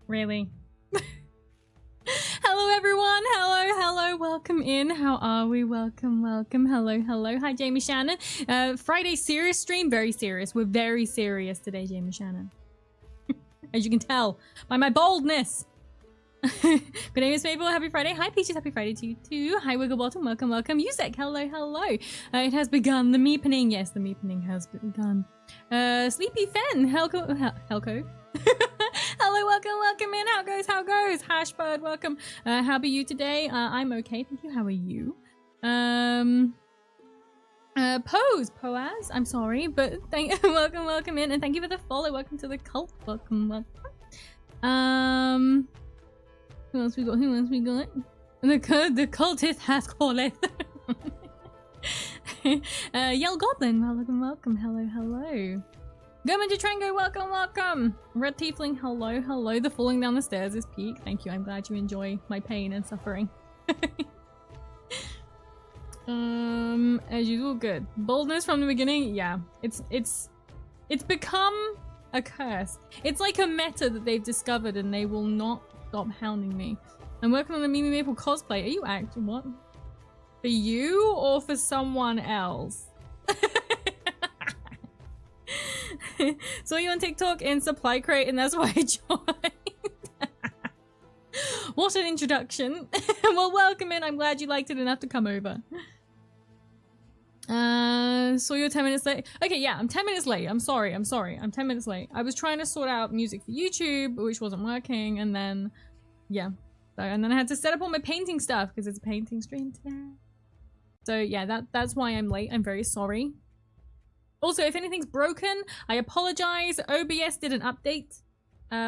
Really? Hello everyone, hello, welcome in. How are we? Welcome. Hello. Hi Jamie Shannon. Friday serious stream, very serious. We're very serious today, Jamie Shannon. As you can tell by my boldness. Good day, Miss Mabel. Happy Friday. Hi Peaches, happy Friday to you too. Hi Wigglebottom, welcome. Yusek, hello. It has begun, the meepening. Yes, the meepening has begun. Sleepy Fen, Helco. Hello, welcome in. How goes? Hashbird, welcome. How are you today? I'm okay, thank you. How are you? Poaz, I'm sorry, but welcome in, and thank you for the follow. Welcome to the cult. Welcome. Who else we got? The cultist has calleth. Yell Goblin, welcome. Hello. Goman Jatrango, welcome. Red Tiefling, hello. The falling down the stairs is peak. Thank you. I'm glad you enjoy my pain and suffering. As usual, good. Boldness from the beginning, yeah. It's become a curse. It's like a meta that they've discovered, and they will not stop hounding me. I'm working on a Mimi Maple cosplay. Are you acting? What? For you or for someone else? Saw you on TikTok in Supply Crate, and that's why I joined. What an introduction. Well, welcome in. I'm glad you liked it enough to come over. Saw you 10 minutes late. Okay, yeah, I'm 10 minutes late. I'm sorry. I'm 10 minutes late. I was trying to sort out music for YouTube, which wasn't working, and then, yeah. And then I had to set up all my painting stuff, because it's a painting stream today. So, yeah, that's why I'm late. I'm very sorry. Also, if anything's broken, I apologize. OBS did an update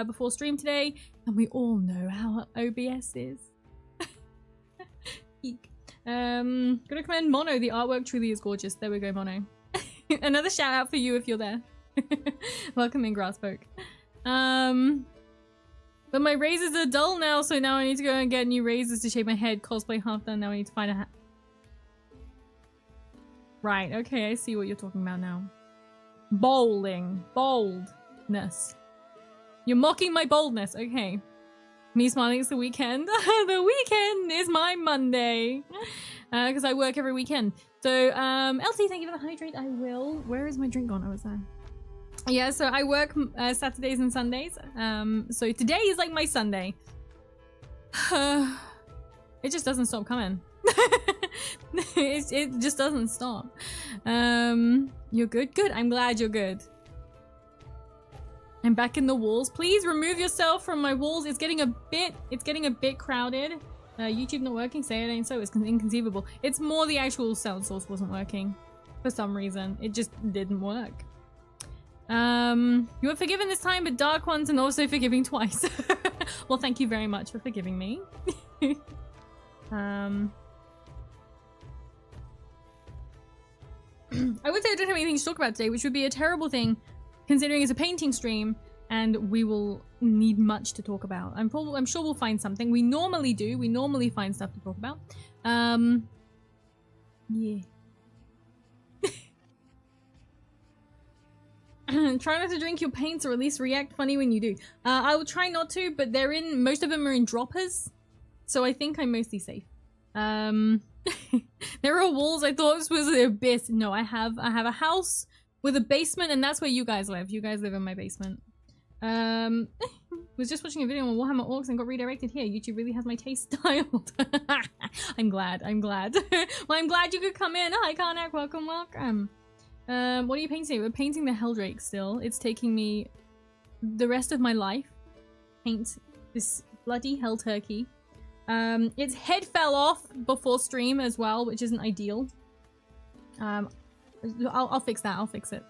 before stream today, and we all know how OBS is. Eek. Gonna recommend Mono. The artwork truly is gorgeous. There we go, Mono. Another shout out for you if you're there. Welcome in, Grassfolk. But my razors are dull now, so now I need to go and get new razors to shave my head. Cosplay half done. Now I need to find a hat. Right, okay, I see what you're talking about now. Boldness. You're mocking my boldness, okay. Me smiling, it's the weekend. The weekend is my Monday. Because I work every weekend. So, LT, thank you for the hydrate. I will. Where is my drink gone? Oh, it's there. Yeah, so I work Saturdays and Sundays. So today is like my Sunday. It just doesn't stop coming. It just doesn't stop. You're good? Good. I'm glad you're good. I'm back in the walls. Please remove yourself from my walls. It's getting a bit crowded. YouTube not working. Say it ain't so. It's inconceivable. It's more the actual sound source wasn't working for some reason. It just didn't work. You were forgiven this time, but Dark Ones and also forgiving twice. Well, thank you very much for forgiving me. I would say I don't have anything to talk about today, which would be a terrible thing, considering it's a painting stream, and we will need much to talk about. I'm sure we'll find something. We normally do. We normally find stuff to talk about. Yeah. Try not to drink your paints, or at least react funny when you do. I will try not to, but most of them are in droppers, so I think I'm mostly safe. There are walls. I thought this was the abyss. No, I have a house with a basement, and that's where you guys live. You guys live in my basement. Was just watching a video on Warhammer Orcs and got redirected here. YouTube really has my taste styled. I'm glad. Well, I'm glad you could come in. Hi, Karnak. Welcome. What are you painting? We're painting the Helldrake still. It's taking me the rest of my life. Paint this bloody hell turkey. Its head fell off before stream as well, which isn't ideal. I'll fix that. I'll fix it.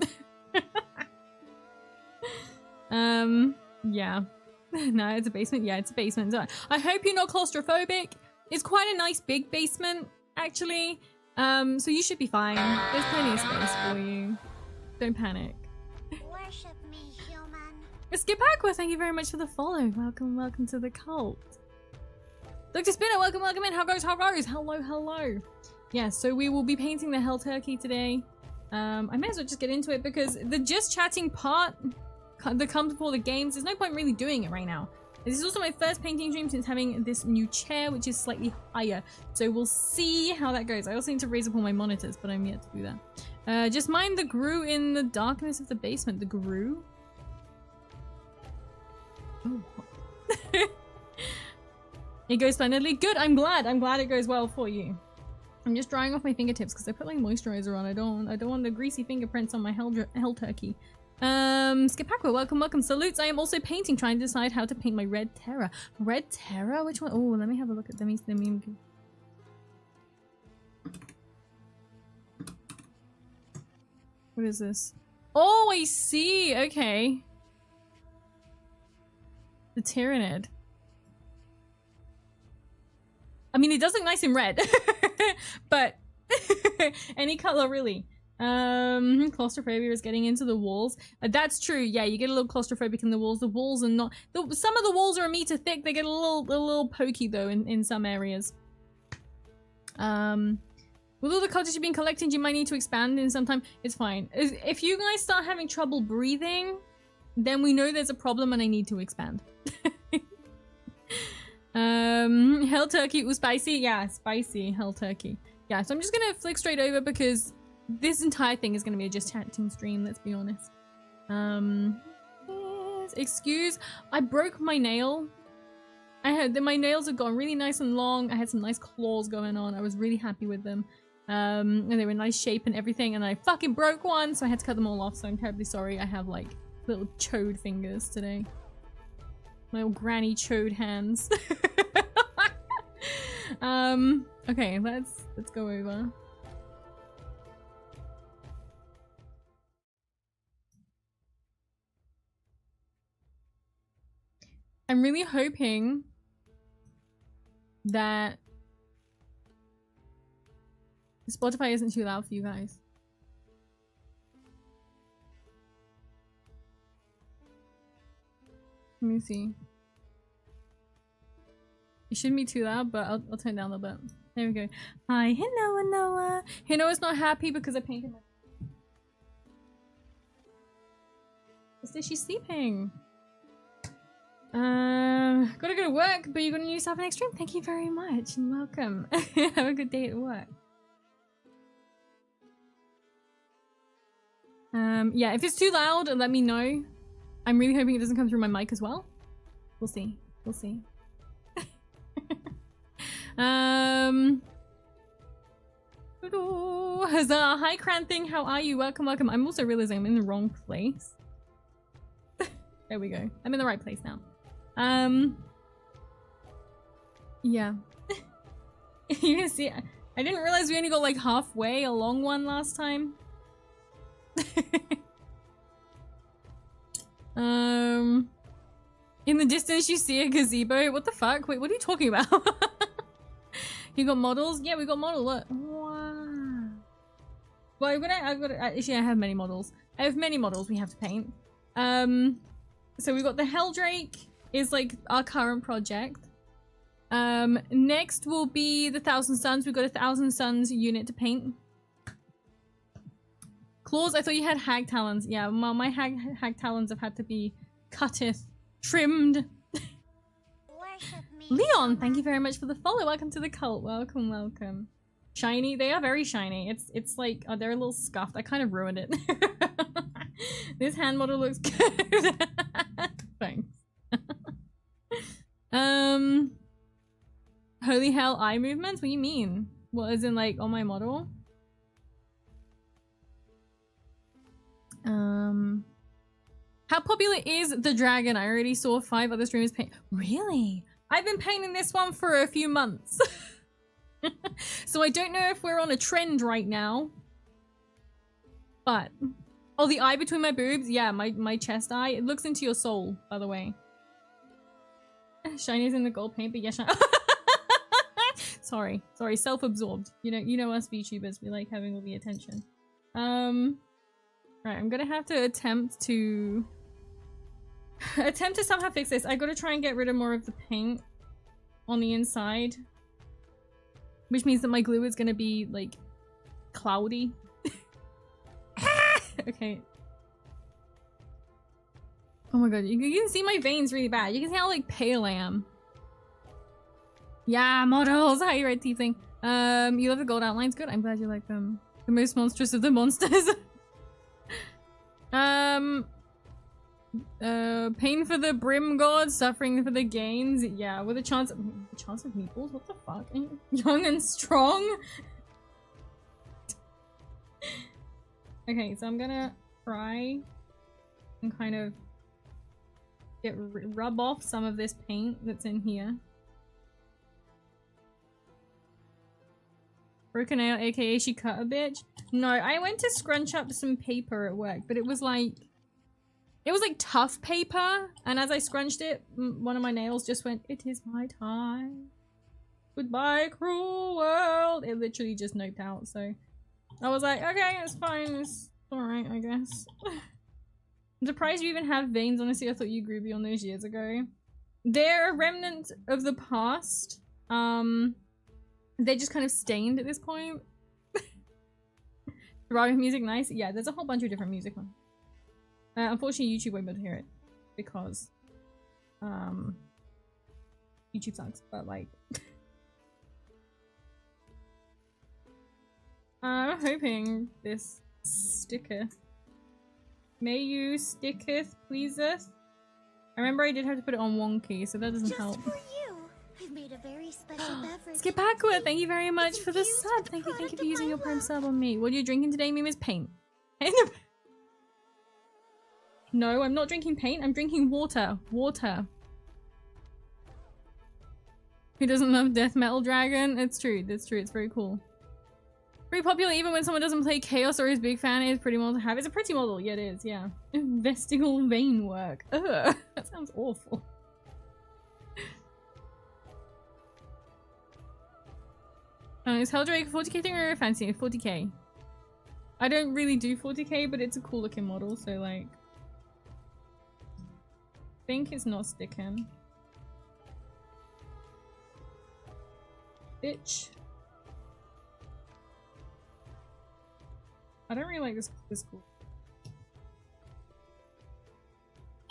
Yeah. No, it's a basement. Yeah, it's a basement. So I hope you're not claustrophobic. It's quite a nice big basement, actually. So you should be fine. There's plenty of space for you. Don't panic. Worship me, human. Skip Aqua, thank you very much for the follow. Welcome to the cult. Dr. Spinner, welcome in. How goes? Hello. Yeah, so we will be painting the Hell Turkey today. I may as well just get into it, because the just chatting part that comes before the games, there's no point really doing it right now. This is also my first painting stream since having this new chair, which is slightly higher. So we'll see how that goes. I also need to raise up all my monitors, but I'm yet to do that. Just mind the grue in the darkness of the basement. The grue? Oh. It goes splendidly. Good, I'm glad. I'm glad it goes well for you. I'm just drying off my fingertips because I put like moisturizer on. I don't want the greasy fingerprints on my hell turkey. Skipakwa, welcome. Salutes. I am also painting, trying to decide how to paint my Red Terror. Red Terror? Which one? Oh, let me have a look at them. What is this? Oh, I see. Okay. The Tyrannid. I mean, it does look nice in red, but any color really. Claustrophobia is getting into the walls. That's true. Yeah, you get a little claustrophobic in the walls. The walls are not. Some of the walls are a meter thick. They get a little pokey though in some areas. With all the cottage you've been collecting, you might need to expand in some time. It's fine. If you guys start having trouble breathing, then we know there's a problem and I need to expand. Hell turkey was spicy. Yeah, spicy hell turkey. Yeah, so I'm just gonna flick straight over because this entire thing is gonna be a just chatting stream, let's be honest. Yes, excuse, I broke my nail. My nails have gotten really nice and long. I had some nice claws going on. I was really happy with them. And they were in nice shape and everything, and I fucking broke one, so I had to cut them all off, so I'm terribly sorry. I have like little chode fingers today. My old granny chode hands. Okay, let's go over. I'm really hoping that Spotify isn't too loud for you guys. Let me see. It shouldn't be too loud, but I'll turn it down a little bit. There we go. Hi, hello, Noah. Noah's not happy because I painted my... She's sleeping. Gotta go to work, but you're gonna use yourself an extreme. Thank you very much and welcome. Have a good day at work. Yeah, if it's too loud, let me know. I'm really hoping it doesn't come through my mic as well. We'll see. We'll see. Huzzah! Hi, Cran thing. How are you? Welcome. I'm also realizing I'm in the wrong place. There we go. I'm in the right place now. Yeah. You can see. I didn't realize we only got like halfway along one last time. In the distance you see a gazebo. What the fuck? Wait, what are you talking about? You got models? Yeah, we got models. Look. Wow. Well, I've got actually I have many models. I have many models we have to paint. So we got the Helldrake is like our current project. Next will be the Thousand Suns. We've got a Thousand Suns unit to paint. Claws, I thought you had hag talons. Yeah, my hag talons have had to be cutteth, trimmed. Leon, thank you very much for the follow. Welcome to the cult. Welcome, welcome. Shiny, they are very shiny. It's like, oh, they're a little scuffed. I kind of ruined it. This hand model looks good. Thanks. Holy hell, eye movements? What do you mean? What, as in like on my model? How popular is the dragon? I already saw 5 other streamers paint. Really? I've been painting this one for a few months. So I don't know if we're on a trend right now. But... oh, the eye between my boobs? Yeah, my chest eye. It looks into your soul, by the way. Shiny's in the gold paint, but yeah, Sorry, self-absorbed. You know us VTubers, we like having all the attention. Right, I'm gonna have to attempt to somehow fix this. I gotta try and get rid of more of the paint on the inside, which means that my glue is gonna be like cloudy. Okay. Oh my god, you can see my veins really bad. You can see how like pale I am. Yeah, models. Hi, red teething. You love the gold outlines. Good. I'm glad you like them. The most monstrous of the monsters. Pain for the brim god, suffering for the gains. Yeah, with a chance of meatballs. What the fuck? Young and strong. Okay, so I'm gonna try and kind of rub off some of this paint that's in here. Broken nail, aka she cut a bitch. No, I went to scrunch up some paper at work, but it was like tough paper, and as I scrunched it, one of my nails just went, "It is my time. Goodbye, cruel world." It literally just noped out, so I was like, okay, it's fine, it's alright, I guess. I'm surprised you even have veins, honestly. I thought you grew beyond those years ago. They're a remnant of the past. They're just kind of stained at this point. Thriving music, nice. Yeah, there's a whole bunch of different music on. Unfortunately, YouTube won't be able to hear it because YouTube sucks. But like, I'm hoping this sticketh. May you sticketh, pleaseth. I remember I did have to put it on wonky, so that doesn't help. For you, I've made a very special beverage. Skip backward. Thank you very much for the sub. Thank you for using your Prime sub on me. What are you drinking today, Meme? Is paint. No, I'm not drinking paint. I'm drinking water. Water. Who doesn't love Death Metal Dragon? It's true. That's true. It's very cool. Pretty popular even when someone doesn't play Chaos or is a big fan. It's pretty model to have. It's a pretty model. Yeah, it is. Yeah. Vestigal vein work. Ugh. That sounds awful. Is Helldrake 40k thing or fancy? 40k. I don't really do 40k, but it's a cool looking model, so like... I think it's not sticking. Bitch. I don't really like this cool.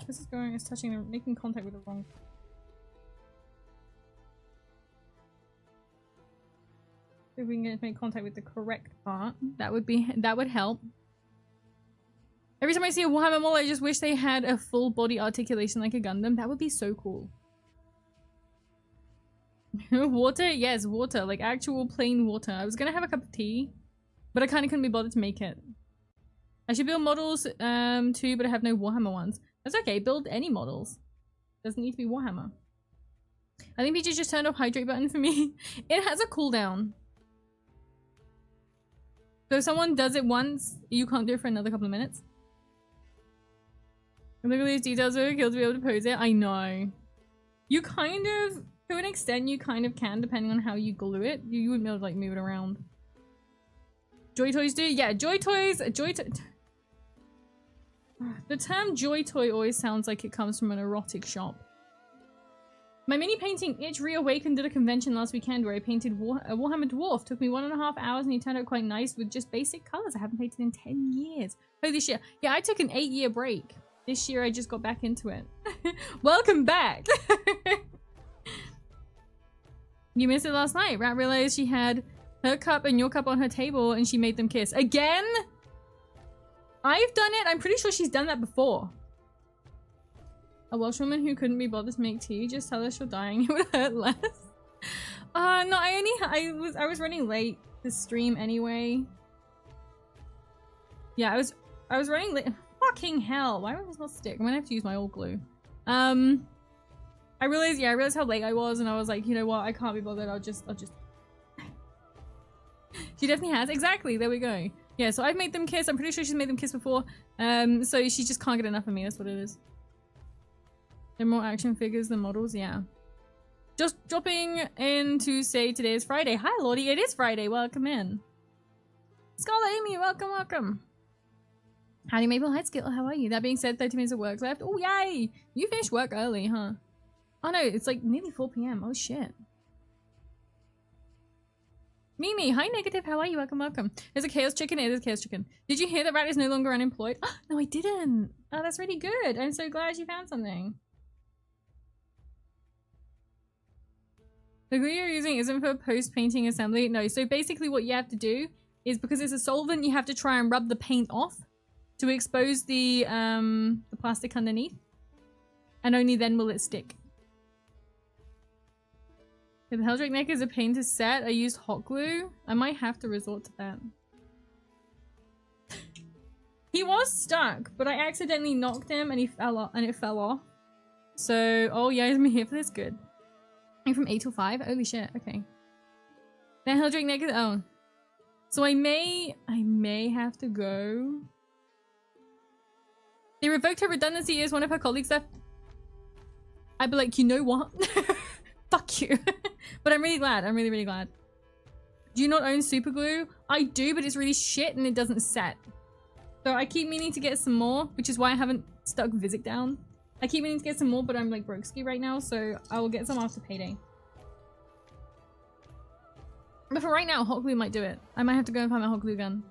This is going, it's touching, making contact with the wrong. If we can get make contact with the correct part, that would help. Every time I see a Warhammer model, I just wish they had a full body articulation like a Gundam. That would be so cool. Water? Yes, water. Like actual plain water. I was gonna have a cup of tea, but I kind of couldn't be bothered to make it. I should build models too, but I have no Warhammer ones. That's okay. Build any models. Doesn't need to be Warhammer. I think PJ just turned off hydrate button for me. It has a cooldown. So if someone does it once, you can't do it for another couple of minutes. Look at these details are killed to be able to pose it. I know. You kind of, to an extent, you kind of can, depending on how you glue it. You wouldn't be able to like move it around. Joy toys do? Yeah, joy toys. The term joy toy always sounds like it comes from an erotic shop. My mini painting itch reawakened at a convention last weekend where I painted a Warhammer dwarf. Took me 1.5 hours and he turned out quite nice with just basic colors. I haven't painted in 10 years. Holy shit. Yeah, I took an 8-year break. This year I just got back into it. Welcome back! You missed it last night. Rat realized she had her cup and your cup on her table and she made them kiss. Again? I've done it. I'm pretty sure she's done that before. A Welsh woman who couldn't be bothered to make tea. Just tell her she'll die and it would hurt less. No, I was running late to stream anyway. Yeah, I was running late. Fucking hell! Why would this not stick? I'm gonna have to use my old glue. I realized how late I was, and I was like, you know what? I can't be bothered. I'll just. She definitely has. Exactly. There we go. Yeah. So I've made them kiss. I'm pretty sure she's made them kiss before. So she just can't get enough of me. That's what it is. They're more action figures than models. Yeah. Just dropping in to say today is Friday. Hi, Lordy. It is Friday. Welcome in. Scarlet Amy, welcome, welcome. Howdy Maple, hi Skittle, how are you? That being said, 30 minutes of work left. Oh, yay! You finished work early, huh? Oh no, it's like nearly 4 p.m. Oh shit. Mimi, hi Negative, how are you? Welcome, welcome. There's a Chaos Chicken, it is Chaos Chicken. Did you hear that Rat is no longer unemployed? No, I didn't. Oh, that's really good. I'm so glad you found something. The glue you're using isn't for post-painting assembly. No, so basically what you have to do is, because it's a solvent, you have to try and rub the paint off to expose the plastic underneath. And only then will it stick. If the Helldrake neck is a pain to set, I used hot glue. I might have to resort to that. He was stuck, but I accidentally knocked him and he fell off, and it fell off. So, oh yeah, I'm here for this. Good. I'm from 8 till 5? Holy shit, okay. The Helldrake neck is, oh. So I may have to go. They revoked her redundancy as one of her colleagues left. I'd be like, you know what? Fuck you. But I'm really glad. I'm really, really glad. Do you not own super glue? I do, but it's really shit and it doesn't set. So I keep meaning to get some more, which is why I haven't stuck Vizic down. I keep meaning to get some more, but I'm like broke-ski right now, so I will get some after payday. But for right now, hot glue might do it. I might have to go and find my hot glue gun.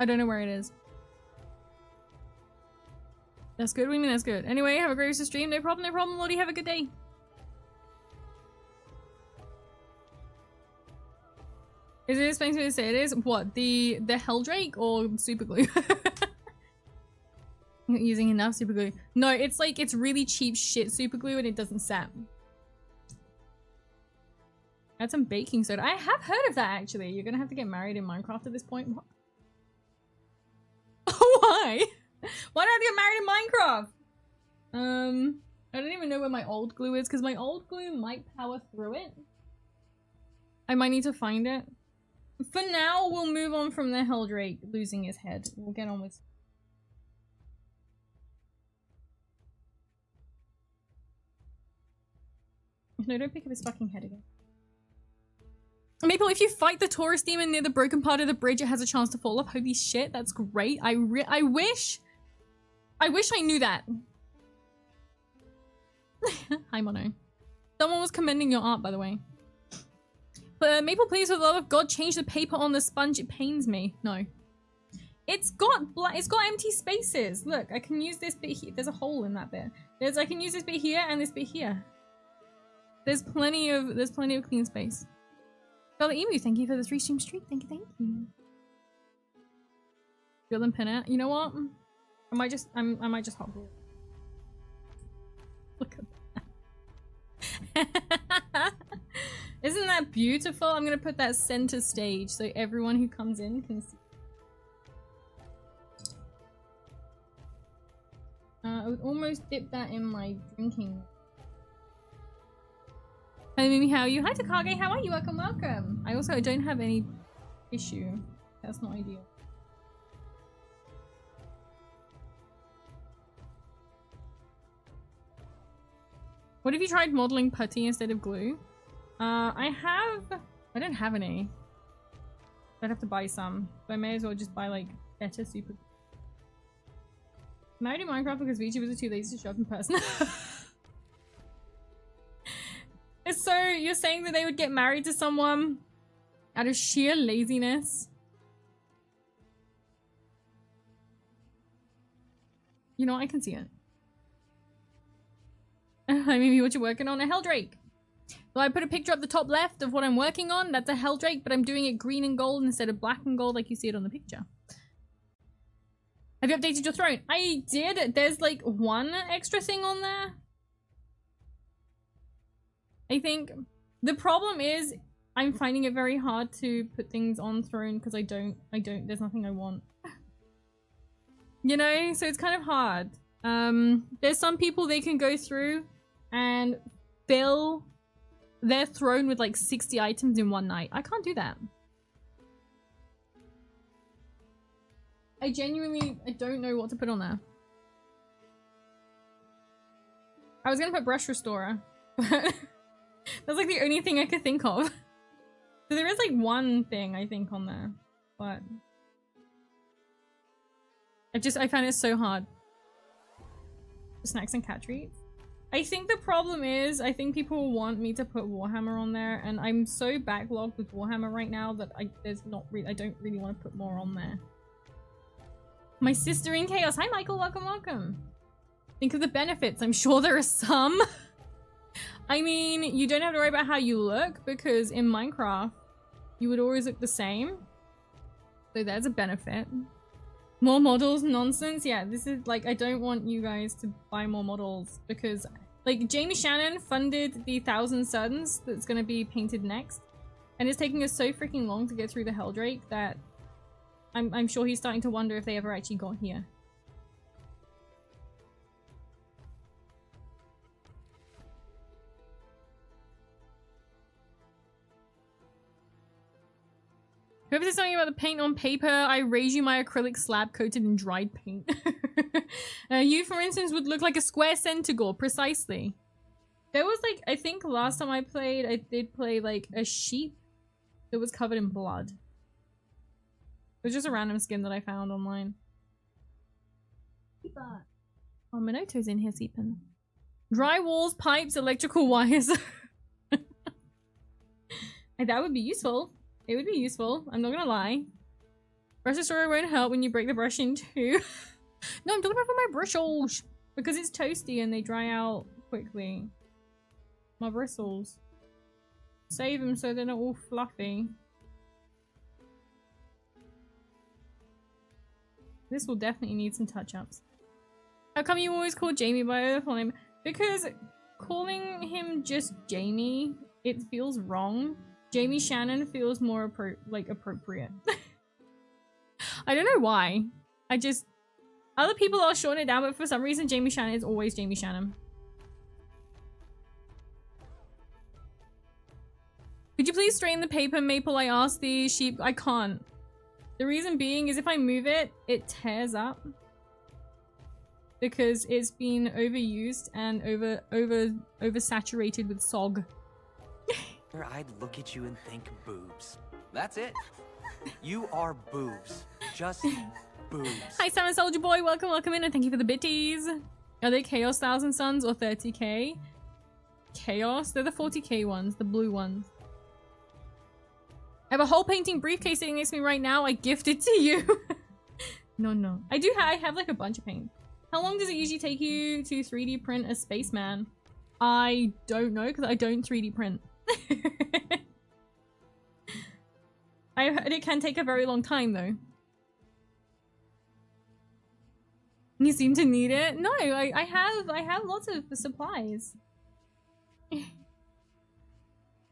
I don't know where it is. That's good. What do you mean that's good? Anyway, have a great stream. No problem, no problem. Lottie, have a good day. Is it expensive to say it is? What? The Helldrake or super glue? Not using enough super glue. No, it's like, it's really cheap shit super glue and it doesn't set. Add some baking soda. I have heard of that actually. You're gonna have to get married in Minecraft at this point. What? Why? Why do I have to get married in Minecraft? I don't even know where my old glue is because my old glue might power through it. I might need to find it. For now, we'll move on from the Helldrake losing his head. We'll get on with... No, don't pick up his fucking head again. Maple, if you fight the Taurus demon near the broken part of the bridge, it has a chance to fall off. Holy shit, that's great. I wish I knew that. Hi, Mono. Someone was commending your art, by the way. But Maple, please, for the love of God, change the paper on the sponge. It pains me. No. It's got empty spaces. Look, I can use this bit here. There's a hole in that bit. I can use this bit here and this bit here. There's plenty of clean space. Bella Emu, thank you for the 3-stream streak. Thank you, thank you. Build and pin it. You know what? I might just hot glue. Look at that. Isn't that beautiful? I'm gonna put that center stage so everyone who comes in can see. I would almost dip that in my drinking. Hi Mimi, how are you? Hi Takage, how are you? Welcome, welcome. I don't have any issue. That's not ideal. What if you tried modeling putty instead of glue? I don't have any. I'd have to buy some. So I may as well just buy like better super. Married in Minecraft because VTubers are too lazy to show up in person. So you're saying that they would get married to someone out of sheer laziness? You know, I can see it. I mean, what you're working on? A Helldrake. Well, I put a picture up the top left of what I'm working on. That's a Helldrake, but I'm doing it green and gold instead of black and gold like you see it on the picture. Have you updated your throne? I did. There's like one extra thing on there. I think the problem is I'm finding it very hard to put things on throne because there's nothing I want. You know, so it's kind of hard. There's some people they can go through and fill their throne with like 60 items in one night. I can't do that. I don't know what to put on there. I was gonna put brush restorer, but that's like the only thing I could think of. So there is like one thing I think on there, but I found it so hard. Snacks and cat treats. I think the problem is, I think people want me to put Warhammer on there, and I'm so backlogged with Warhammer right now that I don't really want to put more on there. My sister in chaos. Hi Michael, welcome, welcome. Think of the benefits. I'm sure there are some. I mean, you don't have to worry about how you look, because in Minecraft, you would always look the same. So there's a benefit. More models, nonsense. Yeah, this is like, I don't want you guys to buy more models, because like Jamie Shannon funded the 1,000 Suns that's going to be painted next, and it's taking us so freaking long to get through the Helldrake that I'm sure he's starting to wonder if they ever actually got here. Whoever says something about the paint on paper, I raise you my acrylic slab coated in dried paint. You, for instance, would look like a square Centaur, precisely. There was like, I think last time I played, I did play like a sheep that was covered in blood. It was just a random skin that I found online. Oh, Minoto's in here sleeping. Dry walls, pipes, electrical wires. That would be useful. It would be useful, I'm not gonna lie. Brush destroyer won't help when you break the brush in two. No, I'm talking about for my bristles! Because it's toasty and they dry out quickly. My bristles. Save them so they're not all fluffy. This will definitely need some touch-ups. How come you always call Jamie by her full name? Because calling him just Jamie, it feels wrong. Jamie Shannon feels more appropriate. I don't know why. I just... Other people are shorting it down, but for some reason Jamie Shannon is always Jamie Shannon. Could you please straighten the paper, Maple? I asked the sheep. I can't. The reason being is if I move it, it tears up. Because it's been overused and oversaturated with sog. I'd look at you and think boobs. That's it. You are boobs. Just boobs. Hi, Salmon Soldier Boy. Welcome, welcome in, and thank you for the bitties. Are they Chaos 1,000 Suns or 30k? Chaos? They're the 40k ones, the blue ones. I have a whole painting briefcase sitting next to me right now. I gifted to you. No. I have like a bunch of paint. How long does it usually take you to 3D print a spaceman? I don't know, because I don't 3D print. I heard it can take a very long time though. You seem to need it. No, I have lots of supplies. If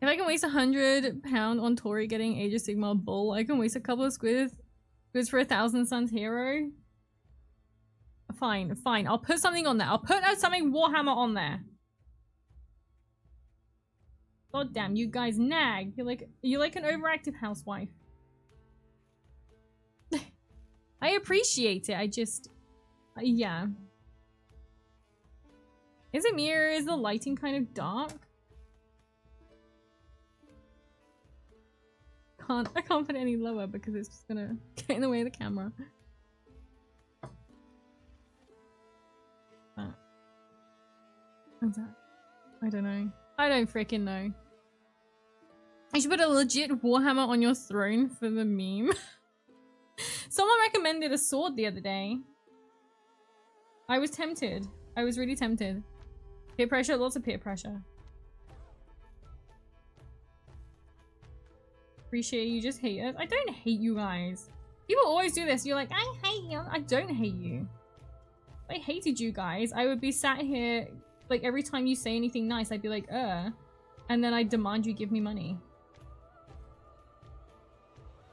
I can waste 100 pound on Tori getting Age of Sigmar bull, I can waste a couple of squids for 1,000 Suns hero. Fine. I'll put something on there. I'll put something Warhammer on there. God damn, you guys nag. You're like an overactive housewife. I appreciate it. I just, yeah. Is it me or is the lighting kind of dark? I can't put it any lower because it's just gonna get in the way of the camera. What's that? I don't know. I don't freaking know. I should put a legit Warhammer on your throne for the meme. Someone recommended a sword the other day. I was tempted. I was really tempted. Peer pressure, lots of peer pressure. Appreciate you, just hate us. I don't hate you guys. People always do this. You're like, I hate you. I don't hate you. If I hated you guys, I would be sat here, like every time you say anything nice, I'd be like, and then I'd demand you give me money.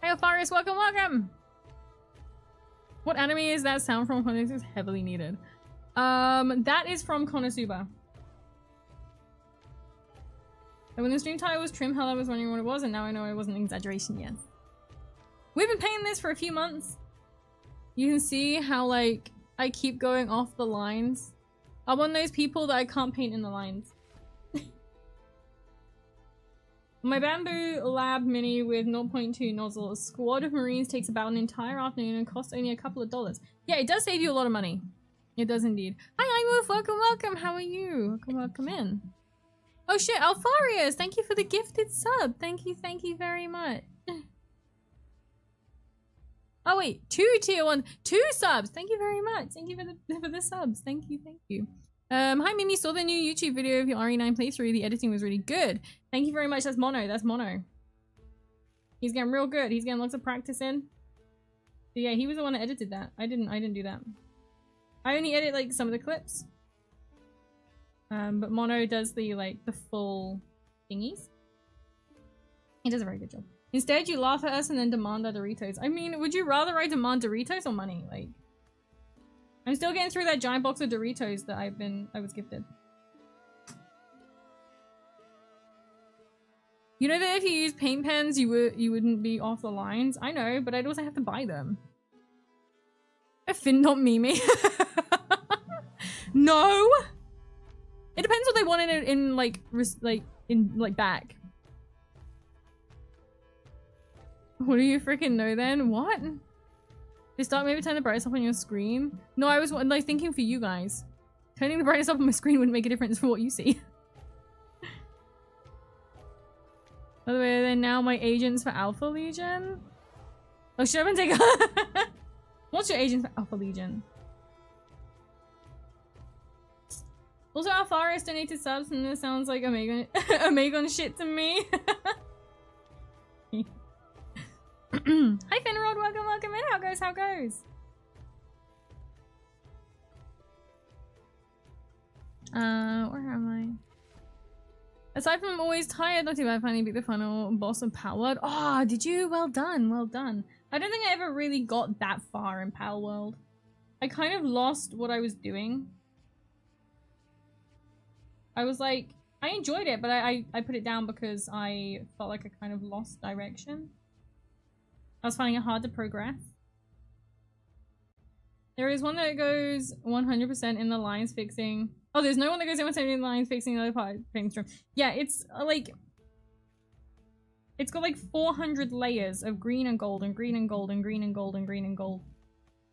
Hey, Alpharius, welcome, welcome! What anime is that sound from? This is heavily needed. That is from Konosuba. And when the stream title was Trim Hell, I was wondering what it was, and now I know it wasn't an exaggeration yet. We've been painting this for a few months. You can see how, like, I keep going off the lines. I'm one of those people that I can't paint in the lines. My Bamboo Lab Mini with 0.2 nozzle, a squad of Marines takes about an entire afternoon and costs only a couple of dollars. Yeah, it does save you a lot of money. It does indeed. Hi, Imoof. Welcome, welcome. How are you? Welcome, welcome in. Oh shit, Alfarius, thank you for the gifted sub. Thank you very much. Oh wait, 2 tier 1, 2 subs. Thank you very much. Thank you for the subs. Thank you. Hi Mimi, saw the new YouTube video of your RE9 playthrough. The editing was really good. Thank you very much. That's Mono. He's getting real good. He's getting lots of practice in. But yeah, he was the one that edited that. I didn't do that. I only edit like some of the clips. But Mono does the full thingies. He does a very good job. Instead, you laugh at us and then demand our Doritos. I mean, would you rather I demand Doritos or money? Like, I'm still getting through that giant box of Doritos that I was gifted. You know that if you use paint pens, you wouldn't be off the lines. I know, but I'd also have to buy them. A fin, not Mimi. No. It depends what they want in back. What do you freaking know then? What? They start maybe turn the brightness up on your screen? No, I was like thinking for you guys. Turning the brightness up on my screen wouldn't make a difference for what you see. By the way, they're now my agents for Alpha Legion. Oh, should I have been taking? What's your agent for Alpha Legion? Also, Alfarius donated subs, and this sounds like Omegon shit to me. Hi Finrod, welcome in. How goes? Where am I? Aside from always tired, not too bad. Finally beat the final boss of Power World. Ah, did you? Well done. I don't think I ever really got that far in Power World. I kind of lost what I was doing. I was like, I enjoyed it, but I put it down because I felt like I kind of lost direction. I was finding it hard to progress. There is one that goes 100% in the lines fixing. Oh, there's no one that goes 100% in the lines fixing the other part. Yeah, it's like... It's got like 400 layers of green and gold and green and gold and green and gold and green and gold.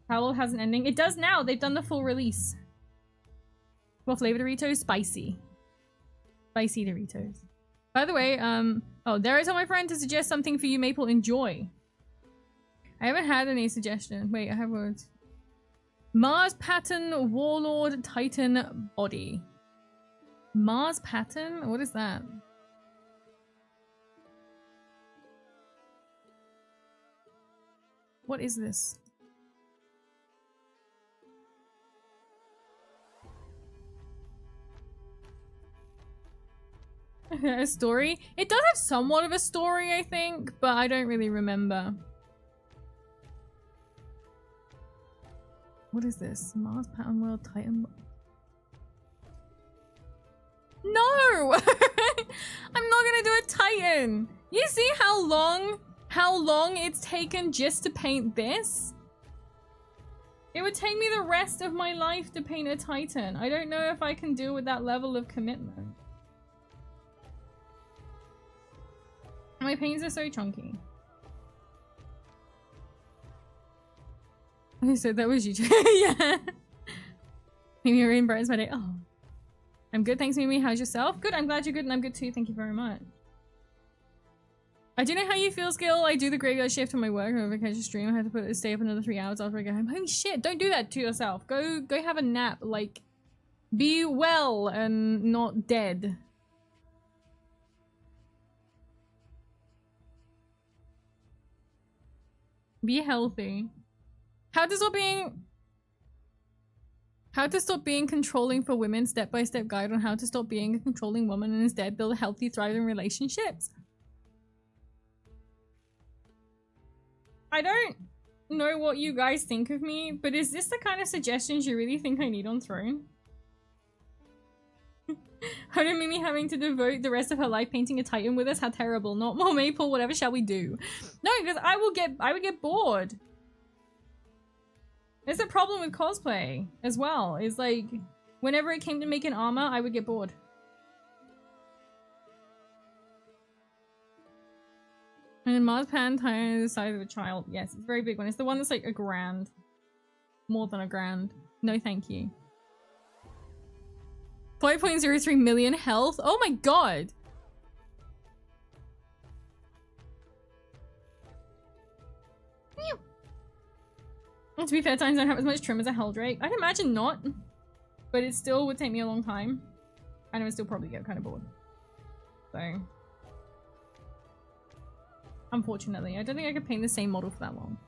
Powell has an ending. It does now. They've done the full release. What flavor Doritos? Spicy. Spicy Doritos. By the way, oh, there I told my friend to suggest something for you, Maple. Enjoy. I haven't had any suggestion. Wait, I have words. Mars Pattern Warlord Titan Body. Mars Pattern? What is that? What is this? A story? It does have somewhat of a story, I think, but I don't really remember. What is this? Mars Pattern World Titan. No! I'm not gonna do a Titan. You see how long it's taken just to paint this? It would take me the rest of my life to paint a Titan. I don't know if I can deal with that level of commitment. My paints are so chunky. I said that was you. Yeah. Mimi, you're in Brighton's my day. Oh. I'm good, thanks Mimi. How's yourself? Good, I'm glad you're good and I'm good too. Thank you very much. I do know how you feel, Skill. I do the graveyard shift on my work. If I catch a stream, I have to stay up another 3 hours after I go home. Holy shit, don't do that to yourself. Go have a nap. Like, be well and not dead. Be healthy. How to stop being controlling for women, step-by-step guide on how to stop being a controlling woman and instead build healthy, thriving relationships. I don't know what you guys think of me, but is this the kind of suggestions you really think I need on Throne? How did Mimi having to devote the rest of her life painting a Titan with us? How terrible. Not more Maple, whatever shall we do? No, because I would get bored. There's a problem with cosplay as well. Is like, whenever it came to making armor, I would get bored. And Mars Pan Titan is the size of a child. Yes, it's a very big one. It's the one that's like $1,000. More than $1,000. No, thank you. 5.03 million health. Oh my god. Well, to be fair, Titans don't have as much trim as a Helldrake. I'd imagine not, but it still would take me a long time, and I would still probably get kind of bored. So, unfortunately, I don't think I could paint the same model for that long.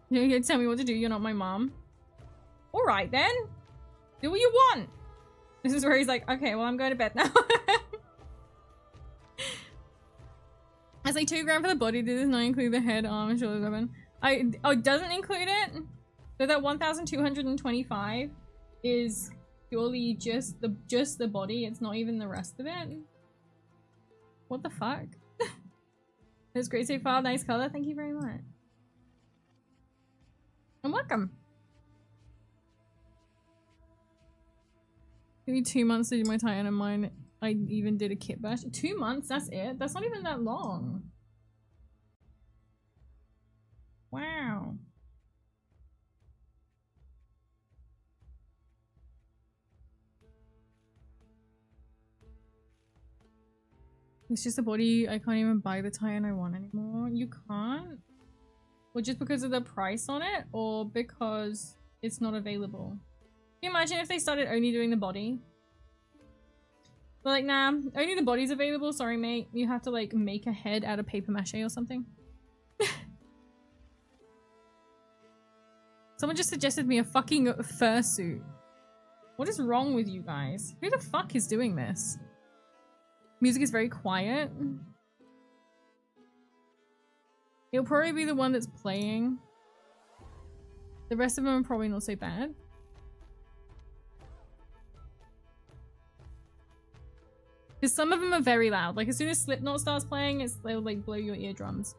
You're gonna tell me what to do, you're not my mom. Alright then. Do what you want. This is where he's like, okay, well I'm going to bed now. It's like 2 grand for the body. Did this not include the head, arm, and shoulder weapon? Oh, it doesn't include it? So that 1,225 is purely just the body. It's not even the rest of it. What the fuck? It's great so far. Nice color. Thank you very much. And welcome. Give me 2 months to do my Titan and mine. I even did a kit bash. 2 months? That's it? That's not even that long. Wow. It's just a body. I can't even buy the Titan I want anymore. You can't? Well, just because of the price on it, or because it's not available? Can you imagine if they started only doing the body? They're like, nah, only the body's available. Sorry, mate. You have to, like, make a head out of paper mache or something. Someone just suggested me a fucking fursuit. What is wrong with you guys? Who the fuck is doing this? Music is very quiet. It'll probably be the one that's playing. The rest of them are probably not so bad. Because some of them are very loud. Like as soon as Slipknot starts playing, they'll like blow your eardrums.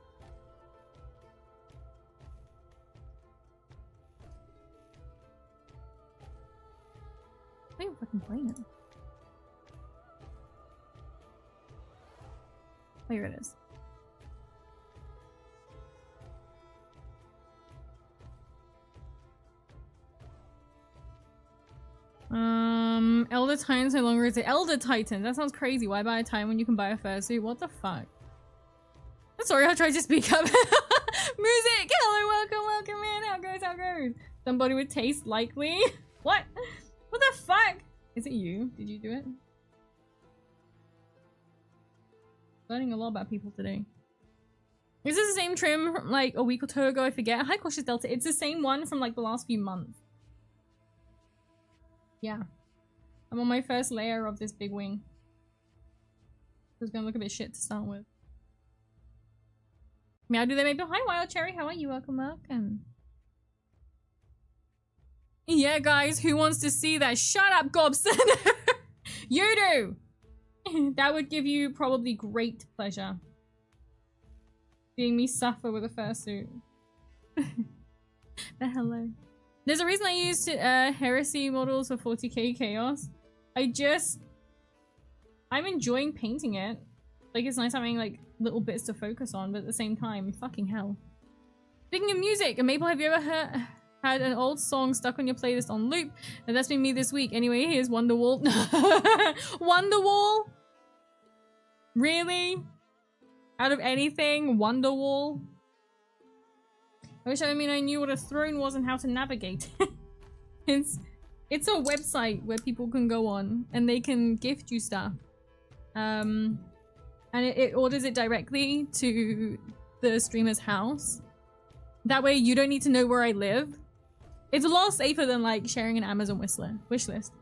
I think I'm fucking playing it. Oh, here it is. Elder Titans no longer is it. Elder Titan. That sounds crazy. Why buy a Titan when you can buy a fursuit? What the fuck? I'm sorry, I tried to speak up. Music! Hello, welcome in. How goes? Somebody with taste, likely. What? What the fuck? Is it you? Did you do it? Learning a lot about people today. Is this the same trim from like a week or two ago? I forget. Hi, Cautious Delta. It's the same one from like the last few months. Yeah. I'm on my first layer of this big wing. It's gonna look a bit shit to start with. Meow, do they make hi Wild Cherry, how are you? Welcome. Yeah guys, who wants to see that? Shut up, Gobson! You do! That would give you probably great pleasure. Seeing me suffer with a fursuit. The hello. There's a reason I used Heresy models for 40k Chaos. I'm enjoying painting it. Like, it's nice having, like, little bits to focus on, but at the same time, fucking hell. Speaking of music, Maple, have you ever had an old song stuck on your playlist on loop? And that's been me this week. Anyway, here's Wonderwall. Wonderwall? Really? Out of anything? Wonderwall? I mean I knew what a throne was and how to navigate. It's a website where people can go on and they can gift you stuff. And it orders it directly to the streamer's house. That way you don't need to know where I live. It's a lot safer than like sharing an Amazon wish list.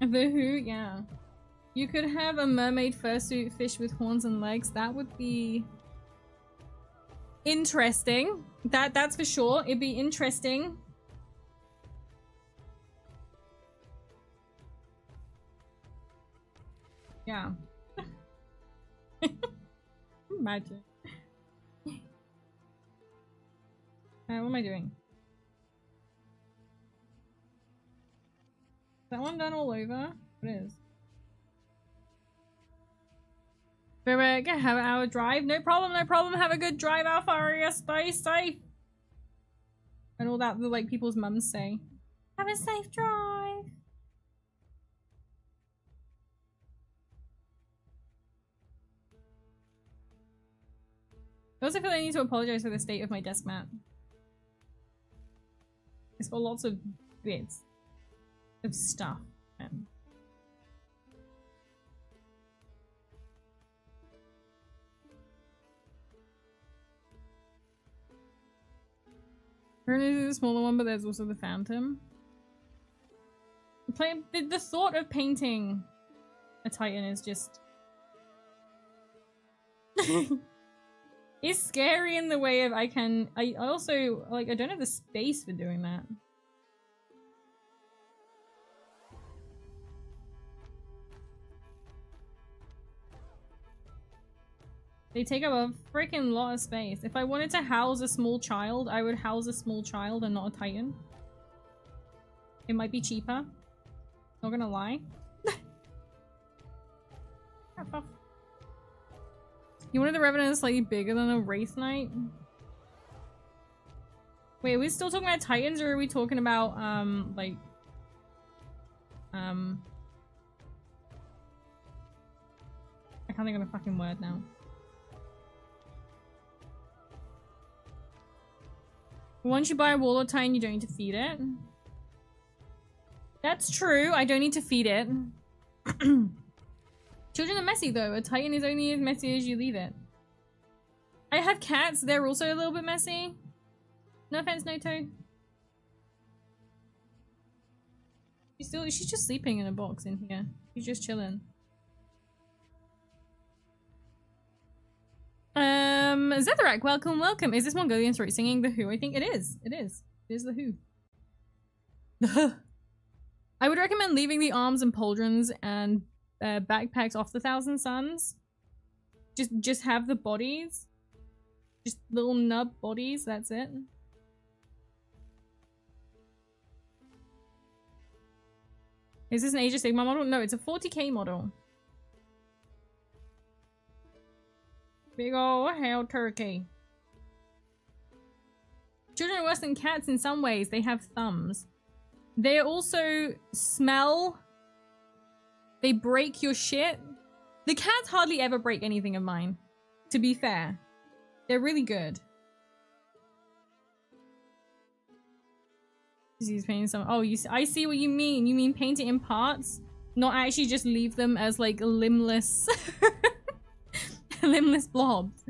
The who? Yeah. You could have a mermaid fursuit fish with horns and legs. That would be interesting. That's for sure. It'd be interesting. Yeah. Imagine. What am I doing? that one done all over? It is. Rick, have an hour drive. No problem, no problem. Have a good drive, Alpharia. Stay safe. And all that, like, people's mums say. Have a safe drive. I also feel I need to apologize for the state of my desk mat. It's got lots of bits of stuff. Apparently there's a smaller one, but there's also the Phantom. The thought of painting a Titan is just... it's scary in the way of I also, like, I don't have the space for doing that. They take up a freaking lot of space. If I wanted to house a small child, I would house a small child and not a Titan. It might be cheaper. Not gonna lie. You wanted the Revenant slightly bigger than a Wraith Knight? Wait, are we still talking about Titans, or are we talking about, like... I can't think of a fucking word now. Once you buy a Warlord Titan, you don't need to feed it. That's true, I don't need to feed it. Children are messy though. A Titan is only as messy as you leave it. I have cats, they're also a little bit messy. No offense, Noto. She's just sleeping in a box in here. She's just chilling. Zetharak, welcome, welcome. Is this Mongolian throat singing The Who? I think it is. It is. It is The Who. The Who. I would recommend leaving the arms and pauldrons and backpacks off the Thousand Suns. Just have the bodies. Just little nub bodies, that's it. Is this an Age of Sigmar model? No, it's a 40k model. Big ol' hell turkey. Children are worse than cats in some ways. They have thumbs. They also smell. They break your shit. The cats hardly ever break anything of mine, to be fair. They're really good. He's painting some. Oh, I see what you mean. You mean paint it in parts? Not actually just leave them as like limbless limbless blobs.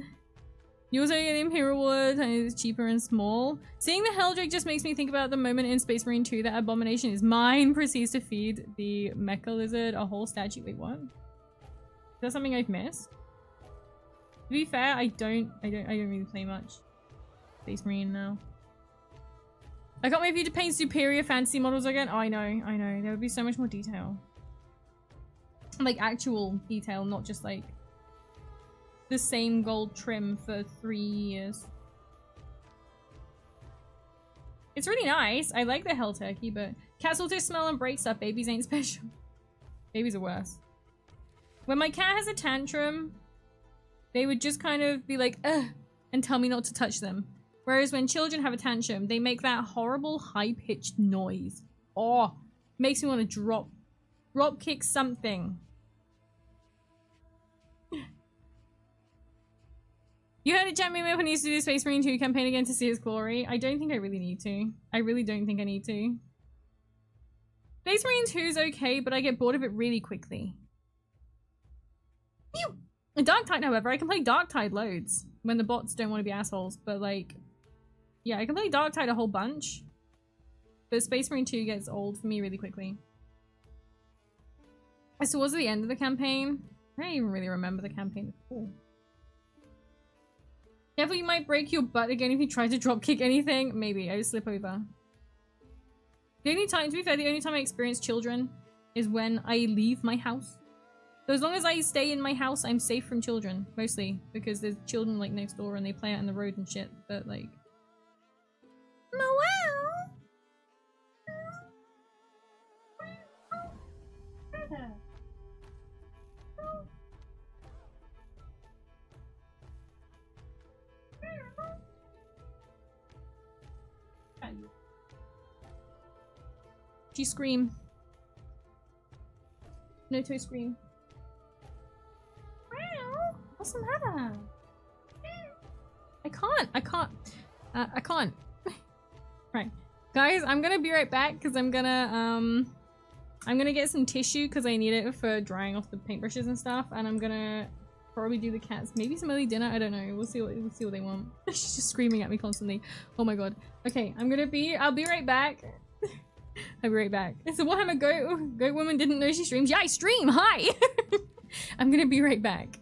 You also get the Imperial Wood and it's cheaper and small. Seeing the Helldrake just makes me think about the moment in Space Marine 2 that Abomination is mine proceeds to feed the Mecha Lizard a whole statue. Wait, what? Is that something I've missed? To be fair, I don't really play much Space Marine now. I can't wait for you to paint superior fantasy models again. Oh, I know. There would be so much more detail. Like actual detail, not just like the same gold trim for 3 years. It's really nice. I like the Hell Turkey, but cats also smell and break stuff. Babies ain't special. Babies are worse. When my cat has a tantrum, they would just kind of be like, ugh, and tell me not to touch them. Whereas when children have a tantrum, they make that horrible high-pitched noise. Oh, makes me want to drop kick something. You heard it, Chat Me when he used to do the Space Marine 2 campaign again to see his glory. I don't think I really need to. I really don't think I need to. Space Marine 2 is okay, but I get bored of it really quickly. Phew! And Dark Tide, however, I can play Dark Tide loads when the bots don't want to be assholes, but like, yeah, I can play Dark Tide a whole bunch, but Space Marine 2 gets old for me really quickly. As towards the end of the campaign, I don't even really remember the campaign at all. Careful, you might break your butt again if you try to dropkick anything. Maybe, I just slip over. The only time, to be fair, the only time I experience children is when I leave my house. So as long as I stay in my house, I'm safe from children, mostly, because there's children like next door and they play out in the road and shit, but like... Noel! She scream. No toe scream. Meow. What's the matter? I can't. I can't. Right. Guys, I'm gonna be right back because I'm gonna get some tissue because I need it for drying off the paintbrushes and stuff, and I'm gonna probably do the cats. Maybe some early dinner. I don't know. We'll see what they want. She's just screaming at me constantly. Oh my god. Okay, I'll be right back. I'll be right back. It's a Warhammer Goat woman didn't know she streams. Yeah, I stream. Hi. I'm gonna be right back.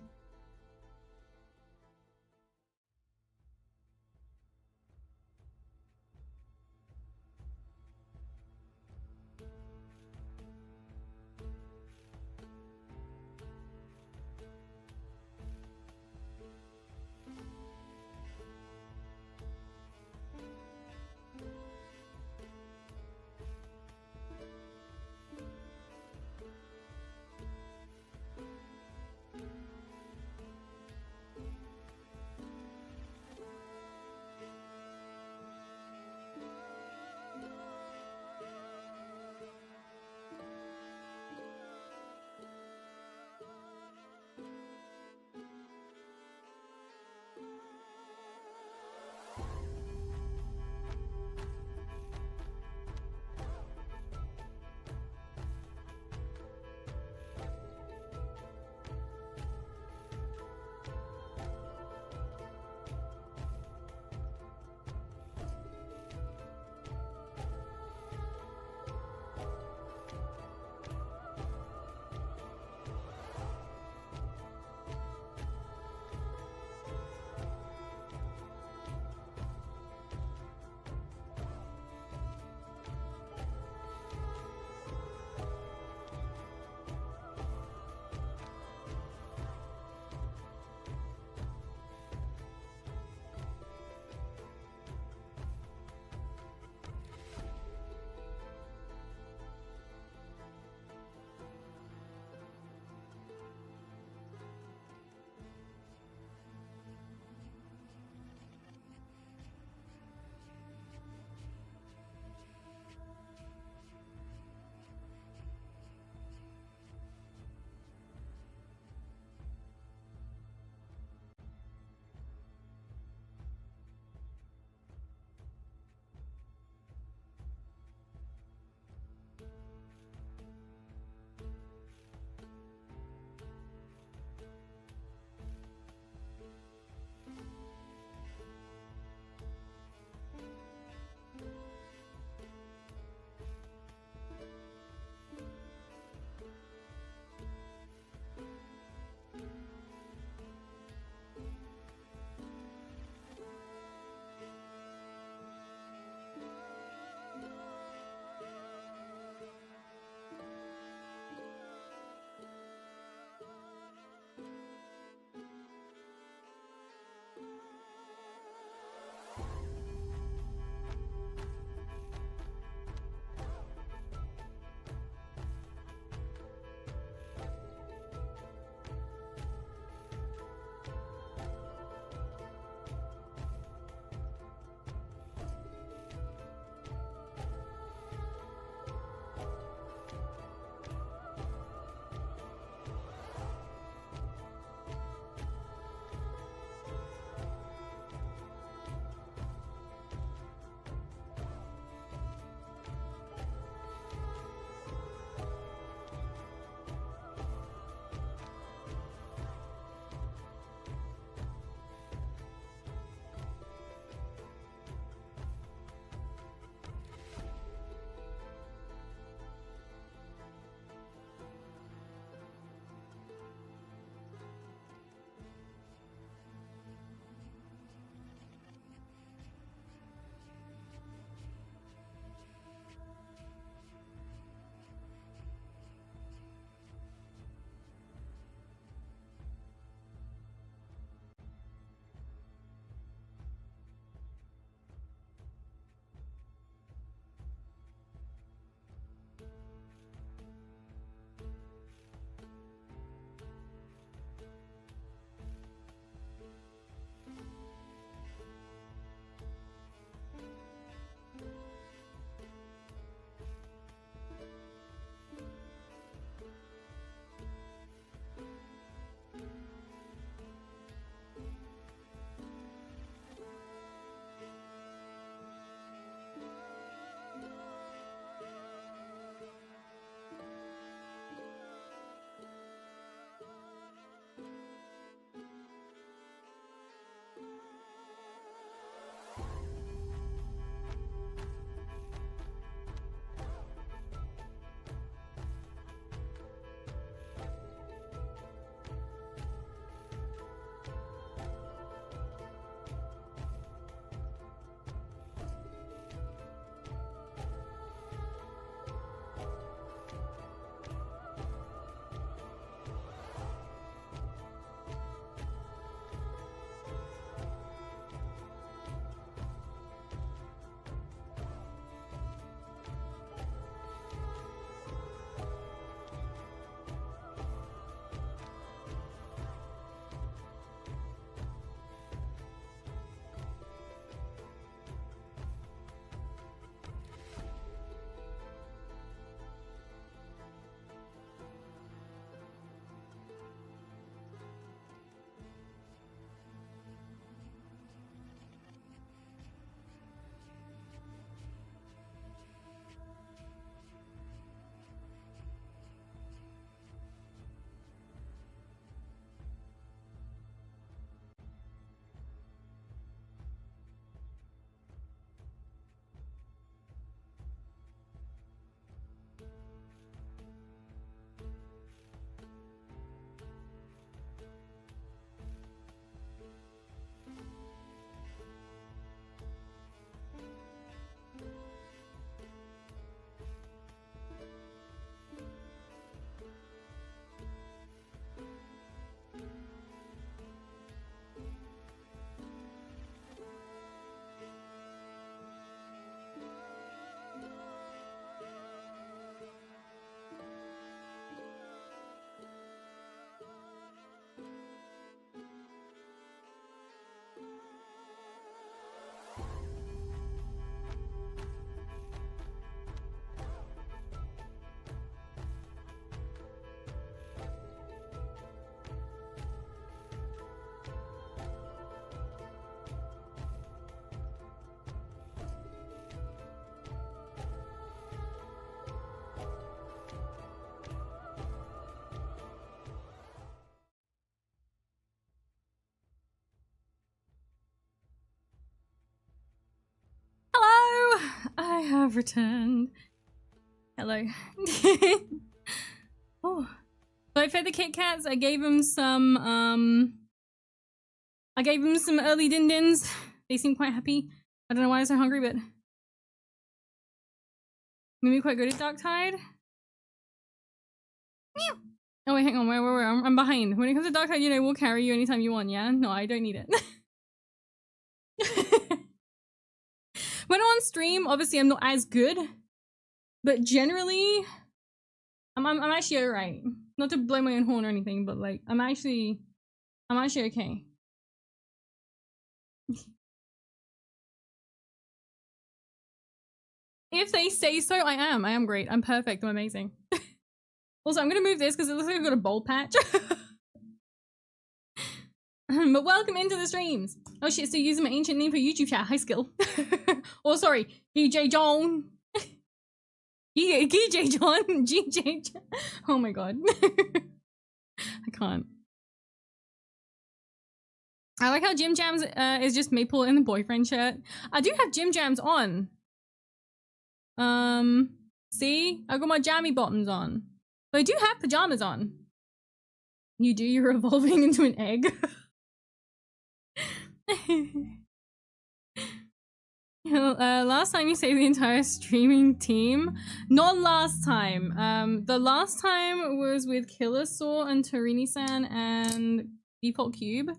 have returned. Hello. Oh. So I fed the Kit Kats. I gave them some early din-dins. They seem quite happy. I don't know why they're so hungry, but maybe quite good at Dark Tide. Meow. Oh wait, hang on, where? I'm behind. When it comes to Dark Tide, you know, we'll carry you anytime you want, yeah? No, I don't need it. When I'm on stream, obviously I'm not as good, but generally, I'm actually alright. Not to blow my own horn or anything, but like, I'm actually okay. If they say so, I am great. I'm perfect. I'm amazing. Also, I'm gonna move this because it looks like I've got a bowl patch. But welcome into the streams. Oh shit, still using my ancient name for YouTube chat. Hi, Skill. Oh, sorry. GJ John. GJ John. GJ John. Oh my god. I can't. I like how Jim Jams is just Maple in the boyfriend shirt. I do have Jim Jams on. See? I got my jammy bottoms on. But I do have pajamas on. You do? You're evolving into an egg. Last time you saved the entire streaming team? Not last time. The last time was with Killer Saw and Torini-san and Default Cube.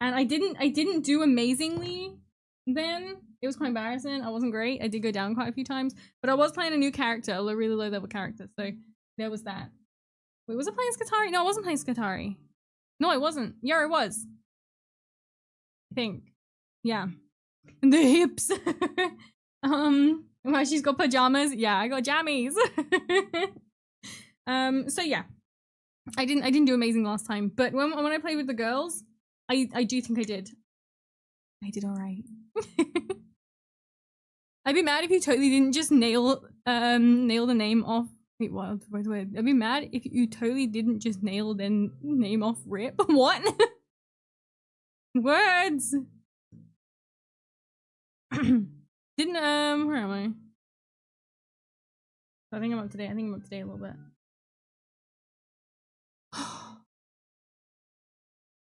And I didn't do amazingly then. It was quite embarrassing. I wasn't great. I did go down quite a few times. But I was playing a new character, a really low level character. So there was that. Wait, was I playing Skatari? No, I wasn't playing Skatari. No, I wasn't. Yeah, I was. I think. Yeah. The hips. Why she's got pajamas? Yeah, I got jammies. So yeah. I didn't do amazing last time. But when I played with the girls, I do think I did. I did alright. I'd be mad if you totally didn't just nail the name off. Wait, what? Wait. I'd be mad if you totally didn't just nail the name off rip. What? Words. Didn't where am I? I think I'm up to date. I think I'm up to date a little bit.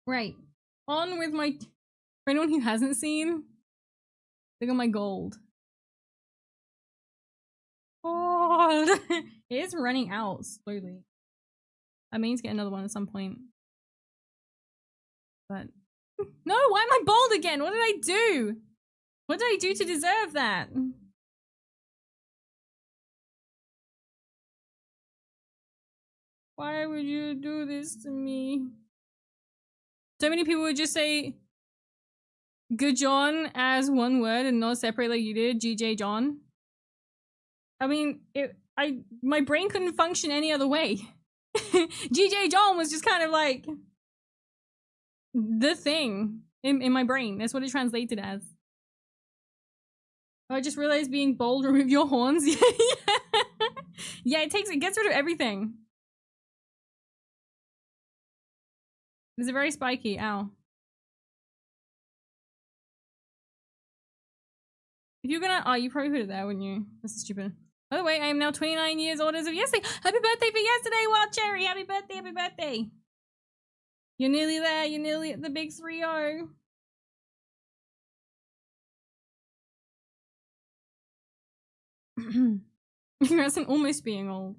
Right. On with my. For anyone who hasn't seen, look at my gold. Gold. It is running out slowly. I mean to get another one at some point. But no, why am I bald again? What did I do? What did I do to deserve that? Why would you do this to me? So many people would just say good John as one word and not separate like you did, GJ John. I mean, my brain couldn't function any other way. GJ John was just kind of like the thing in my brain. That's what it translated as. Oh, I just realized being bold, remove your horns. Yeah, it gets rid of everything. Is it very spiky? Ow. If you're gonna, oh, you probably put it there, wouldn't you? This is stupid. By the way, I am now 29 years old as of yesterday. Happy birthday for yesterday, Wild Cherry! Happy birthday, happy birthday! You're nearly there. You're nearly at the big 3-0. Congrats on almost being old.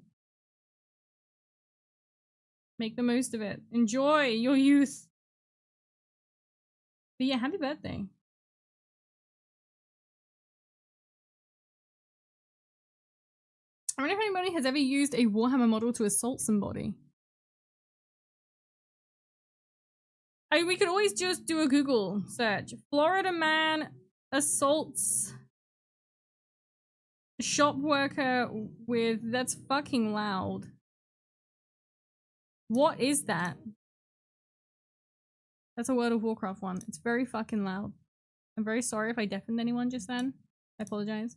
Make the most of it. Enjoy your youth. But yeah, happy birthday. I wonder if anybody has ever used a Warhammer model to assault somebody. We could always just do a Google search. Florida man assaults shop worker with... That's fucking loud. What is that? That's a World of Warcraft one. It's very fucking loud. I'm very sorry if I deafened anyone just then. I apologize.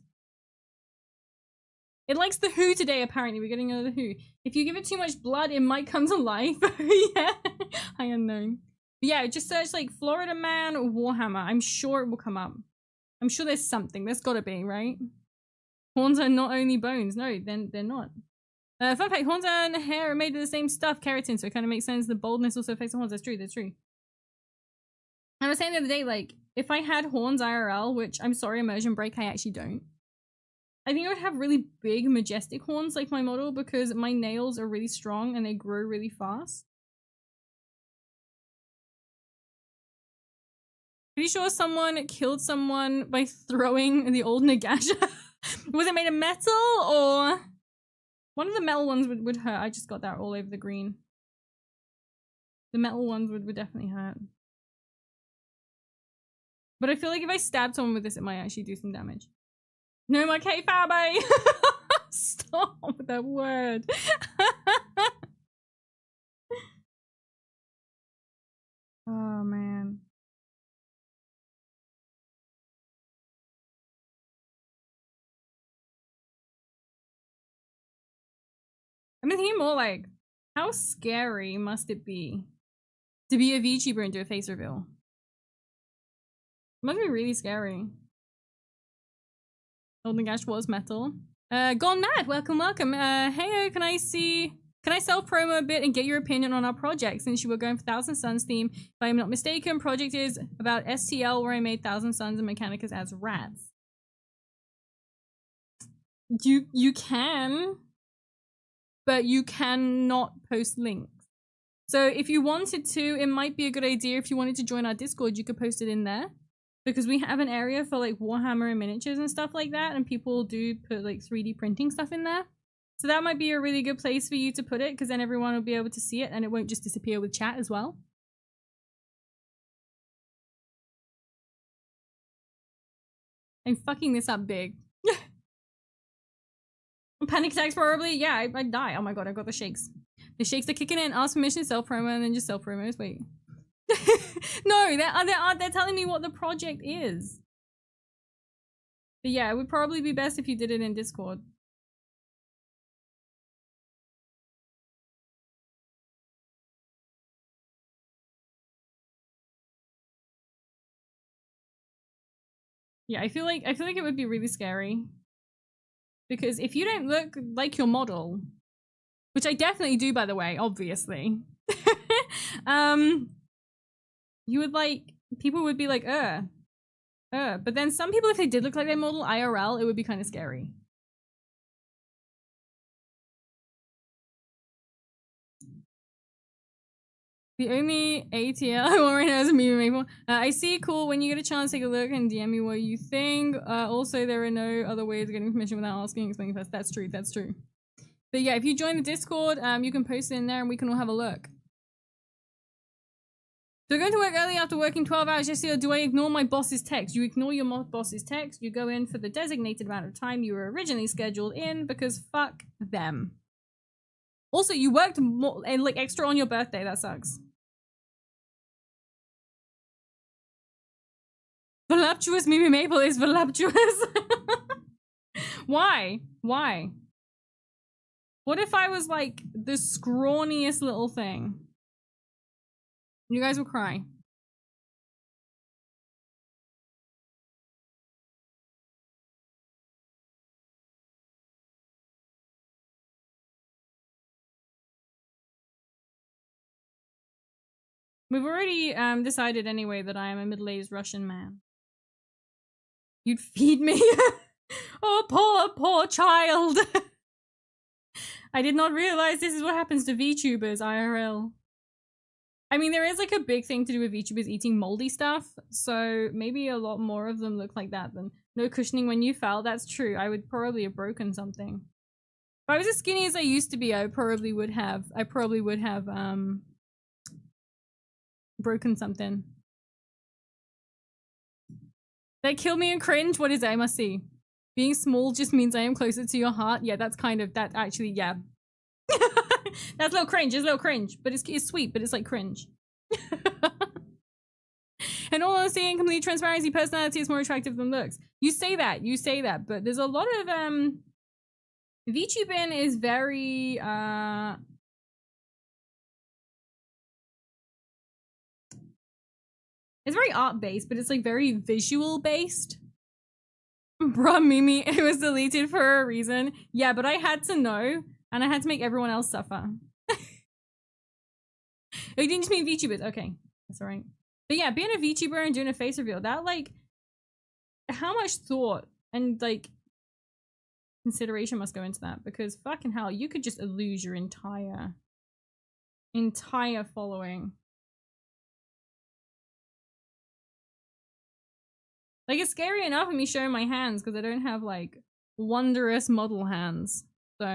It likes the Who today, apparently. We're getting another Who. If you give it too much blood, it might come to life. Yeah. I unknown. But yeah, just search like Florida man Warhammer. I'm sure it will come up. I'm sure there's something. There's gotta be, right? Horns are not only bones. No, then they're not. Fun fact, horns and hair are made of the same stuff, keratin, so it kind of makes sense. The baldness also affects the horns. That's true, that's true. I was saying the other day, like, if I had horns IRL, which I'm sorry, immersion break, I actually don't. I think I would have really big, majestic horns like my model because my nails are really strong and they grow really fast. Pretty sure someone killed someone by throwing the old Nagasha. Was it made of metal or... One of the metal ones would hurt. I just got that all over the green. The metal ones would definitely hurt. But I feel like if I stab someone with this, it might actually do some damage. No more K-Fabe! Stop with that word. Oh, man. I'm thinking more like, how scary must it be to be a VTuber and do a face reveal? It must be really scary. Golden Gash was metal. Gone Mad, welcome, welcome. Heyo, can I self-promo a bit and get your opinion on our project since you were going for Thousand Suns theme? If I'm not mistaken, project is about STL where I made Thousand Suns and Mechanicus as rats. You can, but you cannot post links. So if you wanted to, it might be a good idea if you wanted to join our Discord, you could post it in there. Because we have an area for like Warhammer and miniatures and stuff like that, and people do put like 3D printing stuff in there. So that might be a really good place for you to put it, because then everyone will be able to see it and it won't just disappear with chat as well. I'm fucking this up big. Panic attacks probably? Yeah, I'd die. Oh my god, I've got the shakes. The shakes are kicking in. Ask permission, self-promo, and then just self-promos. Wait. No, they're telling me what the project is. But yeah, it would probably be best if you did it in Discord. Yeah, I feel like it would be really scary. Because if you don't look like your model, which I definitely do, by the way, obviously, you would like, people would be like, but then some people, if they did look like their model IRL, it would be kind of scary. The only ATL I want right now is a meme maple. I see, cool. When you get a chance, take a look and DM me what you think. Also, there are no other ways of getting permission without asking, explaining first. That's true, that's true. But yeah, if you join the Discord, you can post it in there and we can all have a look. So going to work early after working 12 hours yesterday, or do I ignore my boss's text? You ignore your boss's text, you go in for the designated amount of time you were originally scheduled in, because fuck them. Also, you worked more, like extra on your birthday, that sucks. Voluptuous Mimi Maple is voluptuous. Why? Why? What if I was like the scrawniest little thing? You guys will cry. We've already decided anyway that I am a middle-aged Russian man. You'd feed me? Oh, poor child. I did not realize this is what happens to VTubers IRL. I mean, there is like a big thing to do with VTubers eating moldy stuff, so maybe a lot more of them look like that than no cushioning when you fell. That's true. I would probably have broken something. If I was as skinny as I used to be, I probably would have broken something. That killed me and cringe? What is it? I must see. Being small just means I am closer to your heart. Yeah, that's kind of, that actually, yeah. That's a little cringe, it's a little cringe. But it's sweet, but it's like cringe. And all honesty and complete transparency, personality is more attractive than looks. You say that, but there's a lot of, VTubing is very, it's very art-based, but it's like very visual-based. Bruh, Mimi, it was deleted for a reason. Yeah, but I had to know, and I had to make everyone else suffer. You didn't just mean VTubers. Okay, that's alright. But yeah, being a VTuber and doing a face reveal, that, like, how much thought and, like, consideration must go into that? Because fucking hell, you could just lose your entire following. Like, it's scary enough of me showing my hands because I don't have, like, wondrous model hands. So.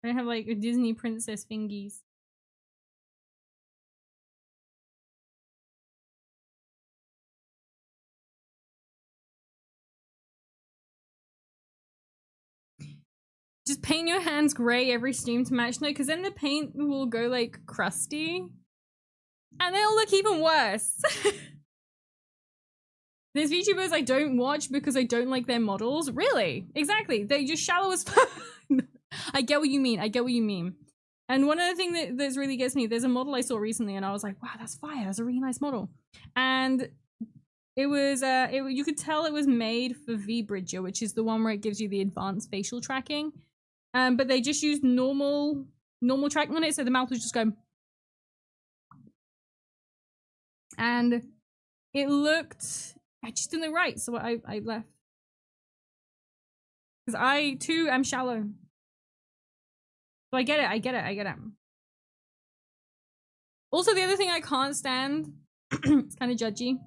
I don't have, like, a Disney princess fingies. Just paint your hands gray every stream to match no, because then the paint will go, like, crusty. And they'll look even worse. There's VTubers I don't watch because I don't like their models. Really? Exactly. They just shallow as fuck. I get what you mean. I get what you mean. And one other thing that really gets me, there's a model I saw recently and I was like, wow, that's fire. That's a really nice model. And it was, you could tell it was made for VBridger, which is the one where it gives you the advanced facial tracking. But they just used normal tracking on it, so the mouth was just going. And it looked, I just didn't look right, so I left. Because I, too, am shallow. So I get it, I get it. Also, the other thing I can't stand, it's kind of judgy.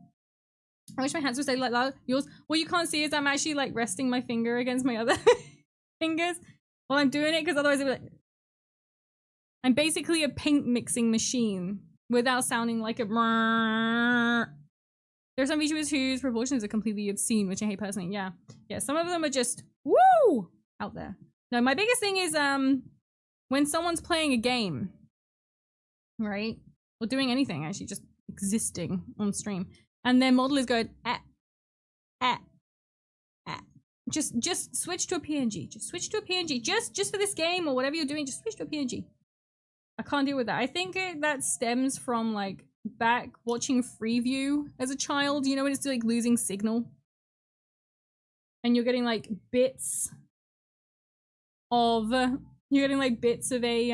I wish my hands would stay like that. Yours, what you can't see is I'm actually, like, resting my finger against my other fingers while I'm doing it, because otherwise it'd be like... I'm basically a paint mixing machine without sounding like a... There are some VTubers whose proportions are completely obscene, which I hate personally. Yeah, some of them are just woo out there. No, my biggest thing is when someone's playing a game, right, or doing anything, actually just existing on stream, and their model is going just switch to a PNG. Just switch to a PNG. Just for this game or whatever you're doing, just switch to a PNG. I can't deal with that. I think that stems from, like, back watching Freeview as a child. You know when it's, like, losing signal? And you're getting, like, bits of... You're getting, like, bits of a,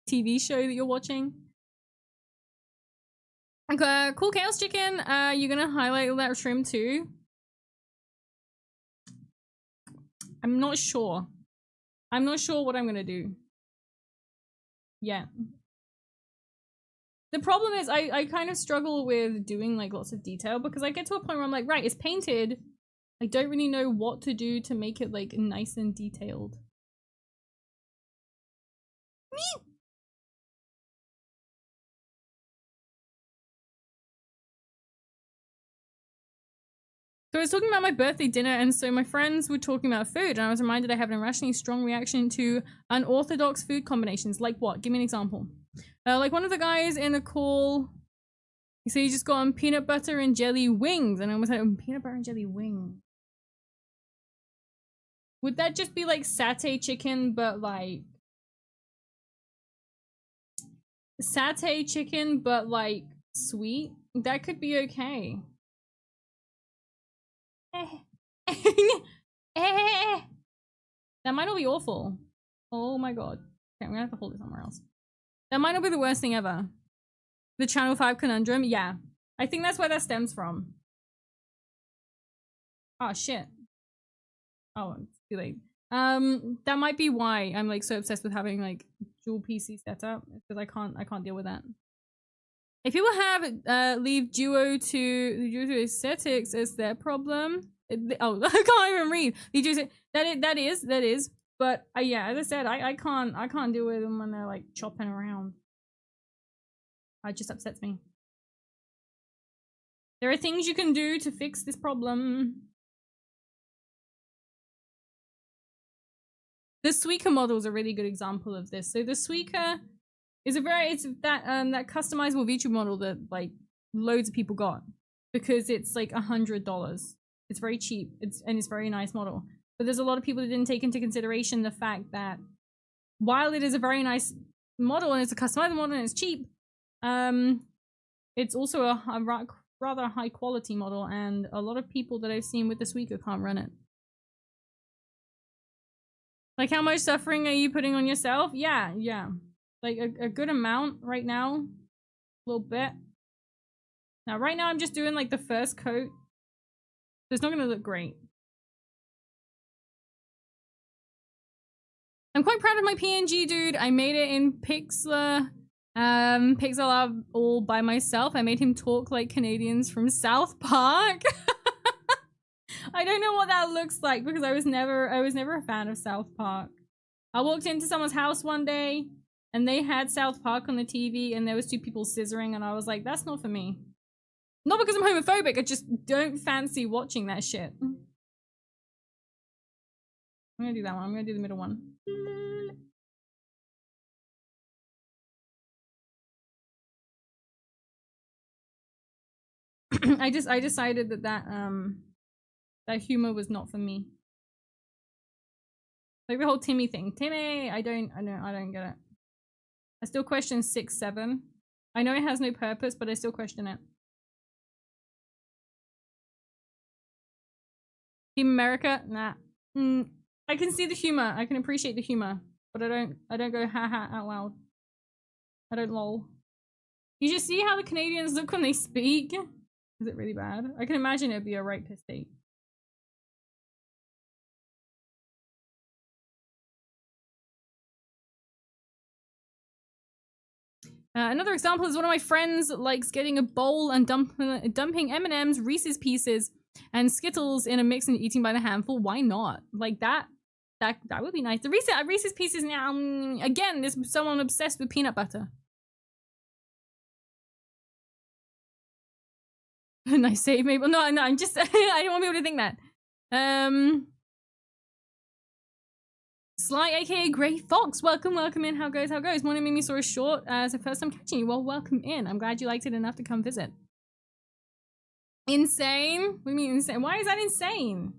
TV show that you're watching. Okay, cool Chaos Chicken. You're gonna highlight that trim too? I'm not sure. I'm not sure what I'm gonna do. Yeah. The problem is I kind of struggle with doing, like, lots of detail because I get to a point where I'm like, right, it's painted. I don't really know what to do to make it, like, nice and detailed. Me. So I was talking about my birthday dinner, and so my friends were talking about food, and I was reminded I have an irrationally strong reaction to unorthodox food combinations. Like what? Give me an example. Like one of the guys in a call, he said he just got on peanut butter and jelly wings, and I was like, peanut butter and jelly wing. Would that just be like satay chicken, but like... Satay chicken, but like sweet? That could be okay. That might not be awful. Oh my god. Okay, I'm gonna have to hold it somewhere else. That might not be the worst thing ever. The Channel 5 conundrum? Yeah. I think that's where that stems from. Oh shit. Oh, it's too late. That might be why I'm, like, so obsessed with having, like, dual PC setup, because I can't deal with that. If people have leave duo to aesthetics as their problem, I can't even read. That is. But yeah, as I said, I can't deal with them when they're, like, chopping around. It just upsets me. There are things you can do to fix this problem. The Suica model is a really good example of this. So the Suica is that customizable VTuber model that, like, loads of people got because it's like $100. It's very cheap. It's a very nice model. But there's a lot of people that didn't take into consideration the fact that while it is a very nice model and it's a customizable model and it's cheap. It's also a rather high quality model, and a lot of people that I've seen with the Suica can't run it. Like, how much suffering are you putting on yourself? Yeah. Like, a good amount right now. A little bit. Now, right now I'm just doing, like, the first coat. So it's not gonna look great. I'm quite proud of my PNG, dude. I made it in Pixlr. Pixel Art all by myself. I made him talk like Canadians from South Park. I don't know what that looks like because I was never a fan of South Park. I walked into someone's house one day and they had South Park on the TV and there was two people scissoring and I was like, that's not for me. Not because I'm homophobic, I just don't fancy watching that shit. I'm gonna do that one. I'm gonna do the middle one. I decided that humor was not for me. Like the whole Timmy thing. Timmy, I don't get it. I still question 6, 7. I know it has no purpose, but I still question it. Team America? Nah. I can see the humor. I can appreciate the humor, but I don't go haha out loud. I don't lol. You just see how the Canadians look when they speak? Is it really bad? I can imagine it'd be a right piss take. Another example is one of my friends likes getting a bowl and dumping M&Ms, Reese's Pieces, and Skittles in a mix and eating by the handful. Why not? Like that would be nice. The Reese's Pieces now, again, there's someone obsessed with peanut butter. Nice save, maybe. No, I'm just, I don't want people to think that. Sly, aka Grey Fox, welcome in. How goes? Morning Mimi saw a short as the first time catching you. Well, welcome in. I'm glad you liked it enough to come visit. Insane? What do you mean insane? Why is that insane?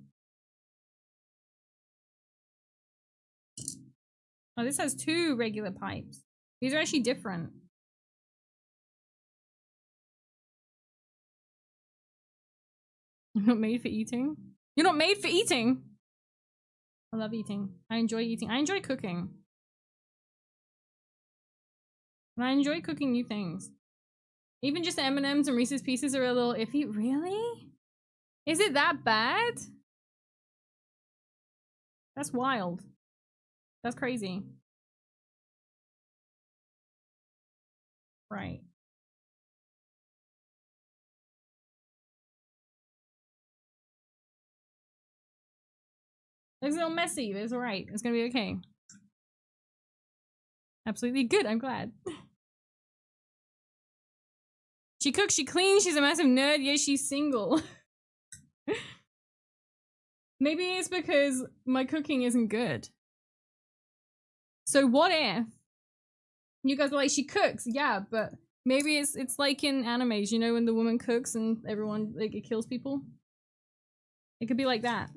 Oh, this has 2 regular pipes. These are actually different. You're not made for eating? You're not made for eating? I love eating. I enjoy eating. I enjoy cooking. And I enjoy cooking new things. Even just the M&Ms and Reese's Pieces are a little iffy. Really? Is it that bad? That's wild. That's crazy. Right. It's a little messy, but it's alright. It's gonna be okay. Absolutely good, I'm glad. She cooks, she cleans, she's a massive nerd, yeah, she's single. Maybe it's because my cooking isn't good. So what if you guys are like, she cooks, yeah, but maybe it's like in animes, you know, when the woman cooks and everyone, like, it kills people? It could be like that.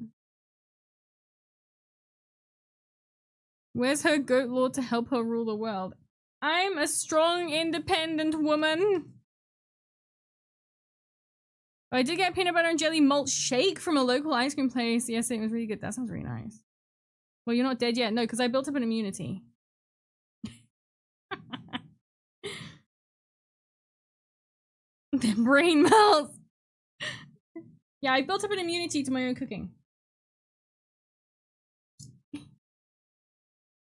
Where's her goat lord to help her rule the world? I'm a strong, independent woman. I did get peanut butter and jelly malt shake from a local ice cream place. Yes, it was really good. That sounds really nice. Well, you're not dead yet. No, because I built up an immunity. The brain melts. Yeah, I built up an immunity to my own cooking.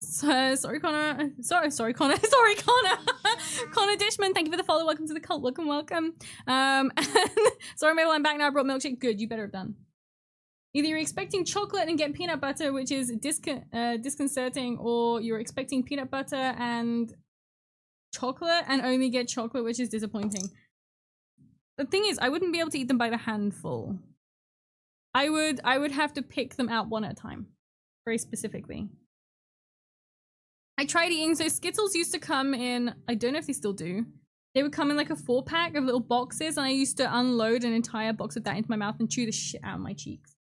Sorry, Connor. Sorry, Connor. Sorry, Connor. Connor Dishman, thank you for the follow. Welcome to the cult. Welcome. Sorry, Mabel, I'm back now. I brought milkshake. Good, you better have done. Either you're expecting chocolate and get peanut butter, which is disconcerting, or you're expecting peanut butter and chocolate and only get chocolate, which is disappointing. The thing is, I wouldn't be able to eat them by the handful. I would have to pick them out one at a time, very specifically. I tried eating, so Skittles used to come in, I don't know if they still do. They would come in like a 4-pack of little boxes, and I used to unload an entire box of that into my mouth and chew the shit out of my cheeks.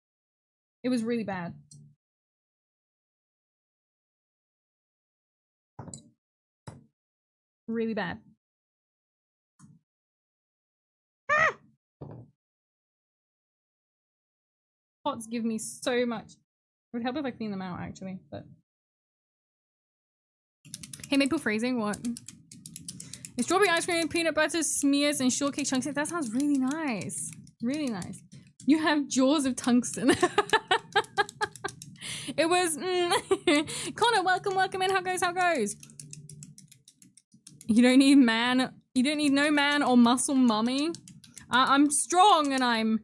It was really bad. Really bad. Pots give me so much. It would help if I clean them out, actually, but... Hey, maple phrasing, what? It's strawberry ice cream, peanut butter smears, and shortcake chunks. That sounds really nice. Really nice. You have jaws of tungsten. It was... Connor, welcome in. How goes? You don't need man... You don't need no man or muscle mummy. I'm strong and I'm...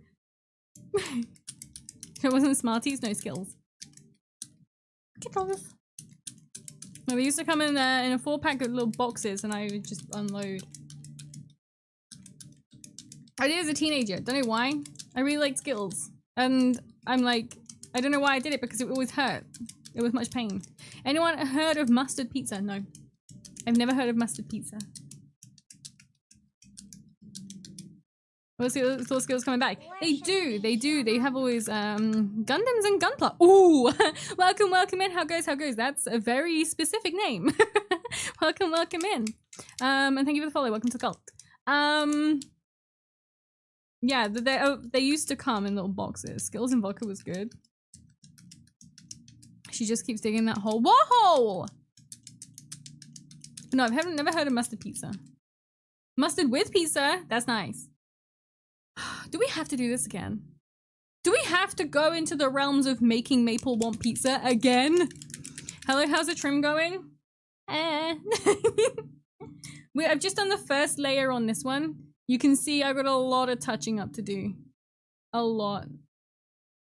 It wasn't Smarties, no skills. Get off. No, we used to come in a 4-pack of little boxes and I would just unload. I did it as a teenager. Don't know why. I really liked Skittles. And I'm like, I don't know why I did it because it always hurt. It was much pain. Anyone heard of mustard pizza? No. I've never heard of mustard pizza. We'll see those skills coming back. They do. They have always Gundams and Gunpla. Ooh! welcome in. How goes? That's a very specific name. welcome in. And thank you for the follow. Welcome to the cult. Yeah, they used to come in little boxes. Skittles and vodka was good. She just keeps digging that hole. What hole? No, I've never heard of mustard pizza. Mustard with pizza? That's nice. Do we have to do this again? Do we have to go into the realms of making Maple want pizza again? Hello, how's the trim going? I've just done the first layer on this one. You can see I've got a lot of touching up to do. A lot.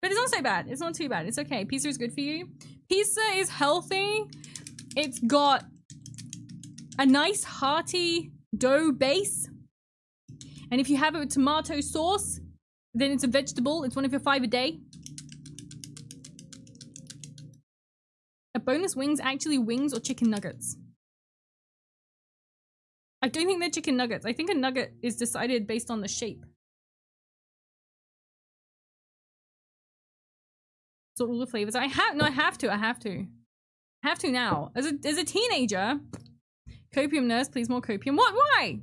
But it's not so bad. It's not too bad. It's okay. Pizza is good for you. Pizza is healthy. It's got a nice hearty dough base. And if you have it with tomato sauce, then it's a vegetable. It's one of your 5 a day. A bonus wings, actually wings or chicken nuggets? I don't think they're chicken nuggets. I think a nugget is decided based on the shape. So all the flavors. I have to now. As a teenager. Copium nurse, please more copium. What? Why?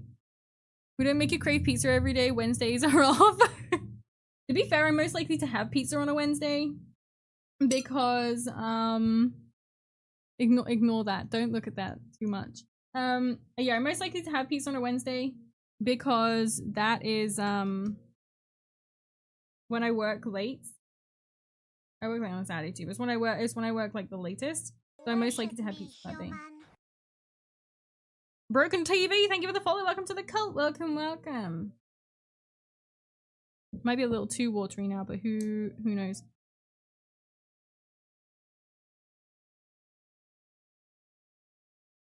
We don't make you crave pizza every day. Wednesdays are off. To be fair, I'm most likely to have pizza on a Wednesday. Because, ignore that. Don't look at that too much. Yeah, I'm most likely to have pizza on a Wednesday. Because that is, when I work late. I work late on Saturday too. But it's when I work like the latest. So I'm most likely to have pizza that day. Broken TV, thank you for the follow. Welcome to the cult. Welcome. Might be a little too watery now, but who knows?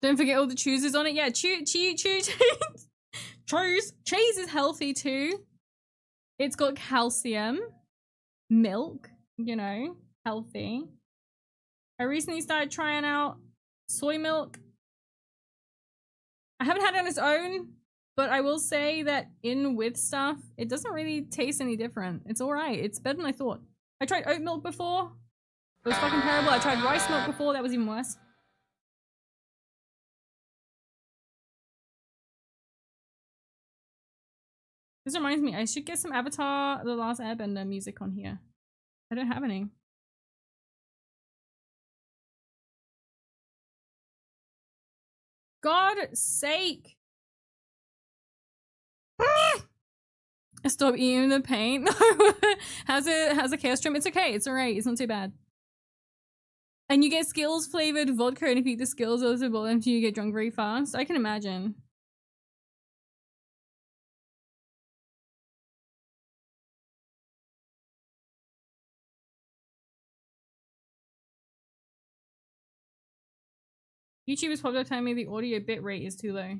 Don't forget all the chooses on it. Yeah, cheese is healthy too. It's got calcium, milk, you know, healthy. I recently started trying out soy milk. I haven't had it on its own, but I will say that in with stuff, it doesn't really taste any different. It's alright. It's better than I thought. I tried oat milk before. It was fucking terrible. I tried rice milk before. That was even worse. This reminds me, I should get some Avatar The Last Airbender music on here. I don't have any. God's sake! Stop eating the paint. How's a chaos trim? It's okay. It's alright. It's not too bad. And you get Skittles flavored vodka, and if you eat the Skittles, also will empty you get drunk very fast. I can imagine. YouTubers popped up telling me the audio bitrate is too low.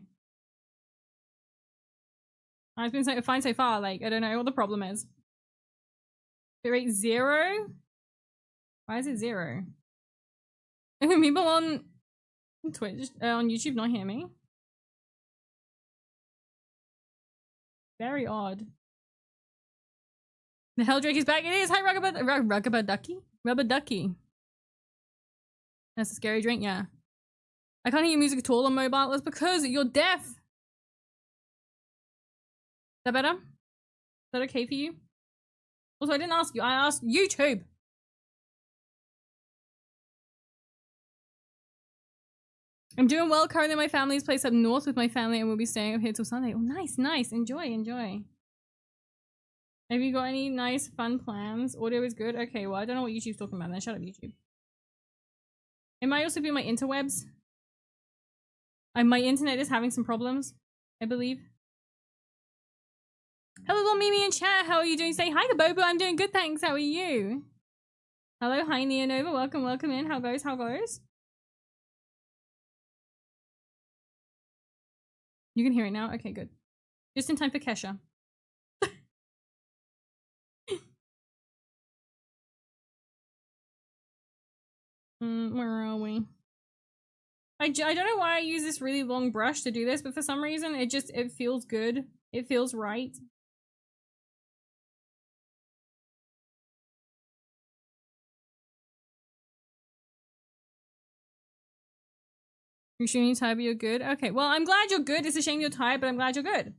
It's been fine so far, like, I don't know what the problem is. Bitrate 0? Why is it 0? People on Twitch, on YouTube not hear me? Very odd. The Helldrake is back. It is! Hi, Rubber Ducky? Rubber Ducky. That's a scary drink, yeah. I can't hear music at all on mobile. That's because you're deaf. Is that better? Is that okay for you? Also, I didn't ask you. I asked YouTube. I'm doing well. Currently at my family's place up north with my family, and we'll be staying up here till Sunday. Oh, nice, nice. Enjoy, enjoy. Have you got any nice, fun plans? Audio is good? Okay, well, I don't know what YouTube's talking about then. Shut up, YouTube. It might also be my interwebs. My internet is having some problems, I believe. Hello, little Mimi in chat. How are you doing? Say hi to Bobo. I'm doing good, thanks. How are you? Hello, hi, Neonova. Welcome, welcome in. How goes? How goes? You can hear it now? Okay, good. Just in time for Kesha. Where are we? I don't know why I use this really long brush to do this, but for some reason it feels good. It feels right. You're sure you're tired, but you're good? Okay, well, I'm glad you're good. It's a shame you're tired, but I'm glad you're good.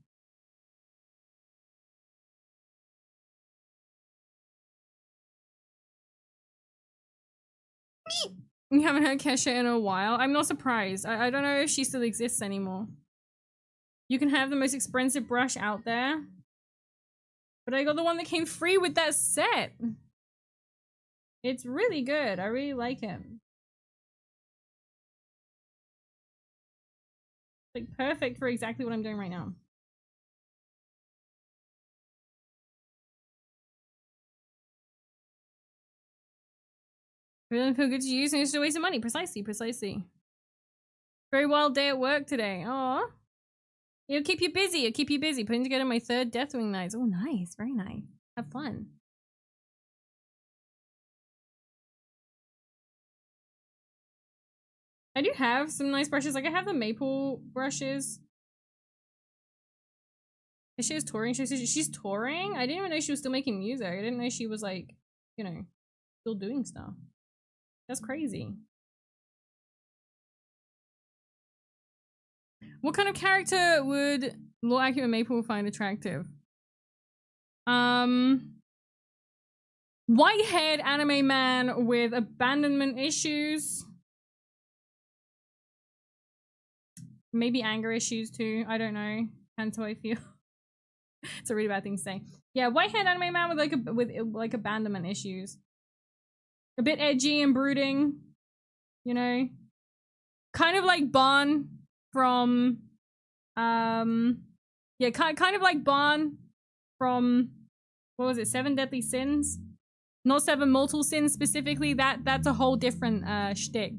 You haven't heard Kesha in a while. I'm not surprised. I don't know if she still exists anymore. You can have the most expensive brush out there. But I got the one that came free with that set. It's really good. I really like it. Like, perfect for exactly what I'm doing right now. It doesn't feel good to use and it's just a waste of money. Precisely, precisely. Very wild day at work today. Aw. It'll keep you busy. It'll keep you busy. Putting together my 3rd Deathwing Nights. Oh, nice. Very nice. Have fun. I do have some nice brushes. Like, I have the maple brushes. She is touring. She's touring? I didn't even know she was still making music. I didn't know she was, like, you know, still doing stuff. That's crazy. What kind of character would Lord Accurate Maple find attractive? White-haired anime man with abandonment issues. Maybe anger issues too. I don't know. That's how I feel. It's a really bad thing to say. Yeah, white-haired anime man with like abandonment issues. A bit edgy and brooding, you know. Kind of like Bon from yeah, kind of like Bon from, what was it, 7 Deadly Sins? Not 7 Mortal Sins specifically. That's a whole different shtick.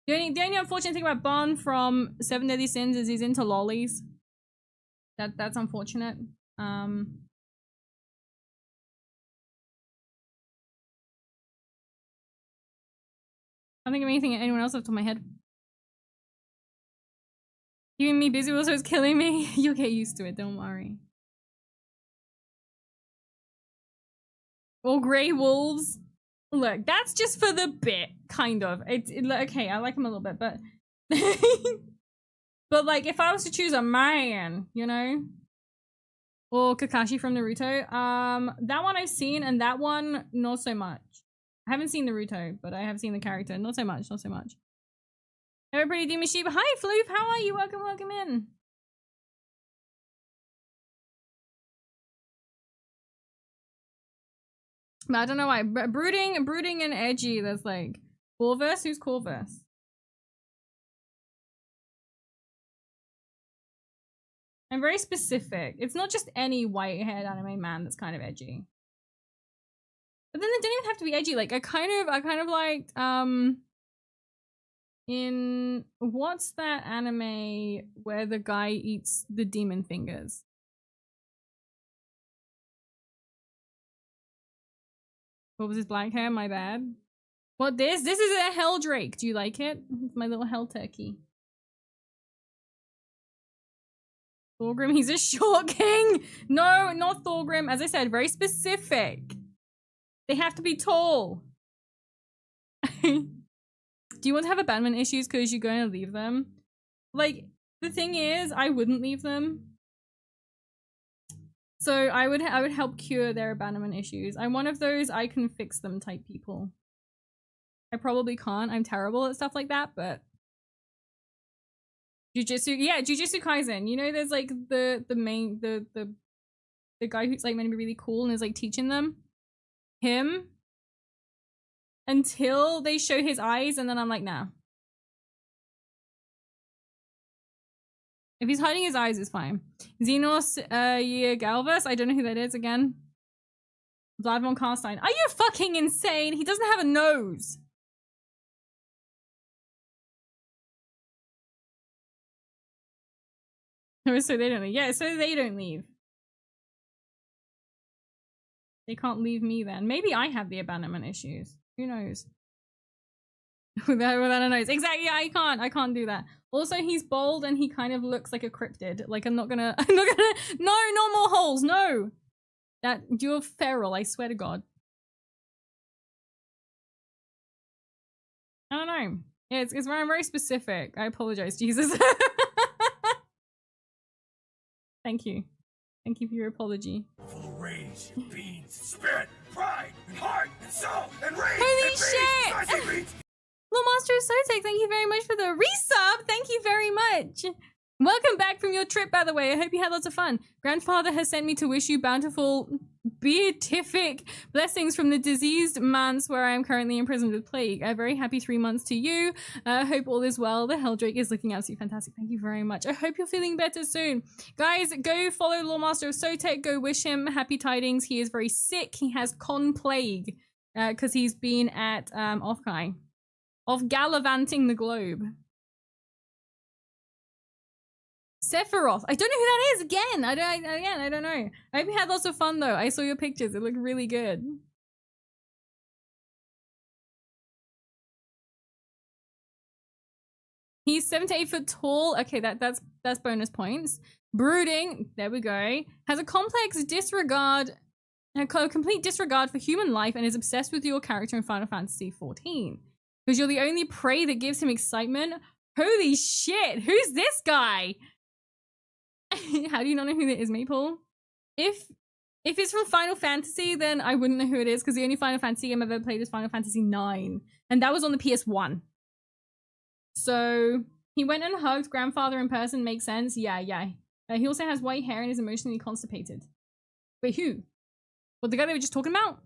The only unfortunate thing about Bon from 7 Deadly Sins is he's into lollies. That's unfortunate. I don't think of anyone else off the top of my head. Keeping me busy also is killing me. You'll get used to it, don't worry. Or grey wolves. Look, that's just for the bit, kind of. Okay, I like him a little bit, but but like if I was to choose a man, you know, or Kakashi from Naruto, that one I've seen, and that one not so much. I haven't seen Naruto, but I have seen the character. Not so much, not so much. Everybody, Demon Sheep. Hi, Floof. How are you? Welcome, welcome in. But I don't know why. Brooding and edgy. That's like Corvus. Who's Corvus? I'm very specific. It's not just any white-haired anime man that's kind of edgy. But then they don't even have to be edgy. Like I kind of liked in what's that anime where the guy eats the demon fingers? What was his black hair? My bad. What this? This is a Helldrake. Do you like it? It's my little hell turkey. Thorgrim, he's a short king. No, not Thorgrim. As I said, very specific. They have to be tall. Do you want to have abandonment issues because you're going to leave them? Like, the thing is, I wouldn't leave them. So I would help cure their abandonment issues. I'm one of those I can fix them type people. I probably can't. I'm terrible at stuff like that, but Jujutsu, yeah, Jujutsu Kaisen. You know, there's like the guy who's like meant to be really cool and is like teaching them. Him. Until they show his eyes, and then I'm like, nah. If he's hiding his eyes, it's fine. Xenos Galvus, I don't know who that is again. Vlad von Karstein. Are you fucking insane? He doesn't have a nose. So they don't leave. Yeah, so they don't leave. They can't leave me then. Maybe I have the abandonment issues. Who knows? without a nose. Exactly, yeah, I can't do that. Also, he's bald and he kind of looks like a cryptid. Like, I'm not gonna, no more holes, no! You're feral, I swear to God. I don't know. Yeah, it's very specific. I apologize, Jesus. Thank you. Thank you for your apology. Full of rage, and beans, spirit, pride, and heart, and soul, and rage, holy shit! Little Monster of Sotek, thank you very much for the resub. Thank you very much. Welcome back from your trip, by the way. I hope you had lots of fun. Grandfather has sent me to wish you bountiful, beatific blessings from the diseased manse where I am currently imprisoned with plague. A very happy 3 months to you. Hope all is well. The Helldrake is looking absolutely fantastic. Thank you very much. I hope you're feeling better soon. Guys, go follow Lore Master of Sotek. Go wish him happy tidings. He is very sick. He has con plague because he's been at Offkai. Of gallivanting the globe. Sephiroth. I don't know who that is again. I don't know. I hope you had lots of fun though. I saw your pictures. It looked really good. He's 7 to 8 foot tall. Okay, that's bonus points. Brooding. There we go. Has a complex disregard, a complete disregard for human life, and is obsessed with your character in Final Fantasy XIV. Because you're the only prey that gives him excitement. Holy shit, who's this guy? How do you not know who that is, Maple? If it's from Final Fantasy, then I wouldn't know who it is, because the only Final Fantasy game I've ever played is Final Fantasy IX. And that was on the PS1. So, he went and hugged Grandfather in person, makes sense. Yeah. He also has white hair and is emotionally constipated. Wait, who? What, the guy they were just talking about?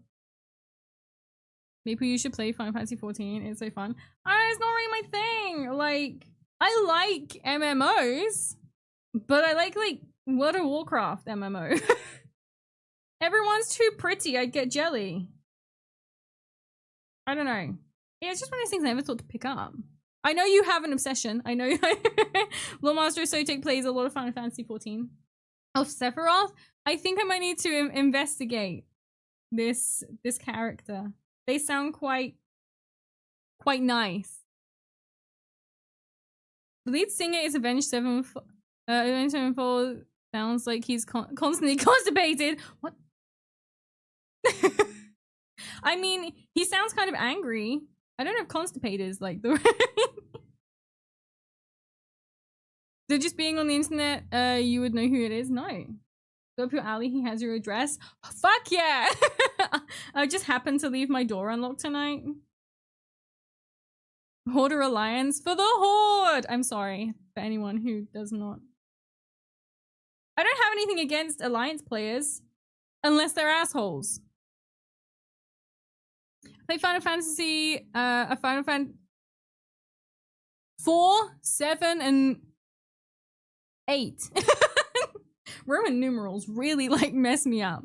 Maybe you should play Final Fantasy XIV. It's so fun. It's not really my thing. Like, I like MMOs, but I like World of Warcraft MMO. Everyone's too pretty. I'd get jelly. I don't know. Yeah, it's just one of those things I never thought to pick up. I know you have an obsession. I know Lore Master of Sotek plays a lot of Final Fantasy XIV. Of Sephiroth, I think I might need to investigate this character. They sound quite nice. The lead singer is Avenged Sevenfold. Sounds like he's constantly constipated. What? I mean, he sounds kind of angry. I don't know if constipated is like the right. So just being on the internet, you would know who it is? No. Go up your alley, he has your address. Oh, fuck yeah! I just happened to leave my door unlocked tonight. Hoarder Alliance for the Horde! I'm sorry for anyone who does not. I don't have anything against Alliance players. Unless they're assholes. I play Final Fantasy, Final Fantasy 4, 7, and 8. Roman numerals really mess me up.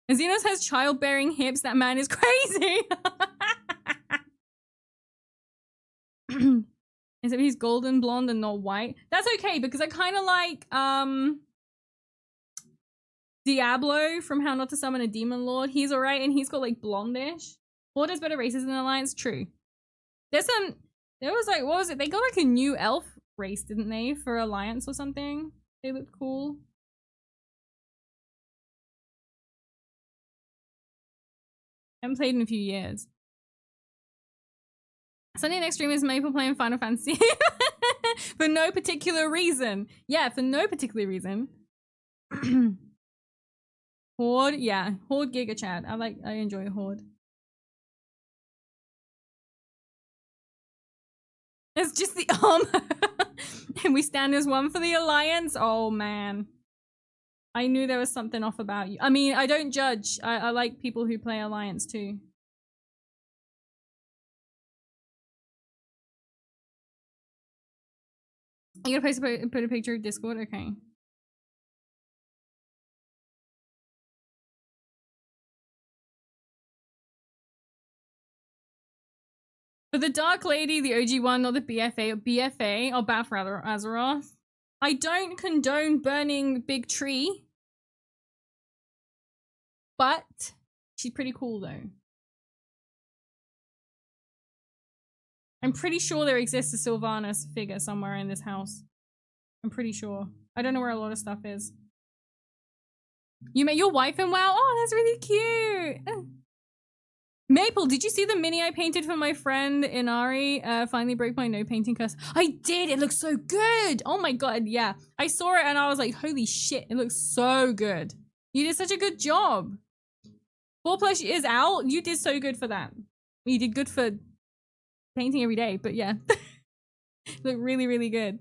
And Xenos has childbearing hips. That man is crazy. Except he's golden blonde and not white. That's okay because I kind of like Diablo from How Not to Summon a Demon Lord. He's alright and he's got blondish. Horde has better races than Alliance. True. There was what was it? They got a new elf race, didn't they, for Alliance or something? They looked cool. I haven't played in a few years. Sunday next stream is Maple playing Final Fantasy. For no particular reason. Yeah, for no particular reason. Horde, yeah. Horde Giga Chat. I enjoy Horde. It's just the armor. And we stand as one for the Alliance. Oh, man. I knew there was something off about you. I mean, I don't judge. I like people who play Alliance too. You gonna put a picture of Discord? Okay. For the Dark Lady, the OG one, not the BFA, or Bath rather, Azeroth. I don't condone burning Big Tree. But she's pretty cool though. I'm pretty sure there exists a Sylvanas figure somewhere in this house. I'm pretty sure. I don't know where a lot of stuff is. You met your wife in WoW? Oh, that's really cute. Maple, did you see the mini I painted for my friend Inari? Finally broke my no painting curse. I did! It looks so good! Oh my god, yeah. I saw it and I was like, holy shit, it looks so good. You did such a good job. 4+ is out. You did so good for that. You did good for painting every day, but yeah. Look really, really good.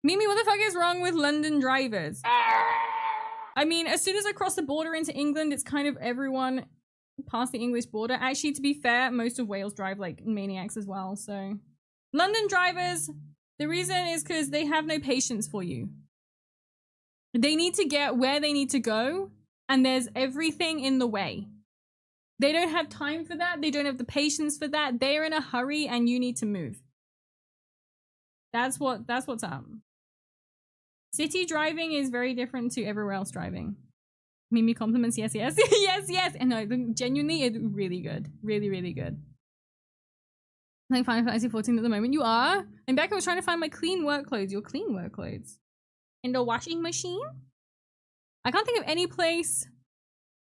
Mimi, what the fuck is wrong with London drivers? I mean, as soon as I cross the border into England, it's kind of everyone past the English border. Actually, to be fair, most of Wales drive like maniacs as well, so. London drivers, the reason is because they have no patience for you. They need to get where they need to go, and there's everything in the way. They don't have time for that. They don't have the patience for that. They're in a hurry and you need to move. That's what's up. City driving is very different to everywhere else driving. Mimi compliments, yes, yes. Yes, yes. And no, genuinely, it's really good. Really, really good. I'm like Final Fantasy 14 at the moment. You are? And Becca was trying to find my clean work clothes. Your clean work clothes. In the washing machine? I can't think of any place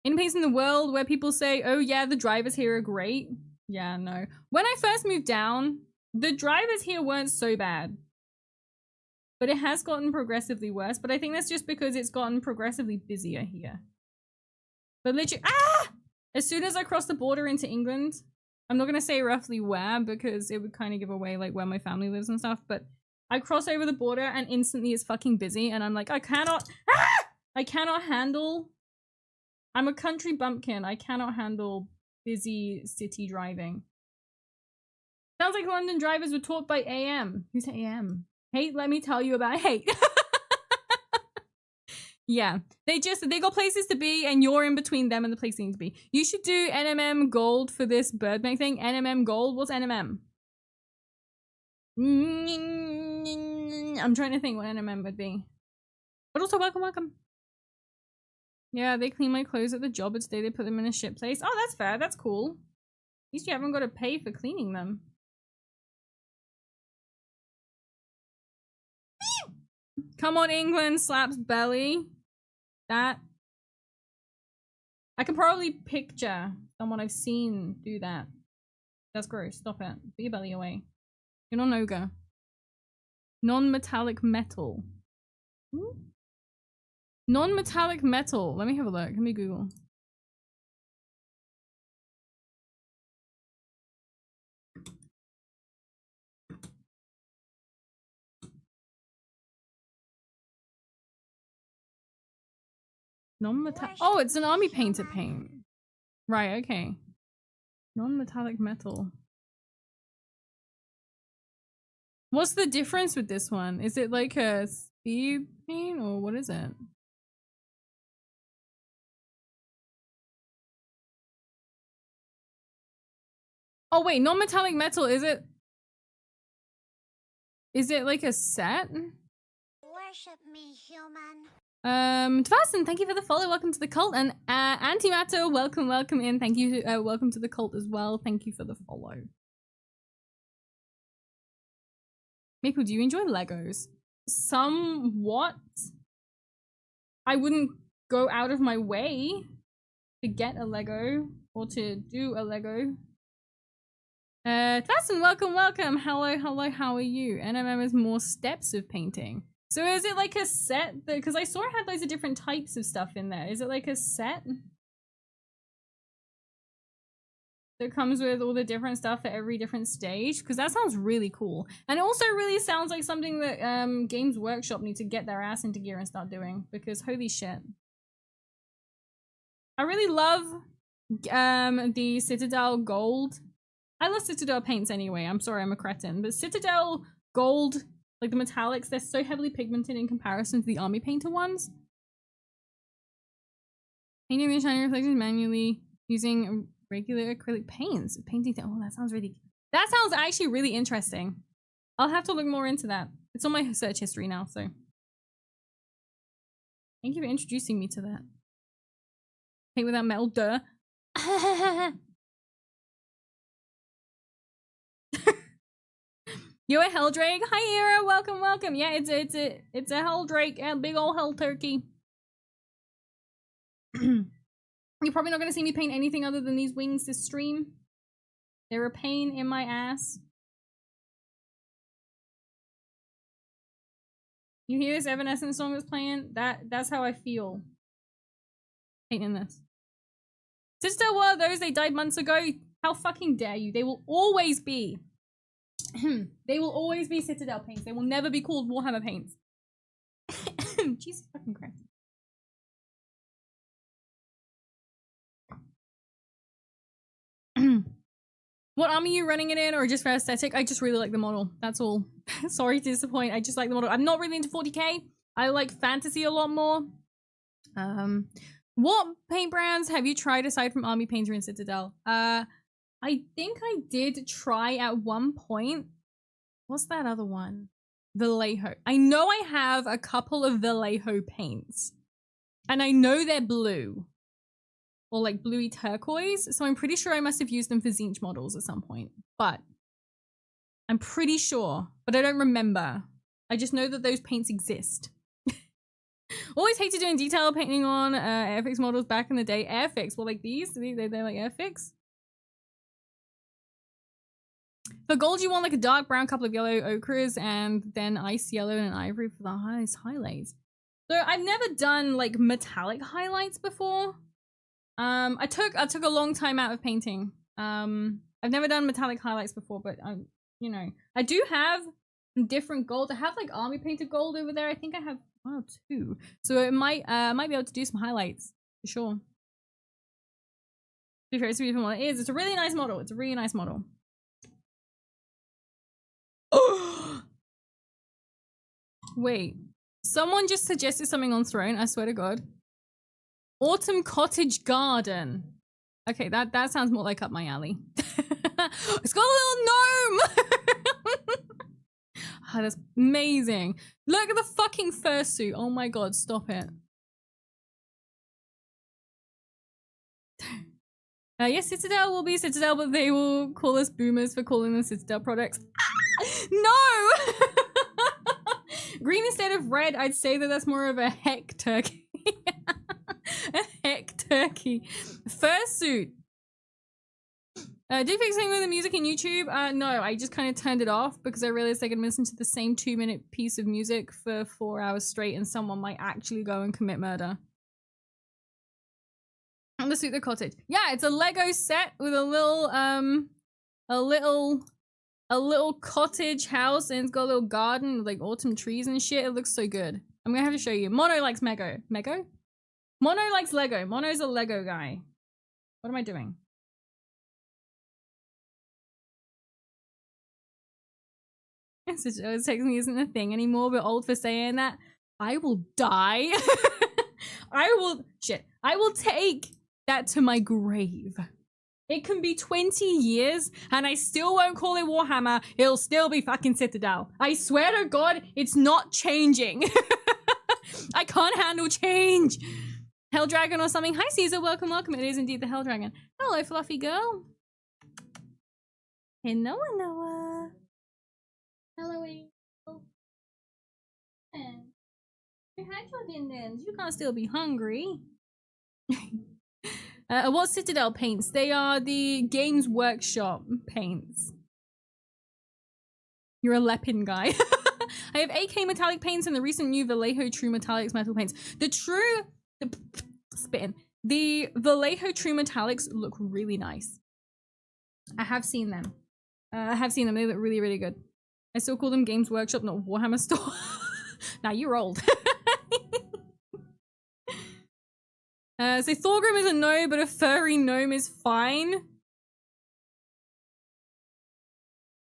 in the world where people say, oh yeah, the drivers here are great. Yeah, no. When I first moved down, the drivers here weren't so bad. But it has gotten progressively worse. But I think that's just because it's gotten progressively busier here. But literally, as soon as I cross the border into England, I'm not going to say roughly where because it would kind of give away like where my family lives and stuff. But I cross over the border and instantly it's fucking busy. And I'm like, I cannot handle. I'm a country bumpkin. I cannot handle busy city driving. Sounds like London drivers were taught by AM. Who's AM? Hate, let me tell you about Hate. Yeah, they got places to be and you're in between them and the place they need to be. You should do NMM gold for this bird bank thing. NMM gold? What's NMM? I'm trying to think what NMM would be. But also, welcome. Yeah, they clean my clothes at the job. It's day they put them in a shit place. Oh, that's fair. That's cool. At least you haven't got to pay for cleaning them. Come on, England slaps belly. That. I can probably picture someone I've seen do that. That's gross. Stop it. Put your belly away. You're not an ogre. Non-metallic metal. Non-metallic metal. Let me have a look. Let me Google. Non-metallic. Oh, it's an army painter paint. Right, okay. Non-metallic metal. What's the difference with this one? Is it like a speed paint or what is it? Oh wait, non-metallic metal, is it like a set? Worship me, human. Tvassen, thank you for the follow. Welcome to the cult. And Antimatter, welcome in. Thank you. Welcome to the cult as well. Thank you for the follow. Maple, do you enjoy Legos? Somewhat. I wouldn't go out of my way to get a Lego or to do a Lego. Tlasson, welcome. Hello, how are you? NMM is more steps of painting. So is it like a set? Because I saw it had loads of different types of stuff in there. Is it like a set that comes with all the different stuff at every different stage? Because that sounds really cool. And it also really sounds like something that Games Workshop need to get their ass into gear and start doing. Because holy shit. I really love the Citadel Gold. I love Citadel paints anyway. I'm sorry, I'm a cretin. But Citadel Gold, like the metallics, they're so heavily pigmented in comparison to the Army Painter ones. Painting the shiny reflections manually using regular acrylic paints. Painting, oh, that sounds actually really interesting. I'll have to look more into that. It's on my search history now, so. Thank you for introducing me to that. Paint without metal, duh. You a Helldrake? Hi Era, welcome. Yeah, it's a Helldrake, a big old hell turkey. You're probably not gonna see me paint anything other than these wings this stream. They're a pain in my ass. You hear this Evanescence song that's playing? That's how I feel painting this. Sister were those, they died months ago. How fucking dare you? They will always be. They will always be Citadel paints. They will never be called Warhammer paints. Jesus fucking Christ. What army are you running it in, or just for aesthetic? I just really like the model. That's all. Sorry to disappoint. I just like the model. I'm not really into 40k. I like fantasy a lot more. What paint brands have you tried aside from Army Painter and Citadel? I think I did try at one point. What's that other one? Vallejo. I know I have a couple of Vallejo paints. And I know they're blue. Or like bluey turquoise. So I'm pretty sure I must have used them for Zinch models at some point. But I'm pretty sure. But I don't remember. I just know that those paints exist. Always hated doing detail painting on Airfix models back in the day. Airfix? Well, like these? They're like Airfix? For gold, you want like a dark brown, couple of yellow ochres, and then ice yellow and ivory for the highest highlights. So I've never done like metallic highlights before. I took a long time out of painting. I've never done metallic highlights before, but you know, I do have different gold. I have like army painted gold over there. I think I have 1 or 2. So it might be able to do some highlights for sure. To be fair, it's a beautiful model. It is. It's a really nice model. It's a really nice model. Wait, someone just suggested something on Throne. I swear to God. Autumn Cottage Garden. Okay, that sounds more like up my alley. It's got a little gnome. Oh, that's amazing. Look at the fucking fursuit. Oh my God, stop it. Yes, Citadel will be Citadel, but they will call us boomers for calling them Citadel products. No! Green instead of red, I'd say that that's more of a heck turkey. A heck turkey. Fursuit. Did you fix anything with the music in YouTube? No, I just kind of turned it off because I realized I could listen to the same 2-minute piece of music for 4 hours straight and someone might actually go and commit murder. And the suit the cottage. Yeah, it's a Lego set with a little cottage house, and it's got a little garden with like autumn trees and shit. It looks so good. I'm gonna have to show you. Mono likes Mego. Mono likes Lego. Mono's a Lego guy. What am I doing? Texting isn't a thing anymore, but old for saying that. I will die. I will take that to my grave. It can be 20 years and I still won't call it Warhammer. It'll still be fucking Citadel. I swear to God, it's not changing. I can't handle change. Hell Dragon or something. Hi Caesar, welcome. It is indeed the Hell Dragon. Hello, fluffy girl. Hello, Noah. Hello, Angel. You had your din-dins. You can't still be hungry. What Citadel paints? They are the Games Workshop paints. You're a Lepin guy. I have AK metallic paints and the recent new Vallejo True Metallics metal paints. The Vallejo True Metallics look really nice. I have seen them. They look really, really good. I still call them Games Workshop, not Warhammer Store. Now you're old. So Thorgrim is a no, but a furry gnome is fine.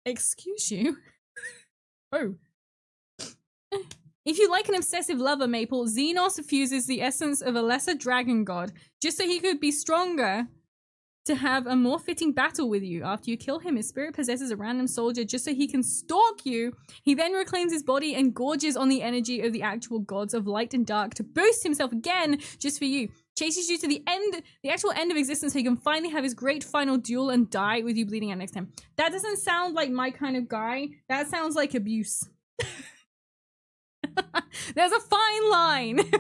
Excuse you? Oh. If you like an obsessive lover, Maple, Xenos fuses the essence of a lesser dragon god just so he could be stronger to have a more fitting battle with you. After you kill him, his spirit possesses a random soldier just so he can stalk you. He then reclaims his body and gorges on the energy of the actual gods of light and dark to boost himself again just for you. Chases you to the end, the actual end of existence, so he can finally have his great final duel and die with you bleeding out next time. That doesn't sound like my kind of guy. That sounds like abuse. There's a fine line.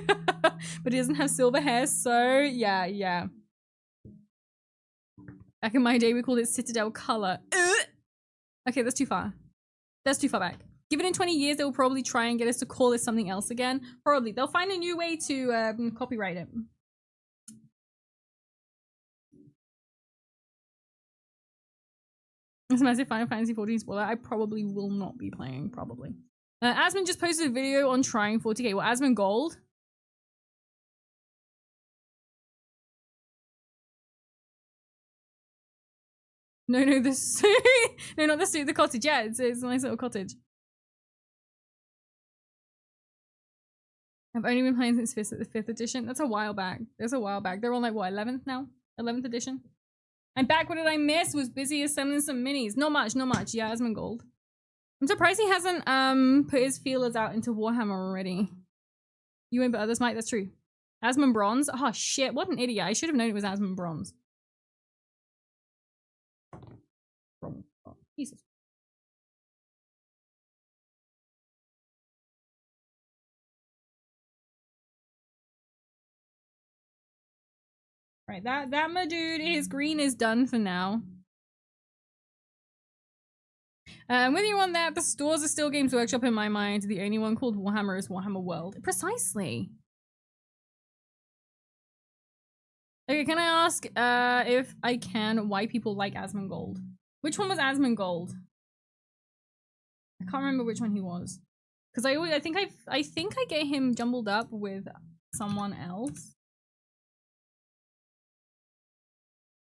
But he doesn't have silver hair, so yeah. Back in my day, we called it Citadel Color. Okay, that's too far. That's too far back. Given in 20 years, they will probably try and get us to call this something else again. Probably. They'll find a new way to copyright it. It's a massive Final Fantasy 14 spoiler. I probably will not be playing, probably. Asmon just posted a video on trying 40k. Well, Asmon Gold? No, the suit. No, not the suit, the cottage. Yeah, it's a nice little cottage. I've only been playing since 5th edition. That's a while back. They're on like, what, 11th now? 11th edition? I'm back. What did I miss? Was busy assembling some minis. Not much. Yeah, Asmon Gold. I'm surprised he hasn't put his feelers out into Warhammer already. You win, but others might. That's true. Asmon Bronze? Oh shit, what an idiot. I should have known it was Asmon Bronze. Oh, Jesus. Right, that my dude, his green is done for now. With you on that, the stores are still Games Workshop in my mind. The only one called Warhammer is Warhammer World. Precisely. Okay, can I ask if I can why people like Asmon Gold? Which one was Asmon Gold? I can't remember which one he was. Because I think I get him jumbled up with someone else.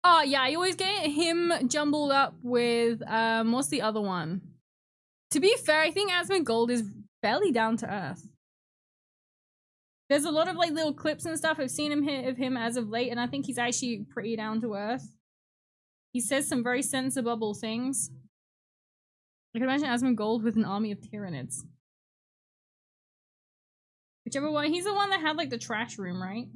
Oh yeah, I always get him jumbled up with what's the other one? To be fair, I think Asmon Gold is fairly down to earth. There's a lot of like little clips and stuff I've seen of him as of late, and I think he's actually pretty down to earth. He says some very sensible things. I can imagine Asmon Gold with an army of Tyranids. Whichever one, he's the one that had like the trash room, right?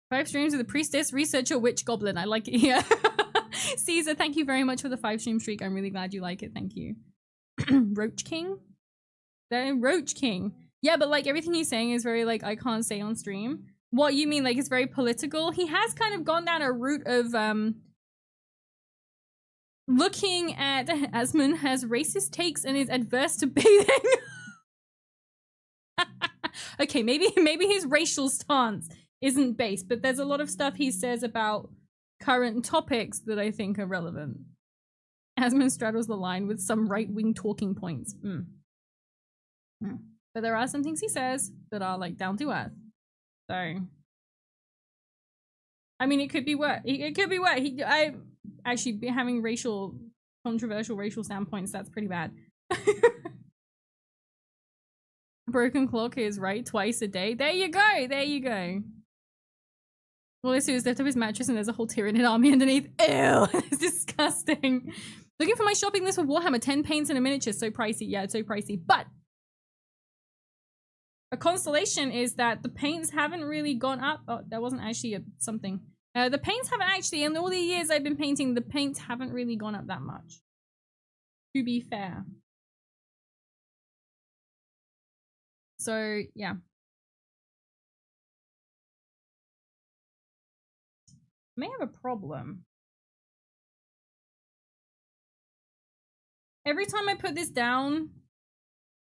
5 streams with a priestess, researcher, witch, goblin. I like it here. Caesar, thank you very much for the 5 stream streak. I'm really glad you like it. Thank you. Roach King? The Roach King. Yeah, but like everything he's saying is very like, I can't say on stream. What you mean? Like it's very political? He has kind of gone down a route of looking at Asmon has racist takes and is adverse to bathing. Okay, maybe his racial stance isn't based, but there's a lot of stuff he says about current topics that I think are relevant. Asmon straddles the line with some right-wing talking points. But there are some things he says that are like down to earth. So, I mean, it could be what it could be what I actually be having controversial racial standpoints. That's pretty bad. Broken clock is right twice a day. There you go. There you go. All I see is lift up his mattress and there's a whole Tyranid army underneath. Ew, it's disgusting. Looking for my shopping list for Warhammer. 10 paints and a miniature. So pricey. Yeah, it's so pricey. But a consolation is that the paints haven't really gone up. Oh, that wasn't actually something. The paints haven't actually, in all the years I've been painting, the paints haven't really gone up that much. To be fair. So, yeah. May have a problem. Every time I put this down,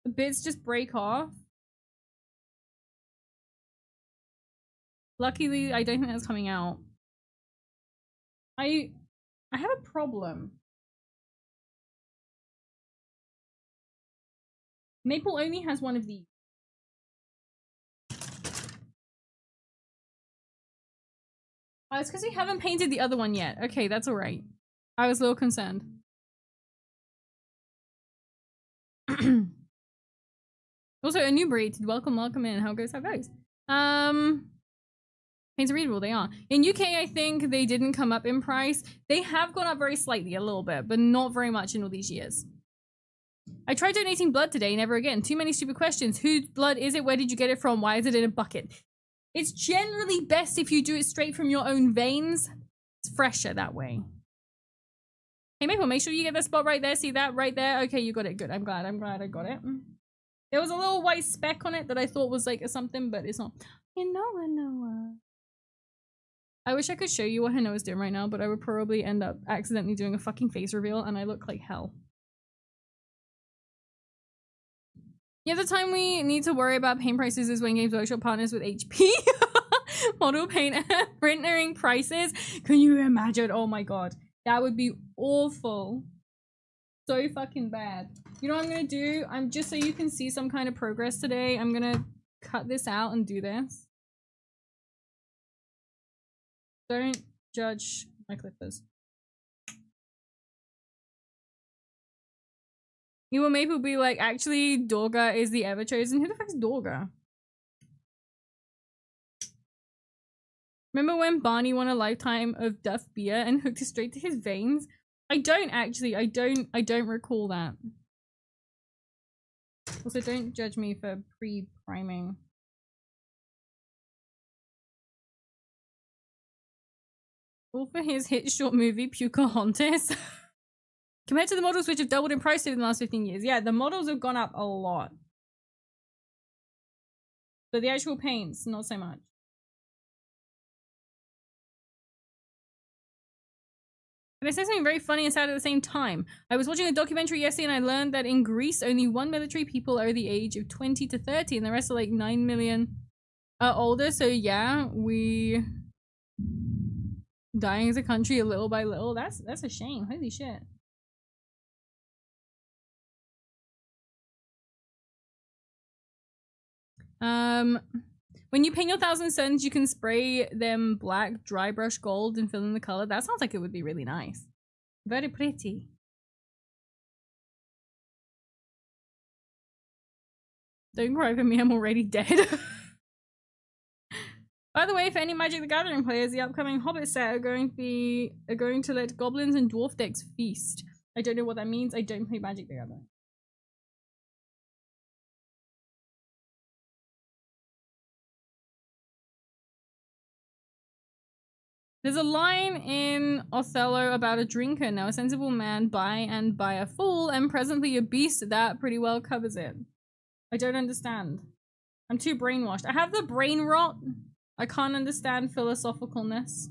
the bits just break off. Luckily, I don't think that's coming out. I have a problem. Maple only has one of these. Oh, it's because we haven't painted the other one yet. Okay, that's alright. I was a little concerned. Also, a new breed. Welcome in. How goes? Paints are readable, they are. In UK, I think they didn't come up in price. They have gone up very slightly, a little bit, but not very much in all these years. I tried donating blood today, never again. Too many stupid questions. Whose blood is it? Where did you get it from? Why is it in a bucket? It's generally best if you do it straight from your own veins. It's fresher that way. Hey Maple, make sure you get that spot right there. See that right there? Okay, you got it. Good. I'm glad I got it. There was a little white speck on it that I thought was like something, but it's not. You know. I wish I could show you what Hanoa is doing right now, but I would probably end up accidentally doing a fucking face reveal and I look like hell. Yeah, the time we need to worry about paint prices is when Games Workshop partners with HP. Model paint printering prices. Can you imagine? Oh my god. That would be awful. So fucking bad. You know what I'm gonna do? I'm just so you can see some kind of progress today. I'm gonna cut this out and do this. Don't judge my clippers. You will maybe be like, actually, Dorga is the ever chosen. Who the fuck is Dorga? Remember when Barney won a lifetime of Duff beer and hooked it straight to his veins? I don't actually. I don't recall that. Also, don't judge me for pre-priming. All for his hit short movie, Pocahontas. Compared to the models which have doubled in price in the last 15 years. Yeah, the models have gone up a lot. But the actual paints, not so much. But I say something very funny and sad at the same time. I was watching a documentary yesterday and I learned that in Greece, only 1 military people are the age of 20 to 30 and the rest are like 9 million older. So yeah, we dying as a country a little by little. That's a shame. Holy shit. When you paint your 1,000 Suns, you can spray them black, dry brush gold, and fill in the color. That sounds like it would be really nice. Very pretty. Don't cry for me, I'm already dead. By the way, for any Magic the Gathering players, the upcoming Hobbit set are going to let goblins and dwarf decks feast. I don't know what that means. I don't play Magic the Gathering. There's a line in Othello about a drinker. Now a sensible man by a fool, and presently a beast. That pretty well covers it. I don't understand. I'm too brainwashed. I have the brain rot. I can't understand philosophicalness.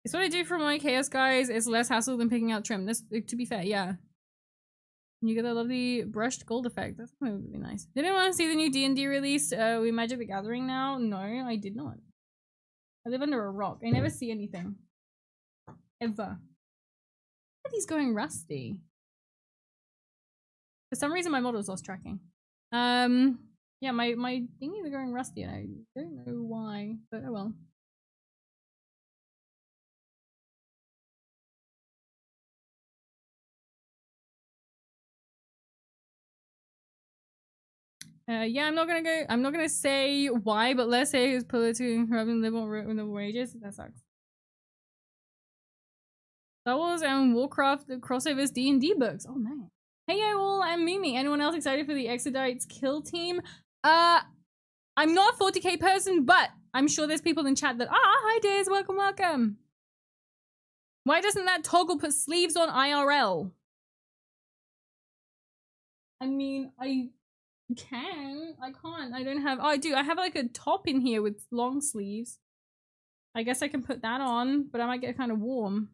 It's what I do for my chaos guys. It's less hassle than picking out trim. This, to be fair, yeah. You get that lovely brushed gold effect. That's really nice. Did anyone see the new D&D release? We Magic the Gathering now? No, I did not. I live under a rock. I never see anything. Ever. Are these going rusty? For some reason my model's lost tracking. Yeah, my thingies are going rusty and I don't know why, but oh well. Yeah, I'm not gonna say why, but let's say it's politically having liberal wages. That sucks. Star Wars and Warcraft the crossovers D&D books. Oh man. Hey yo all, I'm Mimi. Anyone else excited for the Exodites kill team? I'm not a 40k person, but I'm sure there's people in chat that hi Days, welcome. Why doesn't that toggle put sleeves on IRL? I mean, I can't. I don't have, oh I do, I have like a top in here with long sleeves. I guess I can put that on, but I might get kind of warm.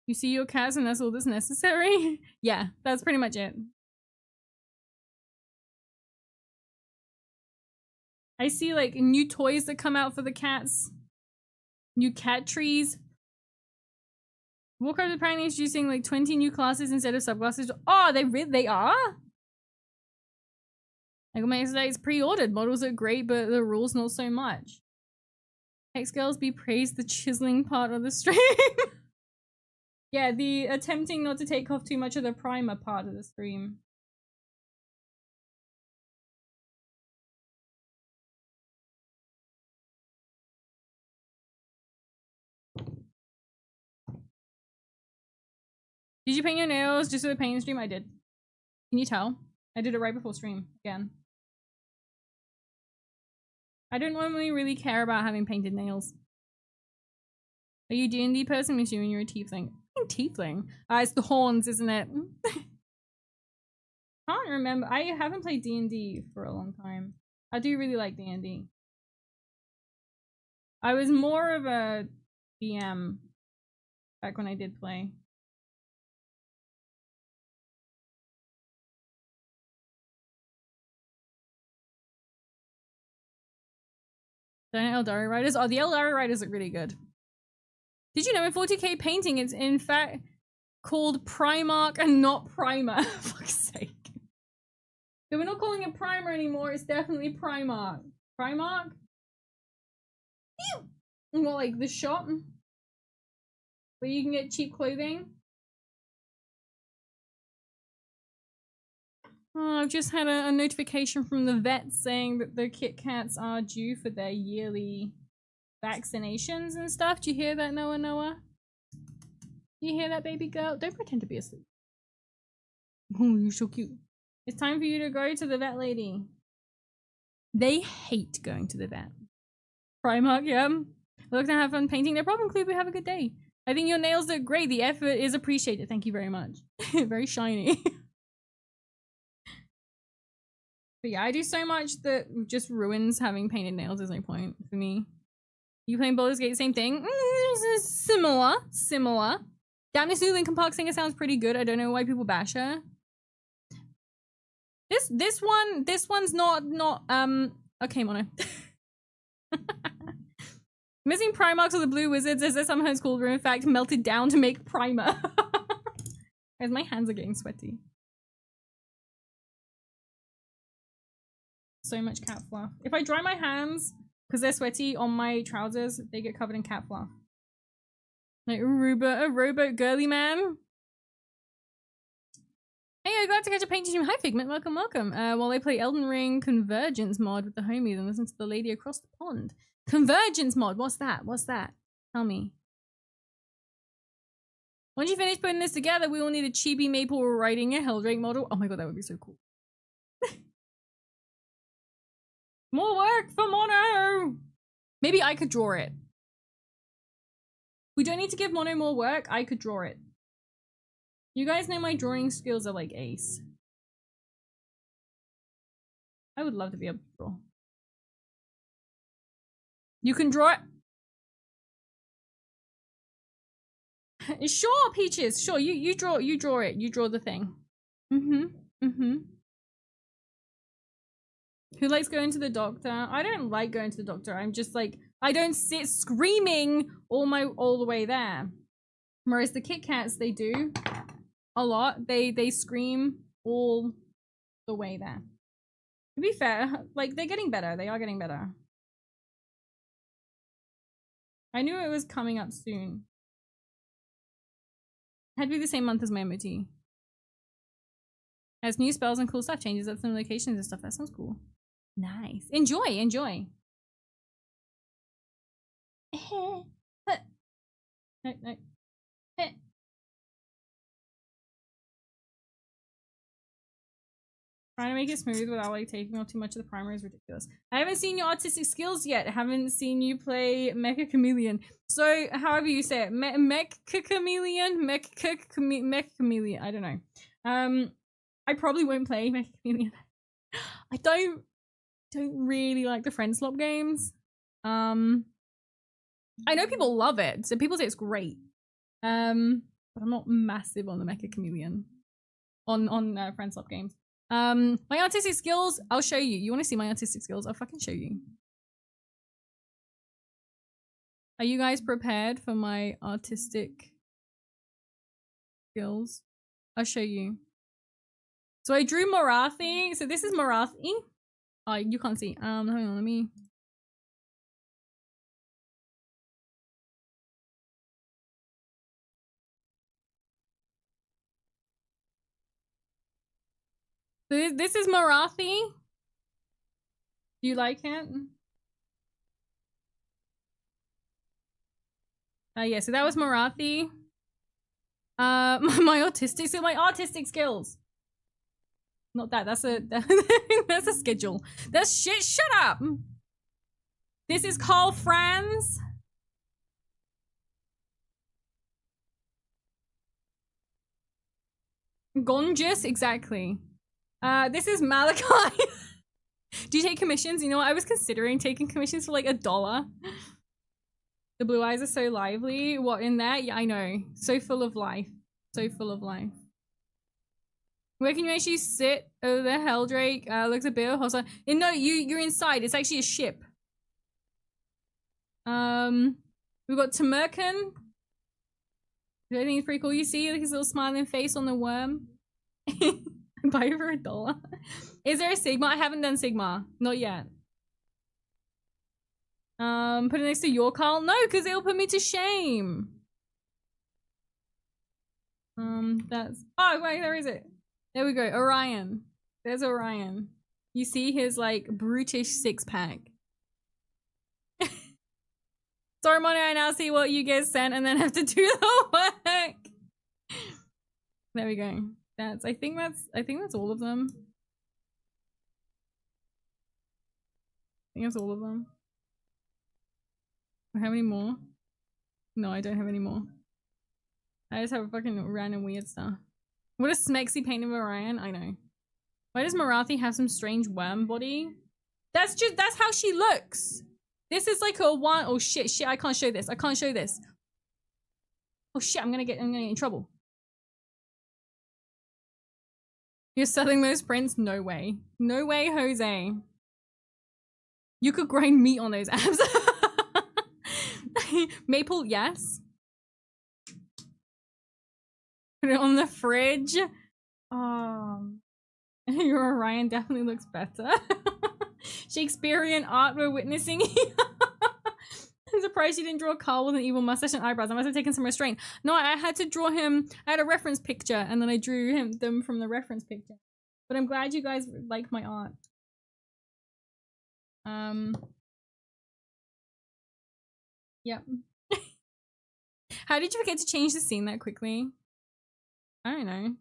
You see your cats and that's all that's necessary? Yeah, that's pretty much it. I see like new toys that come out for the cats. New cat trees. Warcraft apparently introducing like 20 new classes instead of subclasses. Oh, they are? Like my say it's pre-ordered. Models are great, but the rules not so much. Hex girls be praised the chiseling part of the stream. Yeah, the attempting not to take off too much of the primer part of the stream. Did you paint your nails just for the painting stream? I did. Can you tell? I did it right before stream again. I don't normally really care about having painted nails. Are you a D&D person? I'm assuming you're a tiefling. Tiefling? It's the horns, isn't it? Can't remember. I haven't played D&D for a long time. I do really like D&D. I was more of a DM back when I did play. Eldari Riders? Oh, the Eldari Riders look really good. Did you know in 40k painting it's in fact called Primarch and not Primer? For fuck's sake. So we're not calling it Primer anymore, it's definitely Primarch. Primarch? What, like the shop? Where you can get cheap clothing? Oh, I've just had a notification from the vet saying that the Kit Kats are due for their yearly vaccinations and stuff. Do you hear that, Noah? You hear that, baby girl? Don't pretend to be asleep. Oh, you're so cute. It's time for you to go to the vet lady. They hate going to the vet. Primark, yeah. Look to have fun painting. No problem, Clue. Have a good day. I think your nails look great. The effort is appreciated. Thank you very much. Very shiny. But yeah, I do so much that just ruins having painted nails. There's no point for me. You playing Baldur's Gate, same thing? Similar. Damn, this new Linkin Park singer sounds pretty good. I don't know why people bash her. This one's not okay, Mono. Missing Primarchs of the Blue Wizards, as they're sometimes called, were in fact melted down to make primer. Guys, my hands are getting sweaty. So much cat fluff. If I dry my hands because they're sweaty on my trousers, they get covered in cat fluff. Like a rowboat girly man. Hey, I got to catch a painting stream. Hi Figment, welcome. While I play Elden Ring Convergence mod with the homies and listen to the lady across the pond. Convergence mod, what's that? Tell me. Once you finish putting this together, we will need a chibi maple riding a Helldrake model. Oh my god, that would be so cool. More work for Mono! Maybe I could draw it. We don't need to give Mono more work. I could draw it. You guys know my drawing skills are like ace. I would love to be able to draw. You can draw it. Sure, Peaches. Sure, you draw it. You draw the thing. Who likes going to the doctor? I don't like going to the doctor. I'm just like, I don't sit screaming all the way there. Whereas the Kit Kats, they do a lot. They scream all the way there. To be fair, like they're getting better. They are getting better. I knew it was coming up soon. Had to be the same month as my MOT. Has new spells and cool stuff, changes up some locations and stuff. That sounds cool. Nice. Enjoy. No. Trying to make it smooth without like taking off too much of the primer is ridiculous. I haven't seen your artistic skills yet. I haven't seen you play Mecha Chameleon. So however you say it, Mecha Chameleon. I don't know. I probably won't play Mecha Chameleon. I don't really like the friend slop games. I know people love it, so people say it's great. But I'm not massive on the Mecha Chameleon. On Friendslop games. My artistic skills, I'll show you. You want to see my artistic skills? I'll fucking show you. Are you guys prepared for my artistic skills? I'll show you. So I drew Marathi. So this is Marathi. Oh, you can't see. Hang on, let me. So this is Marathi. Do you like it? Yeah, so that was Marathi. My artistic skills. Not that. That's a that's a schedule. That's shit. Shut up. This is Carl Franz. Gonjus, exactly. This is Malachi. Do you take commissions? You know what? I was considering taking commissions for like $1. The blue eyes are so lively. What, in there? Yeah, I know. So full of life. So full of life. Where can you actually sit? Oh, the Helldrake looks a bit hostile. No, you're inside. It's actually a ship. We've got Tamerkan. I think it's pretty cool. You see like his little smiling face on the worm. Buy it for $1. Is there a Sigma? I haven't done Sigma. Not yet. Put it next to your Carl? No, because it'll put me to shame. That's... Oh, wait, there is it. There we go. Orion. There's Orion. You see his, like, brutish six-pack. Sorry, Mono, I now see what you get sent and then have to do the work. There we go. I think that's all of them. I think that's all of them. How many more? No, I don't have any more. I just have fucking random weird stuff. What a smexy paint of Orion. I know. Why does Marathi have some strange worm body? That's how she looks. This is like a one. Oh shit, I can't show this. I can't show this. Oh shit, I'm gonna get in trouble. You're selling those prints? No way. No way, Jose. You could grind meat on those abs. Maple, yes. Put it on the fridge. Your Orion definitely looks better. Shakespearean art we're witnessing. I'm surprised you didn't draw Carl with an evil mustache and eyebrows. I must have taken some restraint. No, I had to draw him. I had a reference picture and then I drew them from the reference picture. But I'm glad you guys like my art. Yep. How did you forget to change the scene that quickly? I don't know.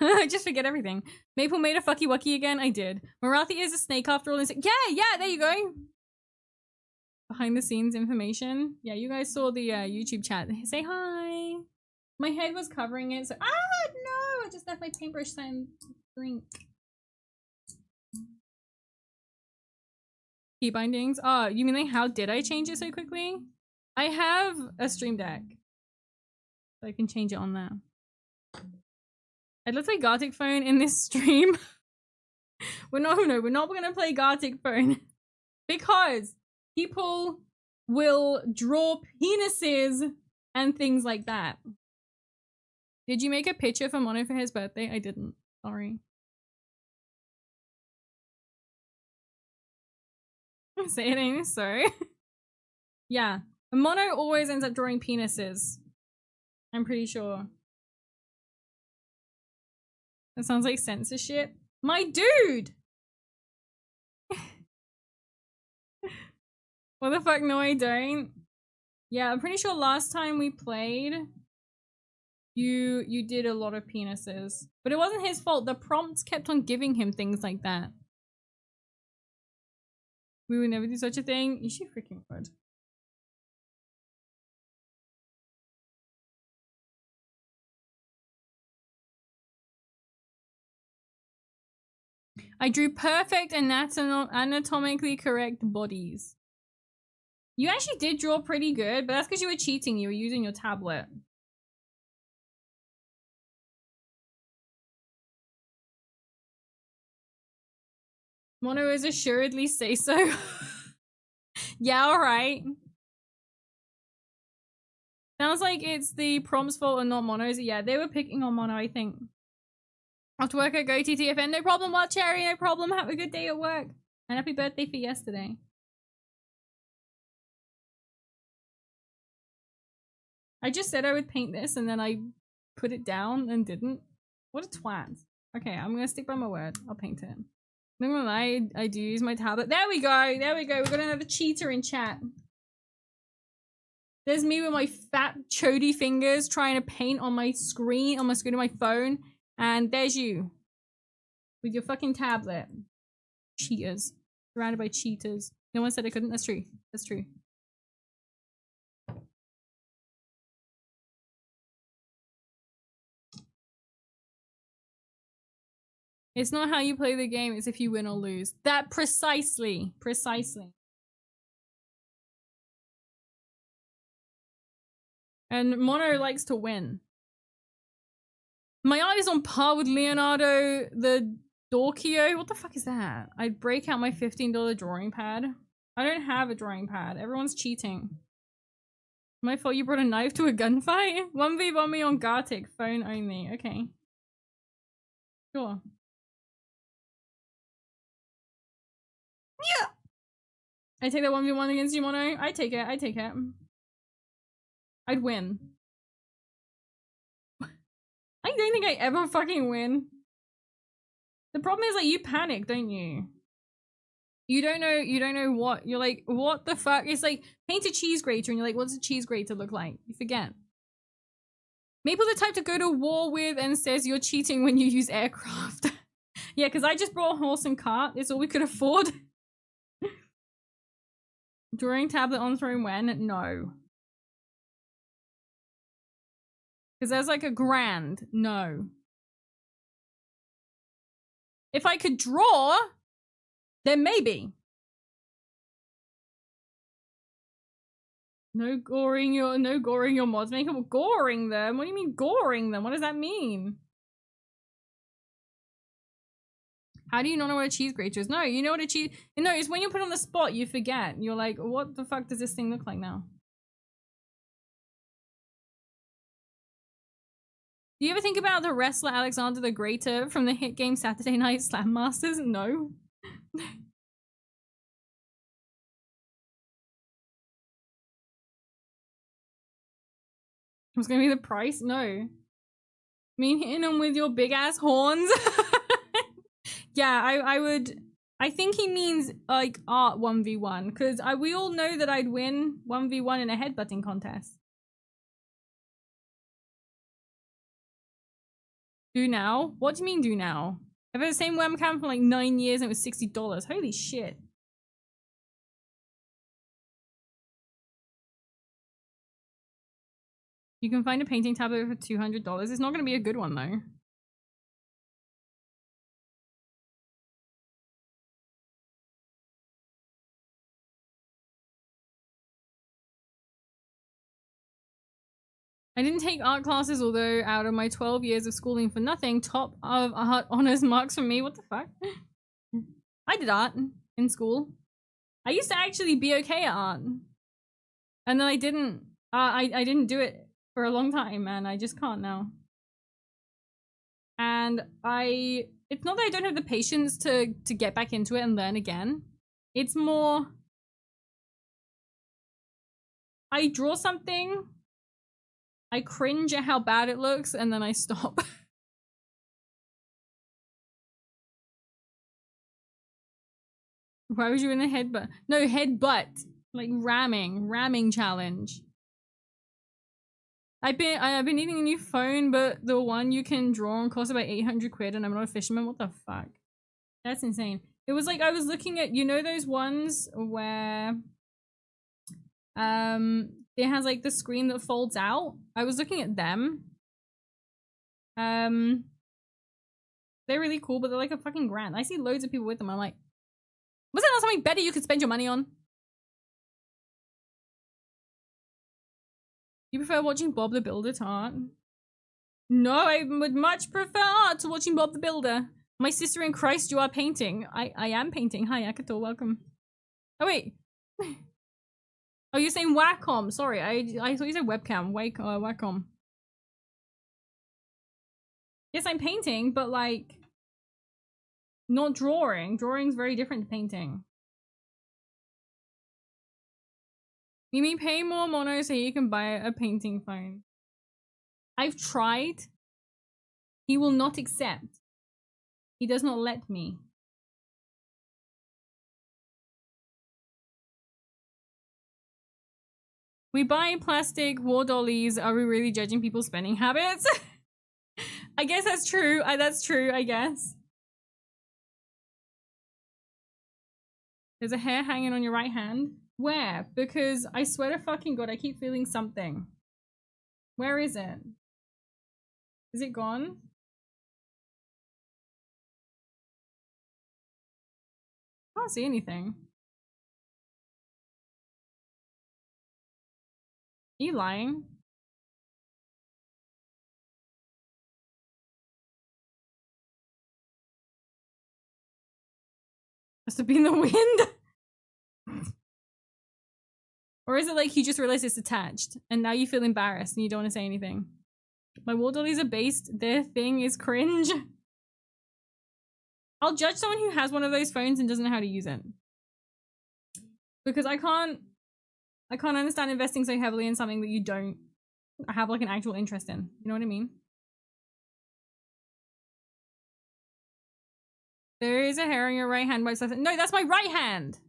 I just forget everything. Maple made a fucky wucky again? I did. Marathi is a snake after all. Yeah, there you go. Behind the scenes information. Yeah, you guys saw the YouTube chat. Say hi. My head was covering it, so no! I just left my paintbrush sign drink. Key bindings. Oh, you mean like how did I change it so quickly? I have a stream deck. So I can change it on there. It looks like Gartic Phone in this stream. we're not gonna play Gartic Phone. Because people will draw penises and things like that. Did you make a picture for Mono for his birthday? I didn't. Sorry. Say it ain't so. Yeah. Mono always ends up drawing penises. I'm pretty sure. That sounds like censorship. My dude! What the fuck? No, I don't. Yeah, I'm pretty sure last time we played, you did a lot of penises. But it wasn't his fault. The prompts kept on giving him things like that. We would never do such a thing. You should freaking would. I drew perfect anatomically correct bodies. You actually did draw pretty good, but that's because you were cheating. You were using your tablet. Mono is assuredly say so. Yeah, alright. Sounds like it's the prompt's fault and not Mono's. Yeah, they were picking on Mono, I think. After work, I go TTFN. No problem, What Cherry? No problem. Have a good day at work. And happy birthday for yesterday. I just said I would paint this and then I put it down and didn't. What a twat. Okay, I'm gonna stick by my word. I'll paint it. Not gonna lie, I do use my tablet. There we go. There we go. We're gonna have a cheater in chat. There's me with my fat chody fingers trying to paint on my screen of my phone. And there's you. With your fucking tablet. Cheaters. Surrounded by cheaters. No one said I couldn't. That's true. That's true. It's not how you play the game, it's if you win or lose. That precisely. Precisely. And Mono likes to win. My art is on par with Leonardo the Dorkio. What the fuck is that? I'd break out my $15 drawing pad. I don't have a drawing pad. Everyone's cheating. My fault you brought a knife to a gunfight? 1v1 me on Gartic. Phone only. Okay. Sure. Yeah! I take that 1v1 against you, Mono. I take it. I take it. I'd win. I don't think I ever fucking win. The problem is, like, you panic, don't you? You don't know what. You're like, what the fuck? It's like, paint a cheese grater and you're like, what's a cheese grater look like? You forget. Maple the type to go to war with and says you're cheating when you use aircraft. Yeah, because I just brought a horse and cart. It's all we could afford. Drawing tablet on throne when? No. Because there's like a grand. No. If I could draw, then maybe. No goring your mods. Make them goring them. What do you mean goring them? What does that mean? How do you not know what a cheese grater is? No, you know what a cheese... No, it's when you put on the spot, you forget. You're like, what the fuck does this thing look like now? Do you ever think about the wrestler Alexander the Greater from the hit game Saturday Night Slam Masters? No. What's gonna be the price? No. I mean, hitting him with your big ass horns? Yeah, I would... I think he means, like, art 1v1. Because we all know that I'd win 1v1 in a headbutting contest. Do now? What do you mean do now? I've had the same webcam for like 9 years and it was $60. Holy shit. You can find a painting tablet for $200. It's not going to be a good one though. I didn't take art classes, although out of my 12 years of schooling for nothing, top of art honors marks for me. What the fuck? I did art in school. I used to actually be okay at art. And then I didn't. I didn't do it for a long time, and I just can't now. And it's not that I don't have the patience to get back into it and learn again. It's more... I draw something... I cringe at how bad it looks, and then I stop. Why was you in the headbutt? No, headbutt. Like ramming challenge. I've been needing a new phone, but the one you can draw on costs about 800 quid, and I'm not a fisherman. What the fuck? That's insane. It was like I was looking at, you know, those ones where it has like the screen that folds out. I was looking at them. They're really cool, but they're like a fucking grand. I see loads of people with them. I'm like, was that not something better you could spend your money on? You prefer watching Bob the Builder to art? No, I would much prefer art to watching Bob the Builder. My sister in Christ, you are painting. I am painting. Hi, Akato, welcome. Oh, wait. Oh, you're saying Wacom. Sorry, I thought you said webcam. Wacom. Yes, I'm painting, but like... not drawing. Drawing's very different to painting. You mean pay more mono so you can buy a painting phone? I've tried. He will not accept. He does not let me. We buy plastic war dollies. Are we really judging people's spending habits? I guess that's true. That's true, I guess. There's a hair hanging on your right hand. Where? Because I swear to fucking God, I keep feeling something. Where is it? Is it gone? I can't see anything. Are you lying? Must have been the wind. Or is it like you just realized it's attached and now you feel embarrassed and you don't want to say anything? My wall dollies are based. Their thing is cringe. I'll judge someone who has one of those phones and doesn't know how to use it. Because I can't understand investing so heavily in something that you don't have like an actual interest in. You know what I mean? There is a hair on your right hand. No, that's my right hand.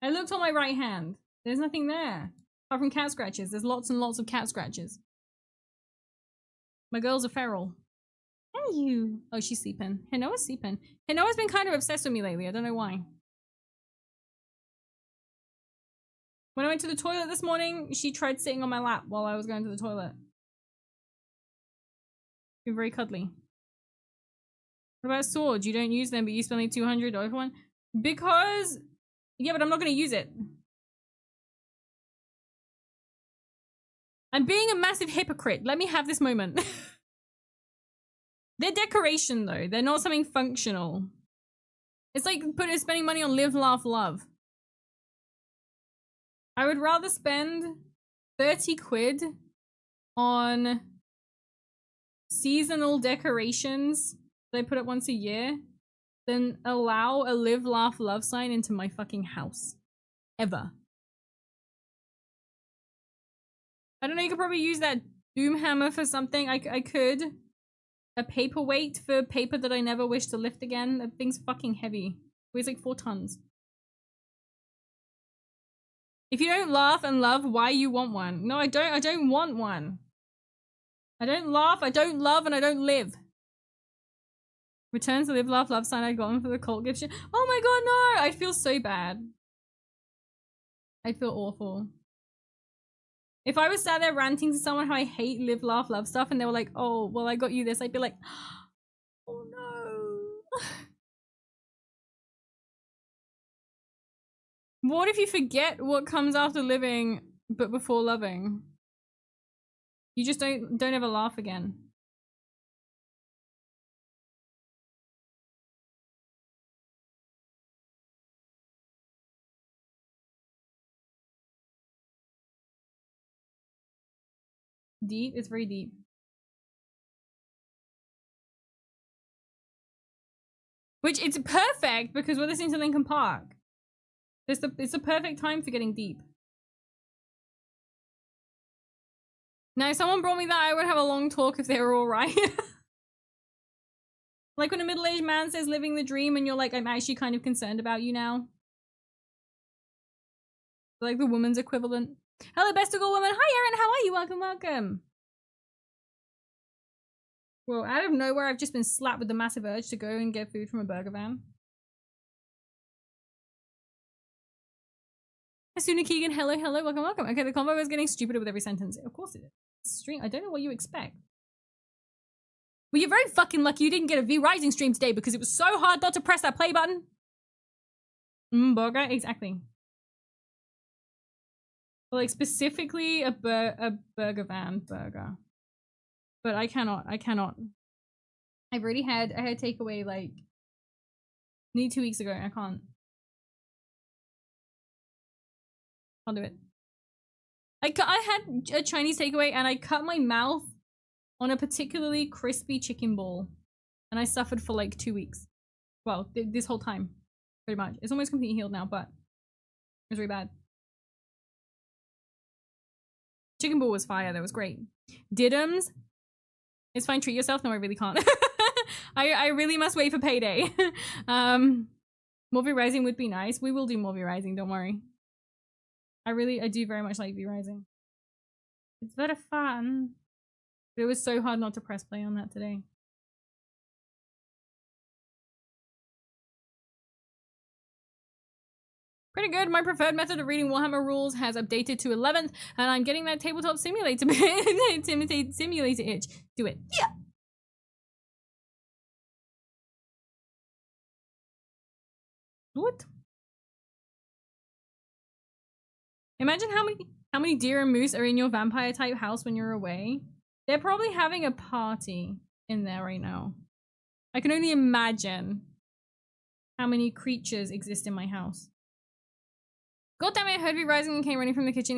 I looked on my right hand. There's nothing there. Apart from cat scratches. There's lots and lots of cat scratches. My girl's a feral. And you. Oh, she's sleeping. Hinoa's sleeping. Hinoa's been kind of obsessed with me lately. I don't know why. When I went to the toilet this morning, she tried sitting on my lap while I was going to the toilet. Been very cuddly. What about swords? You don't use them, but you spend like $200 for one? Because... yeah, but I'm not going to use it. I'm being a massive hypocrite. Let me have this moment. They're decoration, though. They're not something functional. It's like spending money on live, laugh, love. I would rather spend 30 quid on seasonal decorations that I put up once a year than allow a live, laugh, love sign into my fucking house. Ever. I don't know, you could probably use that doom hammer for something. I could. A paperweight for paper that I never wish to lift again. That thing's fucking heavy. Weighs like 4 tons. If you don't laugh and love, why you want one? No, I don't want one. I don't laugh, I don't love, and I don't live. Returns the live, laugh, love sign I got him for the cult gift shit. Oh my god, no! I'd feel so bad. I'd feel awful. If I was sat there ranting to someone how I hate live, laugh, love stuff and they were like, oh, well, I got you this, I'd be like, oh no. What if you forget what comes after living but before loving? You just don't ever laugh again. Deep? It's very deep. Which, it's perfect because we're listening to Linkin Park. It's the perfect time for getting deep. Now, if someone brought me that, I would have a long talk if they were alright. Like when a middle-aged man says living the dream and you're like, I'm actually kind of concerned about you now. Like the woman's equivalent. Hello, best of all woman. Hi, Erin. How are you? Welcome, welcome. Well, out of nowhere, I've just been slapped with the massive urge to go and get food from a burger van. Asuna Keegan, hello, hello, welcome, welcome. Okay, the combo is getting stupider with every sentence. Of course it is. Stream, I don't know what you expect. Well, you're very fucking lucky you didn't get a V Rising stream today because it was so hard not to press that play button. Burger, exactly. But like specifically a burger van burger. But I cannot. I had takeaway like nearly 2 weeks ago. I can't do it. I had a Chinese takeaway and I cut my mouth on a particularly crispy chicken ball. And I suffered for like 2 weeks. Well, this whole time. Pretty much. It's almost completely healed now, but it was really bad. Chicken ball was fire. That was great. Diddums. It's fine. Treat yourself. No, I really can't. I really must wait for payday. More V-Rising would be nice. We will do more V-Rising. Don't worry. I do very much like V-Rising. It's very fun. But it was so hard not to press play on that today. Pretty good. My preferred method of reading Warhammer rules has updated to 11th, and I'm getting that tabletop simulator simulator itch. Do it. Yeah. What? Imagine how many deer and moose are in your vampire type house when you're away. They're probably having a party in there right now. I can only imagine how many creatures exist in my house. God damn it, I heard V-Rising and came running from the kitchen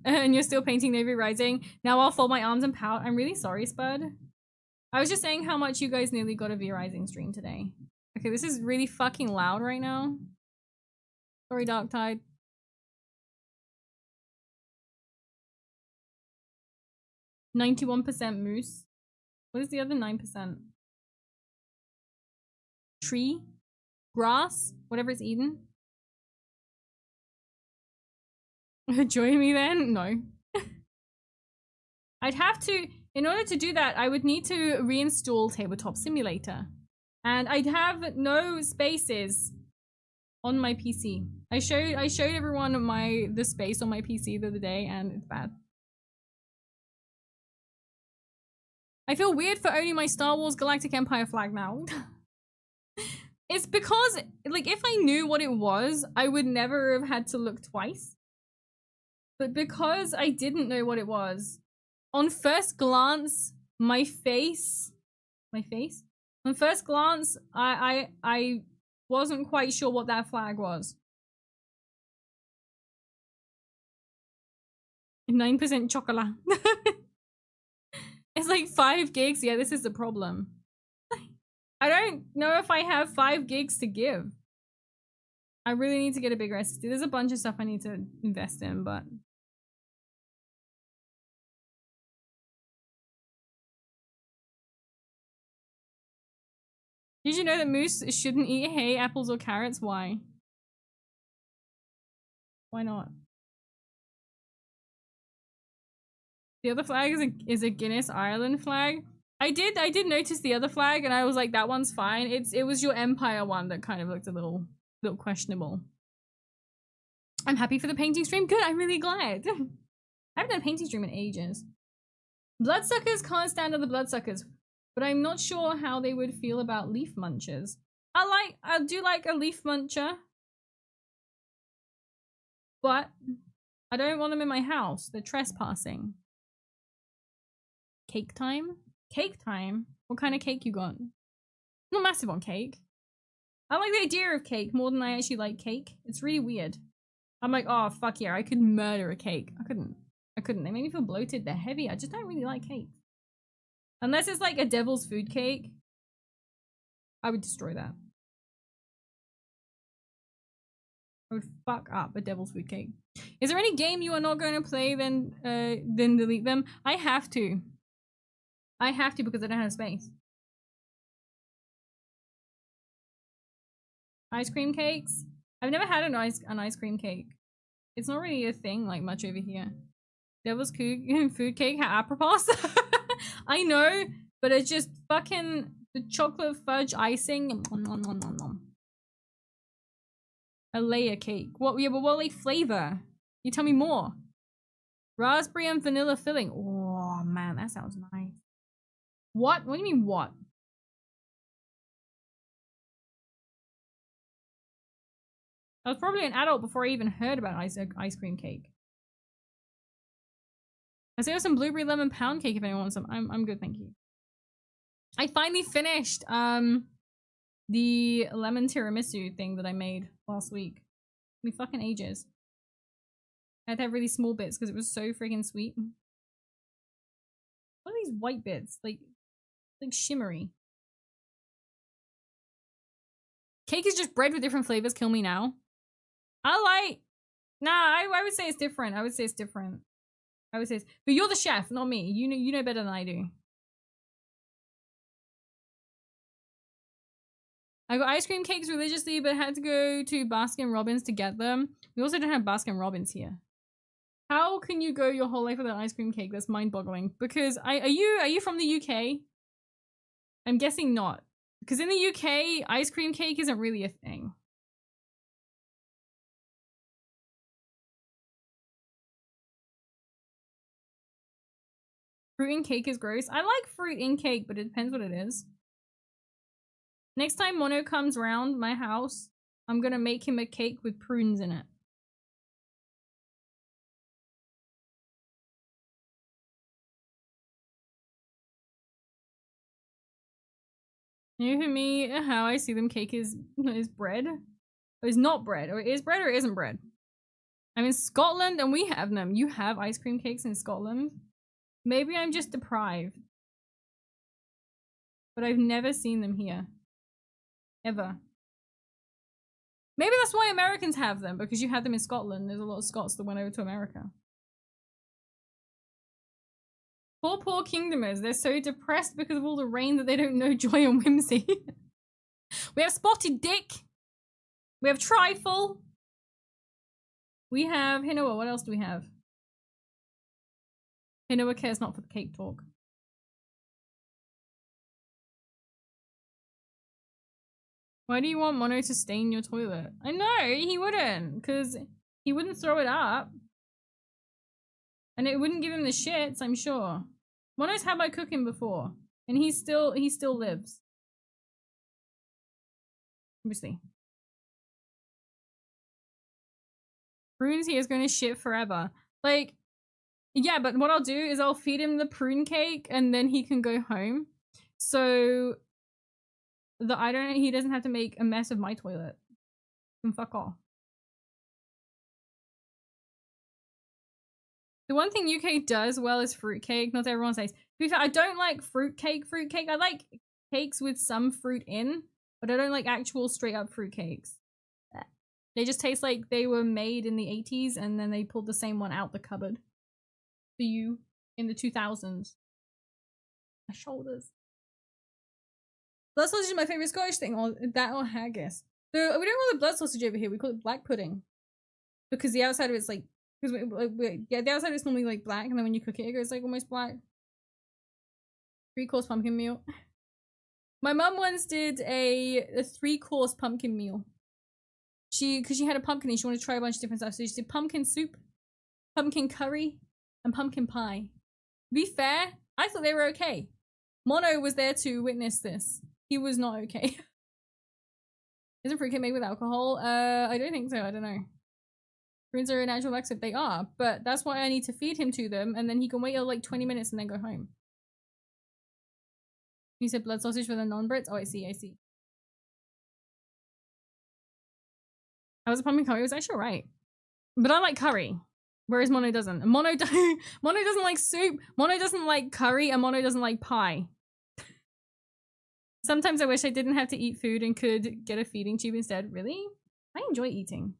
and you're still painting no V-Rising. Now I'll fold my arms and pout. I'm really sorry, Spud. I was just saying how much you guys nearly got a V-Rising stream today. Okay, this is really fucking loud right now. Sorry, Darktide. %91 moose. What is the other 9%? Tree? Grass? Whatever it's eaten? Join me then? No. I'd have to, in order to do that, I would need to reinstall Tabletop Simulator. And I'd have no spaces on my PC. I showed everyone the space on my PC the other day and it's bad. I feel weird for owning my Star Wars Galactic Empire flag now. It's because, like, if I knew what it was, I would never have had to look twice. But because I didn't know what it was, on first glance, on first glance, I wasn't quite sure what that flag was. 9% chocolate. It's like 5 gigs. Yeah, this is the problem. I don't know if I have 5 gigs to give. I really need to get a bigger SSD. There's a bunch of stuff I need to invest in, but... Did you know that moose shouldn't eat hay, apples, or carrots? Why? Why not? The other flag is a Guinness Ireland flag. I did notice the other flag and I was like, that one's fine. It was your Empire one that kind of looked a little questionable. I'm happy for the painting stream. Good, I'm really glad. I haven't done a painting stream in ages. Bloodsuckers can't stand other bloodsuckers, but I'm not sure how they would feel about leaf munchers. I do like a leaf muncher, but I don't want them in my house. They're trespassing. Cake time? Cake time? What kind of cake you got? Not massive on cake. I like the idea of cake more than I actually like cake. It's really weird. I'm like, oh, fuck yeah, I could murder a cake. I couldn't. They make me feel bloated. They're heavy. I just don't really like cake. Unless it's like a devil's food cake. I would destroy that. I would fuck up a devil's food cake. Is there any game you are not going to play then delete them? I have to. I have to because I don't have space. Ice cream cakes? I've never had an ice cream cake. It's not really a thing like much over here. Devil's food cake, how apropos. I know, but it's just fucking the chocolate fudge icing. A layer cake. What? Yeah, but what like flavor? You tell me more. Raspberry and vanilla filling. Oh man, that sounds nice. What? What do you mean what? I was probably an adult before I even heard about ice cream cake. I still have some blueberry lemon pound cake if anyone wants some. I'm good, thank you. I finally finished the lemon tiramisu thing that I made last week. Me fucking ages. I had to have really small bits because it was so freaking sweet. What are these white bits? Like shimmery. Cake is just bread with different flavors. Kill me now. I would say it's different. I would say it's different. But you're the chef, not me. You know better than I do. I got ice cream cakes religiously, but had to go to Baskin Robbins to get them. We also don't have Baskin Robbins here. How can you go your whole life without ice cream cake? That's mind-boggling. Because are you from the UK? I'm guessing not. Because in the UK, ice cream cake isn't really a thing. Fruit in cake is gross. I like fruit in cake, but it depends what it is. Next time Mono comes round my house, I'm gonna make him a cake with prunes in it. You know, for me, how I see them, cake is bread. Or is not bread. Or it is bread or it isn't bread. I'm in Scotland and we have them. You have ice cream cakes in Scotland? Maybe I'm just deprived. But I've never seen them here. Ever. Maybe that's why Americans have them, because you had them in Scotland. There's a lot of Scots that went over to America. Poor Kingdomers. They're so depressed because of all the rain that they don't know joy and whimsy. We have Spotted Dick. We have Trifle. We have Hinoa. What else do we have? Hinoa cares not for the cake talk. Why do you want Mono to stain your toilet? I know, he wouldn't, because he wouldn't throw it up. And it wouldn't give him the shits, I'm sure. Mono's had my cooking before, and he still lives. Obviously. Prunes he is going to shit forever. Like, yeah, but what I'll do is I'll feed him the prune cake, and then he can go home. So he doesn't have to make a mess of my toilet. And fuck off. The one thing UK does well is fruitcake. Not everyone says. To be fair, I don't like fruitcake. I like cakes with some fruit in, but I don't like actual straight up fruitcakes. They just taste like they were made in the 80s and then they pulled the same one out the cupboard for you in the 2000s. My shoulders. Blood sausage is my favorite Scottish thing, or that or haggis. So we don't call it blood sausage over here. We call it black pudding because the outside of it's like, the outside is normally like black, and then when you cook it, it goes like almost black. 3-course pumpkin meal. My mum once did a 3-course pumpkin meal. Because she had a pumpkin and she wanted to try a bunch of different stuff. So she did pumpkin soup, pumpkin curry, and pumpkin pie. To be fair, I thought they were okay. Mono was there to witness this. He was not okay. Isn't fruitcake made with alcohol? I don't think so. I don't know. Prunes are a natural laxative. They are, but that's why I need to feed him to them, and then he can wait like 20 minutes and then go home. You said blood sausage for the non-Brits? Oh, I see. I was a pumpkin curry. It was actually alright. But I like curry. Whereas Mono doesn't. Mono doesn't like soup. Mono doesn't like curry. And Mono doesn't like pie. Sometimes I wish I didn't have to eat food and could get a feeding tube instead. Really? I enjoy eating.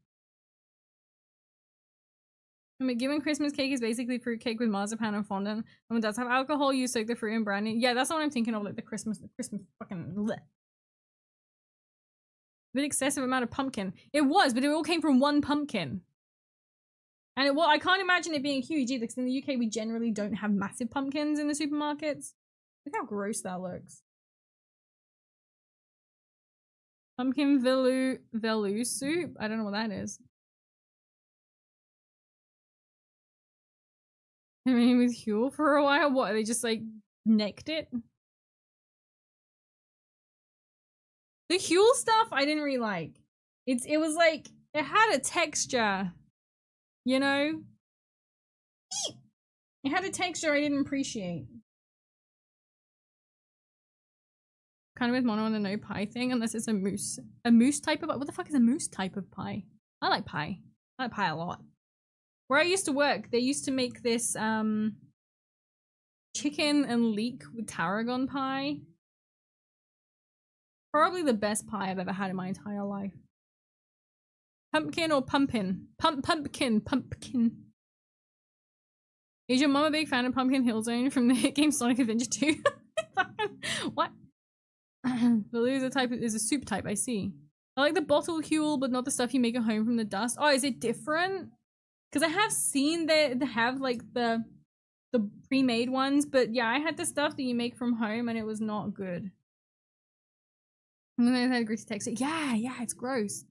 I mean, given Christmas cake is basically fruitcake with marzipan and fondant. And when it does have alcohol, you soak the fruit in brandy. Yeah, that's what I'm thinking of, like the Christmas fucking bleh. Bit excessive amount of pumpkin. It was, but it all came from one pumpkin. And I can't imagine it being huge either, because in the UK we generally don't have massive pumpkins in the supermarkets. Look how gross that looks. Pumpkin velu soup? I don't know what that is. I mean, with Huel for a while? What, they just like necked it? The Huel stuff I didn't really like. It was like, it had a texture, you know? It had a texture I didn't appreciate. Kind of with mono on the no pie thing, unless it's a mousse. A mousse type of... What the fuck is a mousse type of pie? I like pie. I like pie a lot. Where I used to work, they used to make this, chicken and leek with tarragon pie. Probably the best pie I've ever had in my entire life. Pumpkin or pumpkin? Pumpkin. Is your mom a big fan of Pumpkin Hill Zone from the hit game Sonic Adventure 2? What? The type is a soup type, I see. I like the bottle huel, but not the stuff you make at home from the dust. Oh, is it different? Because I have seen they have like the pre-made ones, but yeah, I had the stuff that you make from home and it was not good. And then I had a gritty texture. Yeah, it's gross.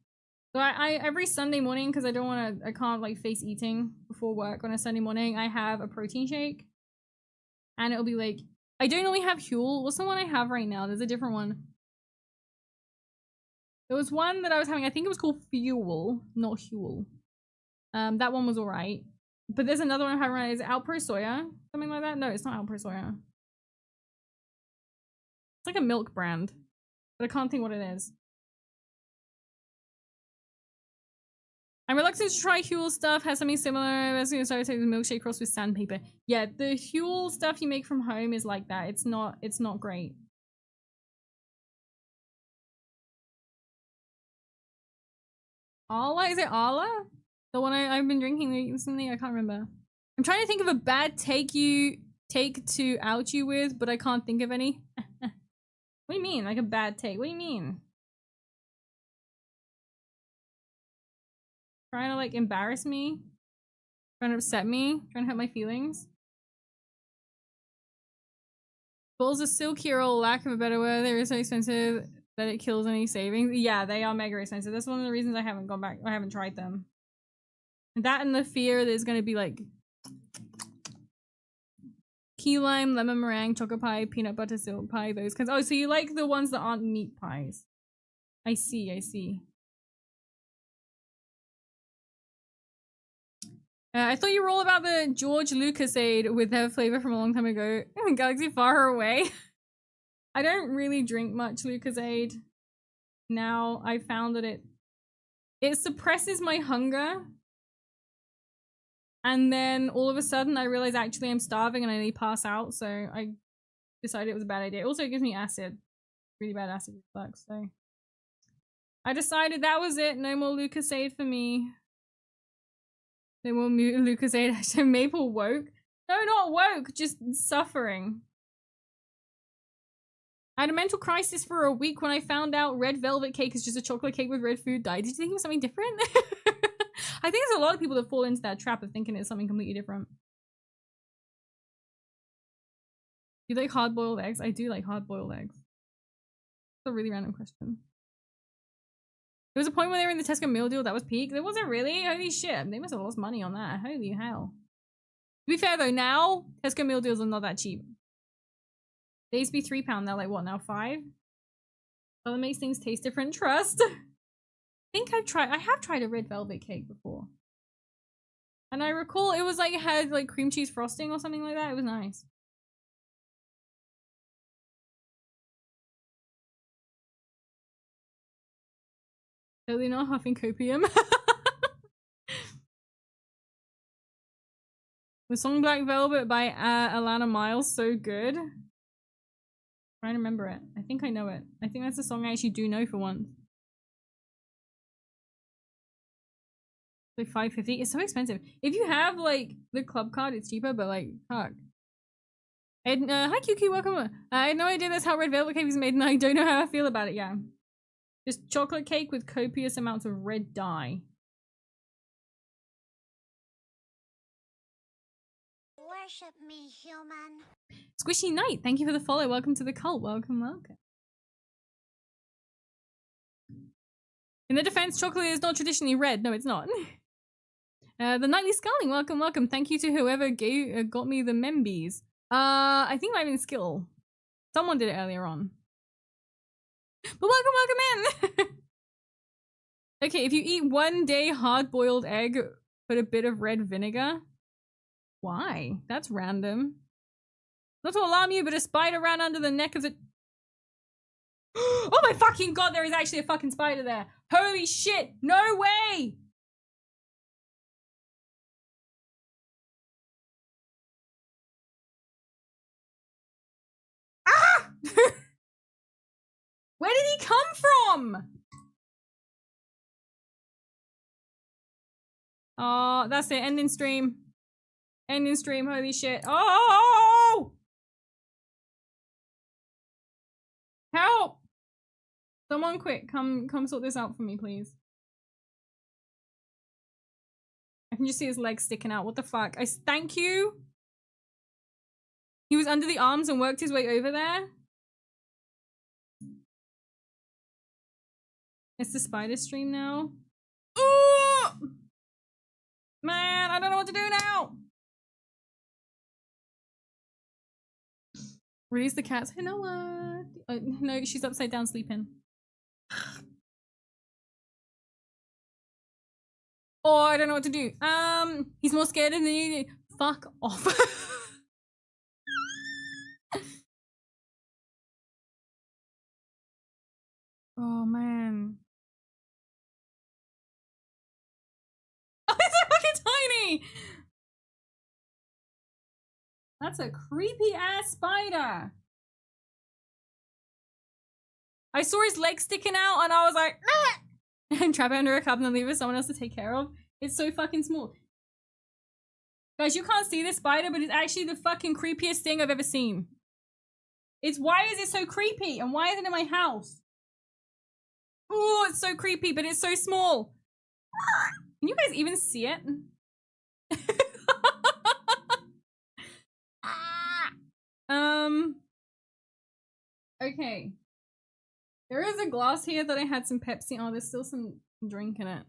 So I every Sunday morning, because I can't like face eating before work on a Sunday morning, I have a protein shake. And it'll be like, I don't only have Huel. What's the one I have right now? There's a different one. There was one that I was having, I think it was called Fuel, not Huel. That one was alright. But there's another one I'm having right now. Is it Alpro Soya? Something like that? No, it's not Alpro Soya. It's like a milk brand. But I can't think what it is. I'm reluctant to try Huel stuff. Has something similar. I was going to start taking the milkshake cross with sandpaper. Yeah, the Huel stuff you make from home is like that. It's not great. Ala? Is it Ala? The one I've been drinking recently? I can't remember. I'm trying to think of a bad take to out you with, but I can't think of any. What do you mean? Like a bad take? What do you mean? Trying to like embarrass me? Trying to upset me? Trying to hurt my feelings? Balls are silky, or lack of a better word. They're so expensive that it kills any savings. Yeah, they are mega expensive. That's one of the reasons I haven't gone back. I haven't tried them. That and the fear there's gonna be like key lime, lemon meringue, chocolate pie, peanut butter silk pie, those kinds. Oh, so you like the ones that aren't meat pies. I see. I thought you were all about the George Lucasade with their flavor from a long time ago. Galaxy Far Away. I don't really drink much Lucasade. Now I found that it suppresses my hunger. And then all of a sudden I realized actually I'm starving and I need to pass out, so I decided it was a bad idea. It also gives me acid. Really bad acid reflux, so I decided that was it. No more Lucasade for me. No more Lucasade. Actually, Maple woke. No, not woke, just suffering. I had a mental crisis for a week when I found out red velvet cake is just a chocolate cake with red food dye. Did you think it was something different? I think there's a lot of people that fall into that trap of thinking it's something completely different. You like hard-boiled eggs? I do like hard-boiled eggs. That's a really random question. There was a point where they were in the Tesco meal deal that was peak. There wasn't really. Holy shit. They must have lost money on that. Holy hell. To be fair though, now Tesco meal deals are not that cheap. They used to be £3. They're like what now? 5? Well, it makes things taste different. Trust. I have tried a red velvet cake before. And I recall it was like, it had like cream cheese frosting or something like that. It was nice. Totally not huffing copium. The song Black Velvet by Alana Miles, so good. I'm trying to remember it. I think I know it. I think that's a song I actually do know for once. Like $5.50. It's so expensive. If you have like the club card, it's cheaper, but like fuck. Hi QQ, welcome. I had no idea that's how red velvet cake was made, and I don't know how I feel about it. Yeah, just chocolate cake with copious amounts of red dye. Worship me, human. Squishy Knight, thank you for the follow. Welcome to the cult. Welcome. In the defense, chocolate is not traditionally red. No, it's not. The Nightly Sculling, welcome. Thank you to whoever got me the membies. I think I'm in skill. Someone did it earlier on. But welcome in! Okay, if you eat 1 day hard-boiled egg, put a bit of red vinegar. Why? That's random. Not to alarm you, but a spider ran under the neck of the... Oh my fucking god, there is actually a fucking spider there. Holy shit, no way! Ah! Where did he come from? Oh, that's it. Ending stream. Ending stream. Holy shit. Oh! Help! Someone quick, come sort this out for me, please. I can just see his legs sticking out. What the fuck? Thank you. He was under the arms and worked his way over there. It's the spider stream now. Ooh! Man, I don't know what to do now. Release the cats. Hey, Noah. No, she's upside down sleeping. Oh, I don't know what to do. He's more scared than you. Fuck off. Oh man. Oh, it's so fucking tiny. That's a creepy ass spider. I saw his leg sticking out and I was like, ah! And trap it under a cup and then leave it for someone else to take care of. It's so fucking small. Guys, you can't see this spider, but it's actually the fucking creepiest thing I've ever seen. It's why is it so creepy? And why is it in my house? Oh, it's so creepy, but it's so small. Can you guys even see it? Okay. There is a glass here that I had some Pepsi. Oh, there's still some drink in it.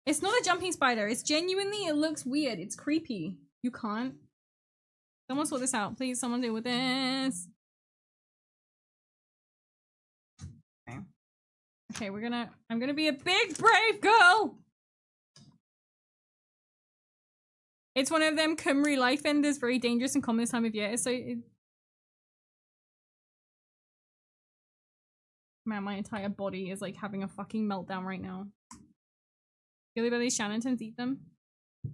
It's not a jumping spider. It's genuinely, it looks weird. It's creepy. You can't. Someone sort this out. Please, someone deal with this. Okay. Okay, I'm gonna be a big, brave girl! It's one of them Cymru life enders, very dangerous and common this time of year. So, man, my entire body is like having a fucking meltdown right now. Billy Billy's Shannonton's eat them. I'm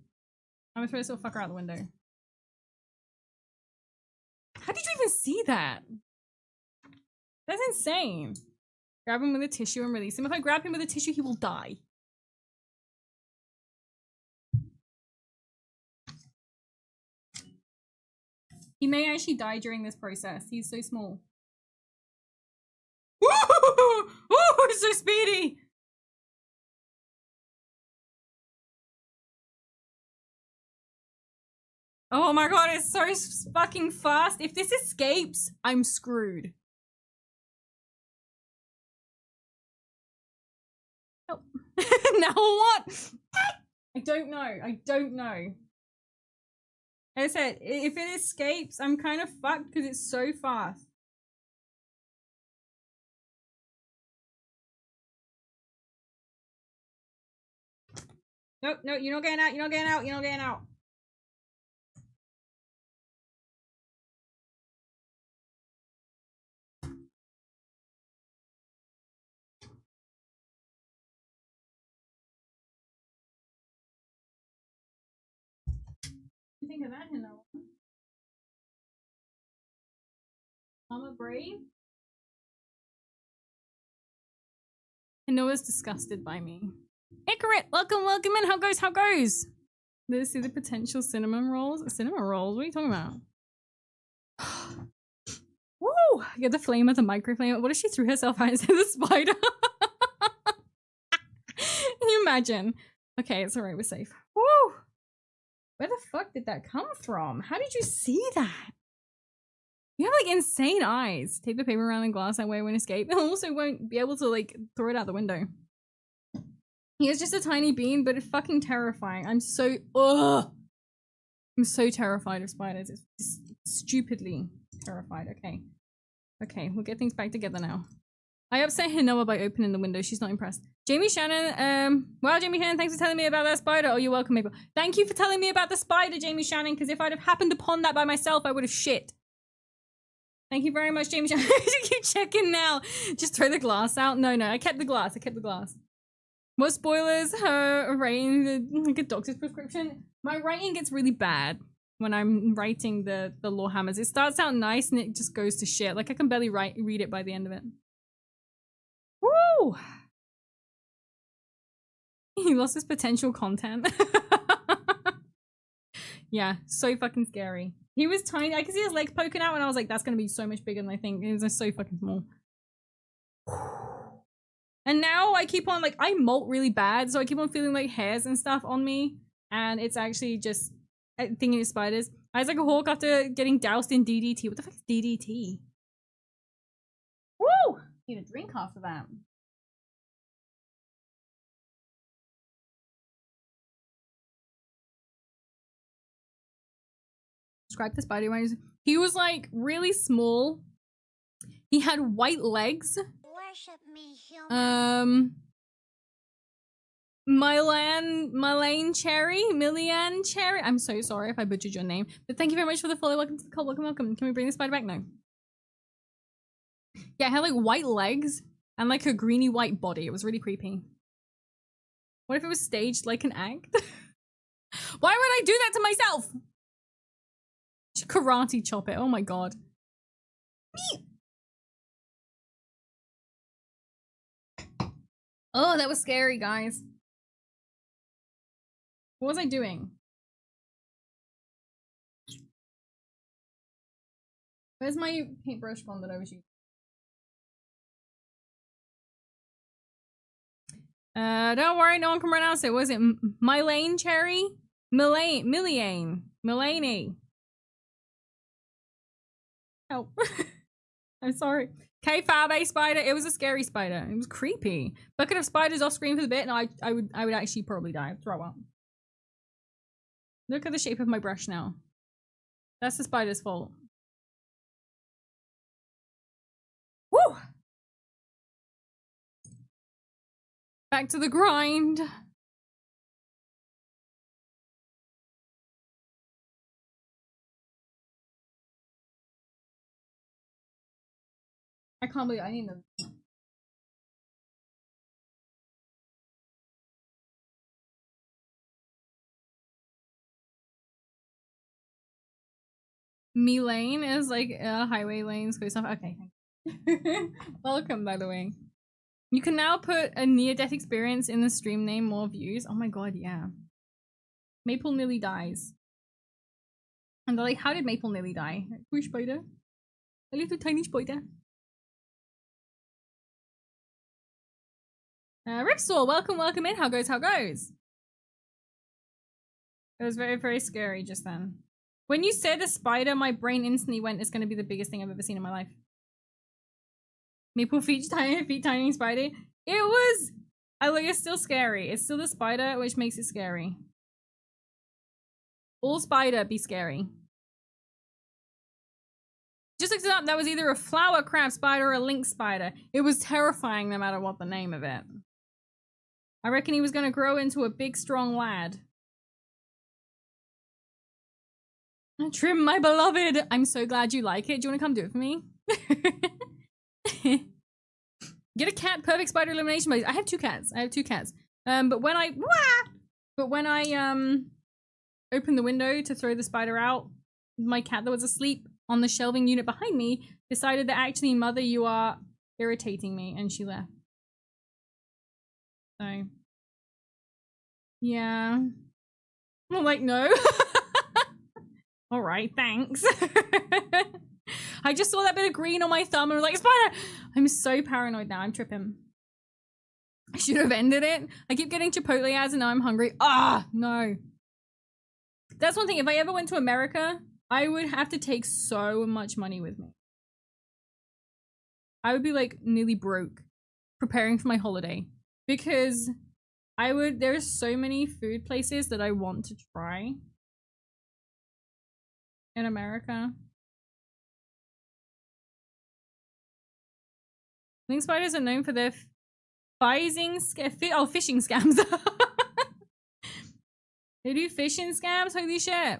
gonna throw this little fucker out the window. How did you even see that? That's insane. Grab him with a tissue and release him. If I grab him with a tissue, he will die. He may actually die during this process. He's so small. Ooh, it's so speedy. Oh my god, it's so fucking fast. If this escapes, I'm screwed. Oh. Now what? I don't know. I don't know. As I said, if it escapes, I'm kind of fucked because it's so fast. Nope, no, you're not getting out, you're not getting out, you're not getting out. You think of that, Hino? Mama brave? Hinoa's disgusted by me. Icarit, welcome, welcome in. How goes? How goes? Let's see the potential cinnamon rolls. Cinnamon rolls? What are you talking about? Woo! Get the flame of the microflame. What if she threw herself out into the spider? Can you imagine? Okay, it's alright. We're safe. Woo! Where the fuck did that come from? How did you see that? You have like insane eyes. Take the paper around the glass that way it won't escape. And also won't be able to like throw it out the window. He is just a tiny bean, but it's fucking terrifying. I'm so terrified of spiders. It's just stupidly terrified. Okay. Okay, we'll get things back together now. I upset Hinoa by opening the window. She's not impressed. Jamie Shannon, wow, Jamie Shannon, thanks for telling me about that spider. Oh, you're welcome, Maple. Thank you for telling me about the spider, Jamie Shannon, because if I'd have happened upon that by myself, I would have shit. Thank you very much, Jamie Shannon. You keep checking now. Just throw the glass out. No, I kept the glass. What spoilers? Her writing like a doctor's prescription. My writing gets really bad when I'm writing the lore hammers. It starts out nice and it just goes to shit. Like I can barely read it by the end of it. Woo! He lost his potential content. Yeah, so fucking scary. He was tiny. I could see his legs poking out and I was like, that's gonna be so much bigger than I think. It was just so fucking small. And now I keep on, like, I molt really bad, so I keep on feeling like hairs and stuff on me. And it's actually just thinking it's spiders. I was like a hawk after getting doused in DDT. What the fuck is DDT? Woo! Need a drink after that. Describe the spider. He was like really small. He had white legs. Worship me, human. Milane Cherry. I'm so sorry if I butchered your name, but thank you very much for the follow. Welcome to the cult. Welcome. Can we bring the spider back? No. Yeah, it had like white legs and like a greeny white body. It was really creepy. What if it was staged like an act? Why would I do that to myself? Karate chop it. Oh my god. Oh, that was scary, guys. What was I doing? Where's my paintbrush one that I was using? Don't worry, no one can pronounce it. Was it Milane Cherry? Milane. Help. I'm sorry. K-Fab spider. It was a scary spider. It was creepy. Bucket of spiders off screen for the bit, and I would actually probably die. Throw up. Look at the shape of my brush now. That's the spider's fault. Woo! Back to the grind. I can't believe I need them. Me lane is like highway lanes, go stuff. Okay, thank you. Welcome, by the way. You can now put a near-death experience in the stream name, more views. Oh my god, yeah. Maple nearly dies. And they're like, how did Maple nearly die? Poor spider. A little tiny spider. Ripsaw, welcome in. How goes? It was very, very scary just then. When you said a spider, my brain instantly went, it's going to be the biggest thing I've ever seen in my life. Maple feet, tiny spider. It was... it's still scary. It's still the spider, which makes it scary. All spider be scary. Just looked it up. That was either a flower crab spider or a lynx spider. It was terrifying no matter what the name of it. I reckon he was going to grow into a big, strong lad. Trim, my beloved. I'm so glad you like it. Do you want to come do it for me? Get a cat. Perfect spider elimination. I have two cats. But when I opened the window to throw the spider out, my cat that was asleep on the shelving unit behind me decided that actually, mother, you are irritating me, and she left. So, yeah. I'm like, no. All right, thanks. I just saw that bit of green on my thumb and was like, spider! I'm so paranoid now. I'm tripping. I should have ended it. I keep getting Chipotle ads and now I'm hungry. Ah, no. That's one thing. If I ever went to America, I would have to take so much money with me. I would be like nearly broke preparing for my holiday because there's so many food places that I want to try in America. Wing spiders are known for their fishing scams. They do fishing scams. Holy shit!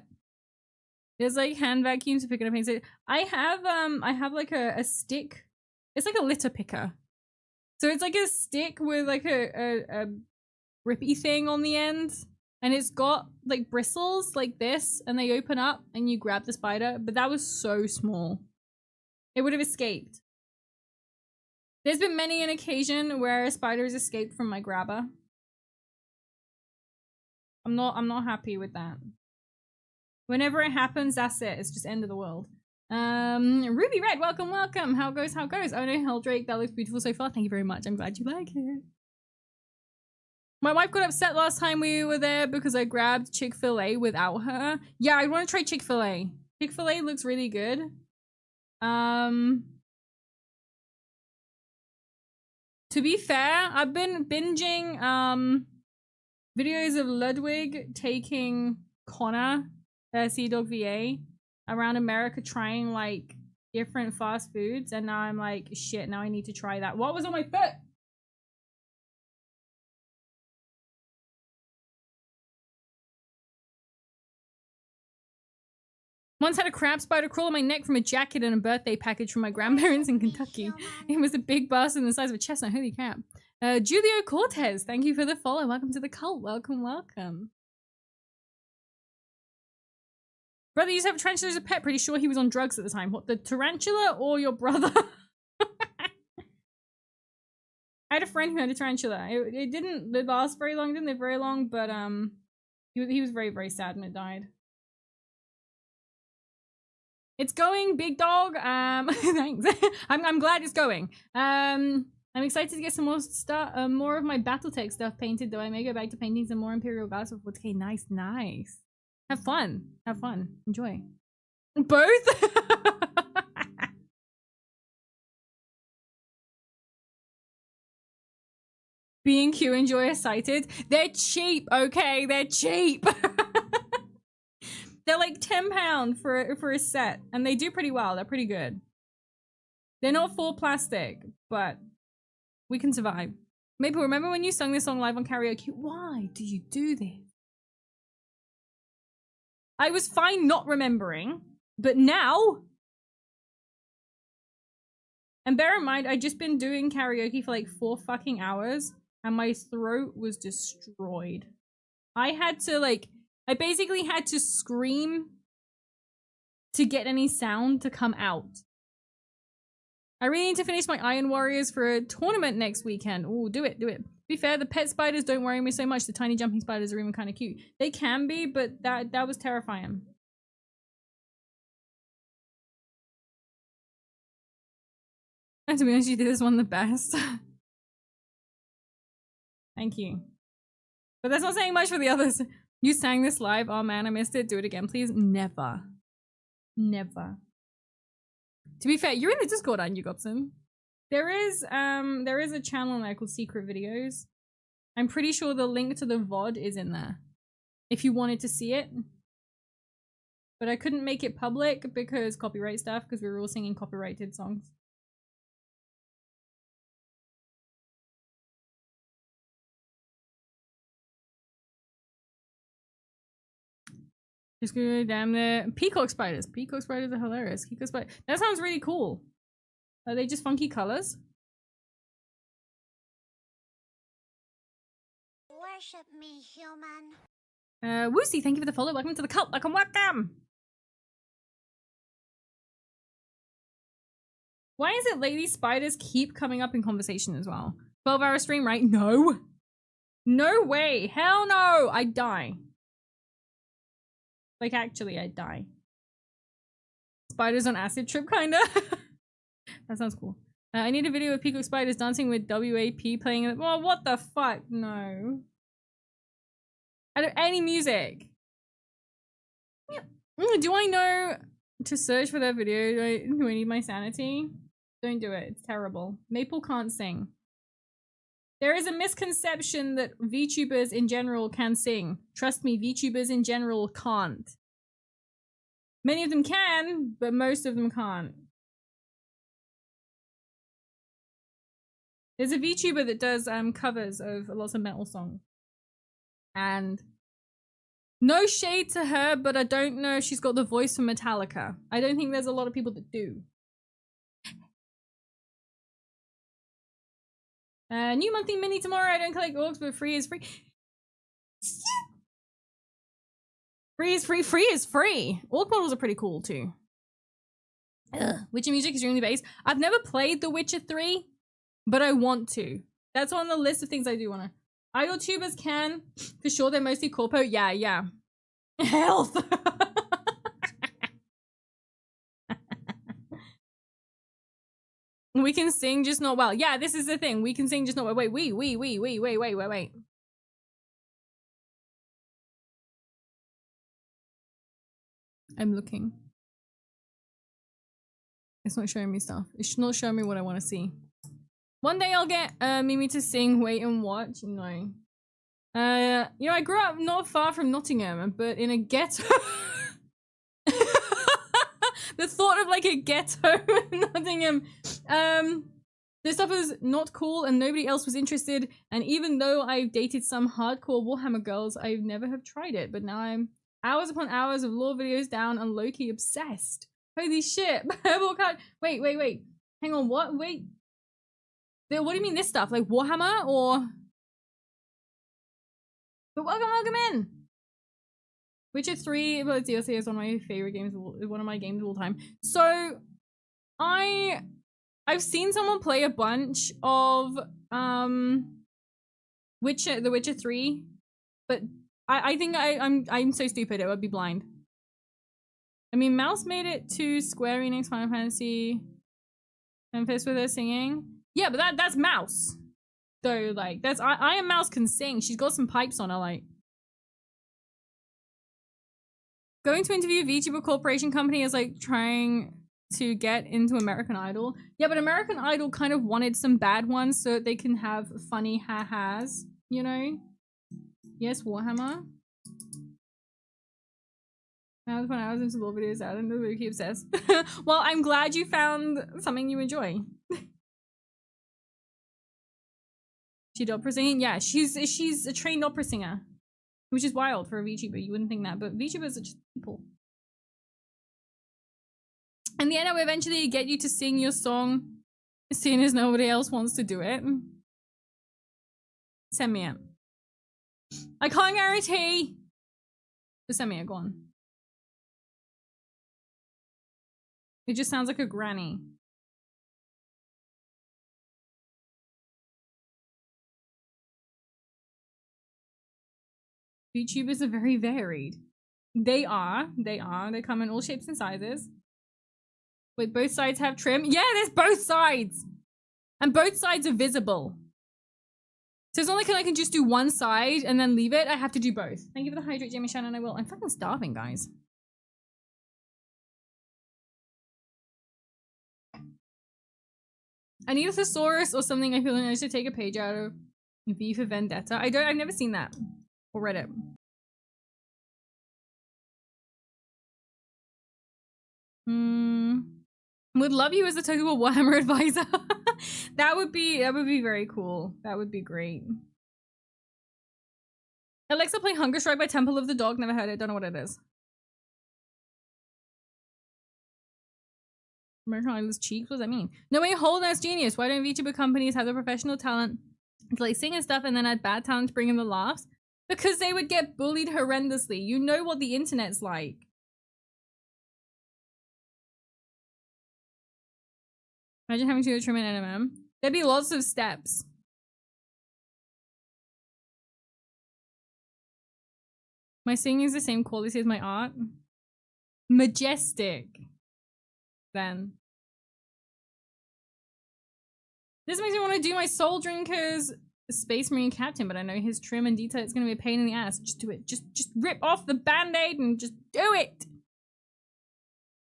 There's like hand vacuums for picking up things. I have like a stick. It's like a litter picker. So it's like a stick with like a grippy thing on the end. And it's got like bristles like this. And they open up and you grab the spider. But that was so small. It would have escaped. There's been many an occasion where a spider has escaped from my grabber. I'm not happy with that. Whenever it happens, that's it. It's just end of the world. Ruby Red, welcome, welcome. How goes, how goes? Oh no, Helldrake, that looks beautiful so far. Thank you very much. I'm glad you like it. My wife got upset last time we were there because I grabbed Chick-fil-A without her. Yeah, I want to try Chick-fil-A. Chick-fil-A looks really good. To be fair, I've been binging videos of Ludwig taking Connor, Sea Dog VA, around America trying like different fast foods, and now I'm like, shit, now I need to try that. What was on my foot? Once had a crab spider crawl on my neck from a jacket and a birthday package from my grandparents in Kentucky. It was a big bastard the size of a chestnut. Holy crap. Julio Cortez, thank you for the follow. Welcome to the cult. Welcome, welcome. Brother used to have a tarantula as a pet. Pretty sure he was on drugs at the time. What, the tarantula or your brother? I had a friend who had a tarantula. It didn't last very long. It didn't live very long, but he was very, very sad when it died. It's going, big dog. Thanks. I'm glad it's going. I'm excited to get some more stuff, more of my BattleTech stuff painted, though. I may go back to painting some more Imperial Guards with 4K. Nice, nice. Have fun. Have fun. Enjoy. Both? B&Q and Joy are cited. They're cheap, okay? They're cheap. They're like £10 for a set, and they do pretty well. They're pretty good. They're not full plastic, but we can survive. Maple, remember when you sung this song live on karaoke? Why do you do this? I was fine not remembering, but now... And bear in mind, I'd just been doing karaoke for like 4 fucking hours, and my throat was destroyed. I had to like... I basically had to scream to get any sound to come out. I really need to finish my Iron Warriors for a tournament next weekend. Oh, do it, do it. To be fair, the pet spiders don't worry me so much. The tiny jumping spiders are even kind of cute. They can be, but that was terrifying. And to be honest, you did this one the best. Thank you. But that's not saying much for the others. You sang this live. Oh man, I missed it. Do it again, please. Never. Never. To be fair, you're in the Discord, aren't you, Gobson? There is a channel there called Secret Videos. I'm pretty sure the link to the VOD is in there. If you wanted to see it. But I couldn't make it public because copyright stuff, because we were all singing copyrighted songs. Just go down there. Peacock spiders. Peacock spiders are hilarious. Peacock spider. That sounds really cool. Are they just funky colors? Worship me, human. Woosie, thank you for the follow. Welcome to the cult. Welcome, welcome. Why is it lady spiders keep coming up in conversation as well? 12-hour stream, right? No. No way. Hell no. I'd die. Like, actually, I'd die. Spiders on acid trip, kinda. That sounds cool. I need a video of peacock spiders dancing with WAP playing it. Well, what the fuck? No. I don't any music. Do I know to search for that video? Do I need my sanity? Don't do it. It's terrible. Maple can't sing. There is a misconception that VTubers in general can sing. Trust me, VTubers in general can't. Many of them can, but most of them can't. There's a VTuber that does covers of lots of metal songs. And no shade to her, but I don't know if she's got the voice for Metallica. I don't think there's a lot of people that do. New monthly mini tomorrow. I don't collect orcs, but free is free. Free is free. Free is free. Orc models are pretty cool too. Ugh. Witcher music is really based. I've never played The Witcher 3, but I want to. That's on the list of things I do want to. Idol tubers can. For sure, they're mostly corpo. Yeah, yeah. Health. We can sing, just not well. Yeah, this is the thing. We can sing, just not well. Wait. I'm looking. It's not showing me stuff. It's not showing me what I want to see. One day I'll get Mimi to sing Wait and Watch. No. You know, I grew up not far from Nottingham, but in a ghetto. The thought of like a ghetto in Nottingham. This stuff was not cool and nobody else was interested. And even though I've dated some hardcore Warhammer girls, I've never have tried it. But now I'm hours upon hours of lore videos down and low-key obsessed. Holy shit. Wait. Hang on, what? Wait. What do you mean this stuff? Like Warhammer or... But welcome in! Witcher 3 but DLC is one of my favorite games, one of my games of all time. So, I've seen someone play a bunch of, The Witcher 3, but I think I'm so stupid, it would be blind. I mean, Mouse made it to Square Enix Final Fantasy Memphis with her singing. Yeah, but that's Mouse. So, like, that's, I Am Mouse can sing. She's got some pipes on her, like. Going to interview a VTuber corporation company is like trying to get into American Idol. Yeah, but American Idol kind of wanted some bad ones so that they can have funny ha-has, you know? Yes, Warhammer. Now when I was into lore videos out and the Wiki obsessed. Well, I'm glad you found something you enjoy. She opera singing? Yeah, she's a trained opera singer. Which is wild for a VTuber, you wouldn't think that, but VTubers are just people. In the end, I will eventually get you to sing your song, seeing as nobody else wants to do it. Send me it. I can't guarantee. Just send me it, go on. It just sounds like a granny. VTubers are very varied. They are. They come in all shapes and sizes. Wait, both sides have trim? Yeah, there's both sides! And both sides are visible. So it's not like I can just do one side and then leave it. I have to do both. Thank you for the hydrate, Jamie Shannon. I will. I'm fucking starving, guys. I need a thesaurus or something I feel like I should take a page out of. V for Vendetta. I've never seen that. Or read it. Would love you as a Tokyo Warhammer advisor. That would be very cool. That would be great. Alexa, play Hunger Strike by Temple of the Dog. Never heard it. Don't know what it is. American Idol's cheeks? What does that mean? No way, whole ass genius. Why don't VTuber companies have the professional talent to like sing and stuff and then add bad talent to bring in the laughs? Because they would get bullied horrendously. You know what the internet's like. Imagine having to do a trim in NMM. There'd be lots of steps. My singing is the same quality as my art. Majestic. Then. This makes me want to do my Soul Drinkers Space Marine Captain, but I know his trim and detail is going to be a pain in the ass. Just do it. Just rip off the band-aid and just do it.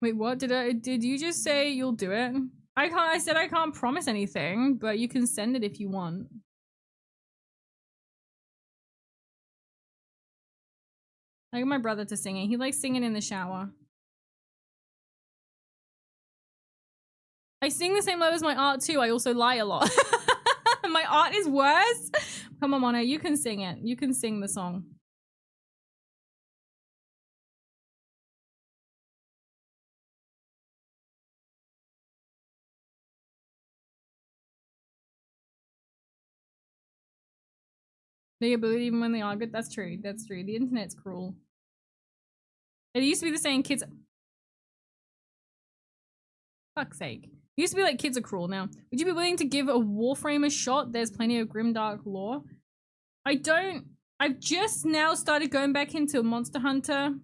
Wait, what? Did you just say you'll do it? I said I can't promise anything, but you can send it if you want. I got my brother to sing it. He likes singing in the shower. I sing the same level as my art too. I also lie a lot. My art is worse. Come on, Mono, you can sing it. You can sing the song. They believe even when they are good. That's true. That's true. The internet's cruel. It used to be the saying kids. Fuck's sake. It used to be like kids are cruel now. Would you be willing to give a Warframe a shot? There's plenty of grimdark lore. I don't. I've just now started going back into Monster Hunter.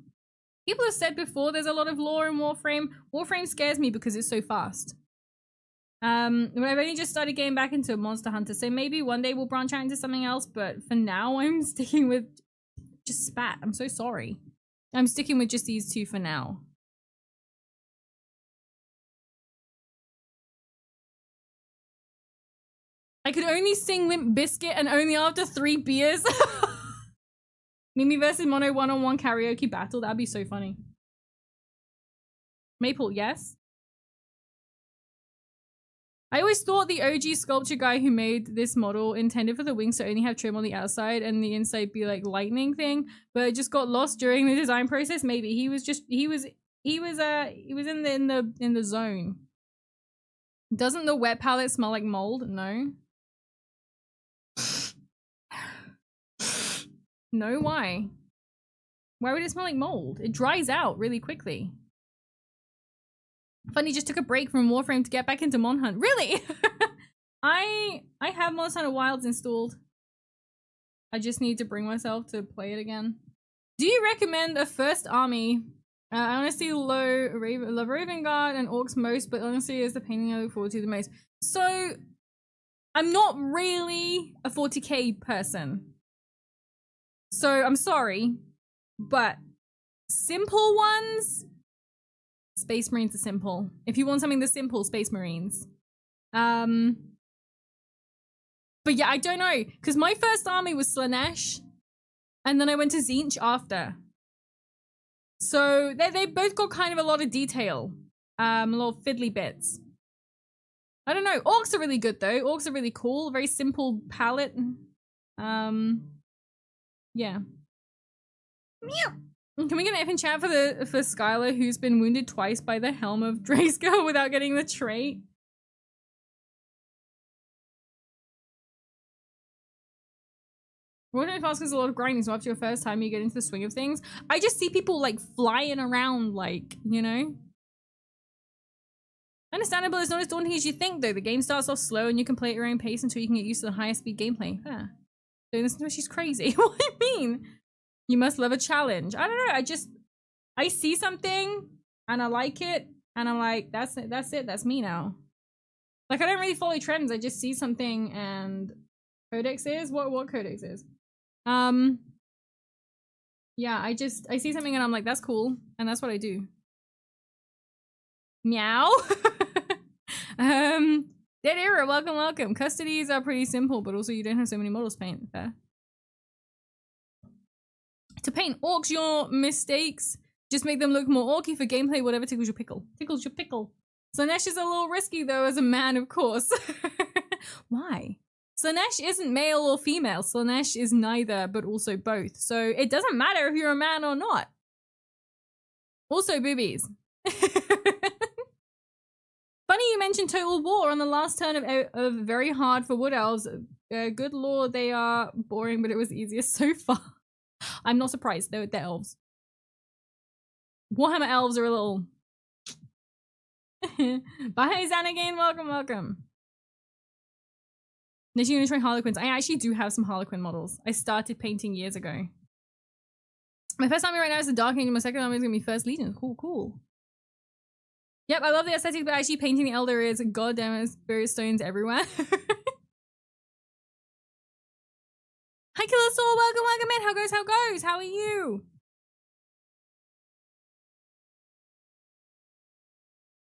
People have said before there's a lot of lore in Warframe. Warframe scares me because it's so fast. But I've only just started getting back into Monster Hunter, so maybe one day we'll branch out into something else, but for now I'm sticking with just Spat. I'm so sorry. I'm sticking with just these two for now. I could only sing Limp Bizkit and only after 3 beers. Mimi versus Mono one-on-one karaoke battle. That'd be so funny. Maple, yes? I always thought the OG sculpture guy who made this model intended for the wings to only have trim on the outside and the inside be like lightning thing, but it just got lost during the design process. Maybe he was in the zone. Doesn't the wet palette smell like mold? No. No, why? Why would it smell like mold? It dries out really quickly. Funny, just took a break from Warframe to get back into Mon Hunt. Really? I have Monster Hunter Wilds installed. I just need to bring myself to play it again. Do you recommend a first army? I honestly love Raven Guard and Orcs most, but honestly is the painting I look forward to the most. So, I'm not really a 40k person. So, I'm sorry, but simple ones... Space Marines are simple. If you want something that's simple, Space Marines. But yeah, I don't know. Because my first army was Slanesh. And then I went to Tzeentch after. So they both got kind of a lot of detail. A lot of fiddly bits. I don't know. Orcs are really good though. Orcs are really cool. Very simple palette. Yeah. Meow. Can we get an F in chat for Skylar, who's been wounded twice by the helm of Drayscale without getting the trait? Warhammer Fast is a lot of grinding, so after your first time you get into the swing of things. I just see people like flying around, like, you know? Understandable, it's not as daunting as you think though. The game starts off slow and you can play at your own pace until you can get used to the higher speed gameplay. Huh. So listen to her, she's crazy. What do you mean? You must love a challenge. I don't know. I see something and I like it and I'm like, that's it. That's me now. Like, I don't really follow trends. I just see something and Codex is what Codex is. Yeah, I see something and I'm like, that's cool. And that's what I do. Meow. Dead Era, welcome. Custodies are pretty simple, but also you don't have so many models paint. Fair. To paint orcs, your mistakes just make them look more orky for gameplay, whatever tickles your pickle. Tickles your pickle. Slanesh is a little risky though as a man, of course. Why? Slanesh isn't male or female. Slanesh is neither, but also both. So it doesn't matter if you're a man or not. Also boobies. Funny you mentioned Total War on the last turn of Very Hard for Wood Elves. Good lord, they are boring, but it was easier so far. I'm not surprised, they're elves. Warhammer elves are a little... Bye, Xanagain, welcome. Next, you're gonna try Harlequins. I actually do have some Harlequin models. I started painting years ago. My first army right now is the Dark Angel, my second army is gonna be First Legion. Cool. Yep, I love the aesthetic, but actually painting the Elder is goddamn spirit stones everywhere. Hi, Killer Soul, welcome in. How goes? How are you?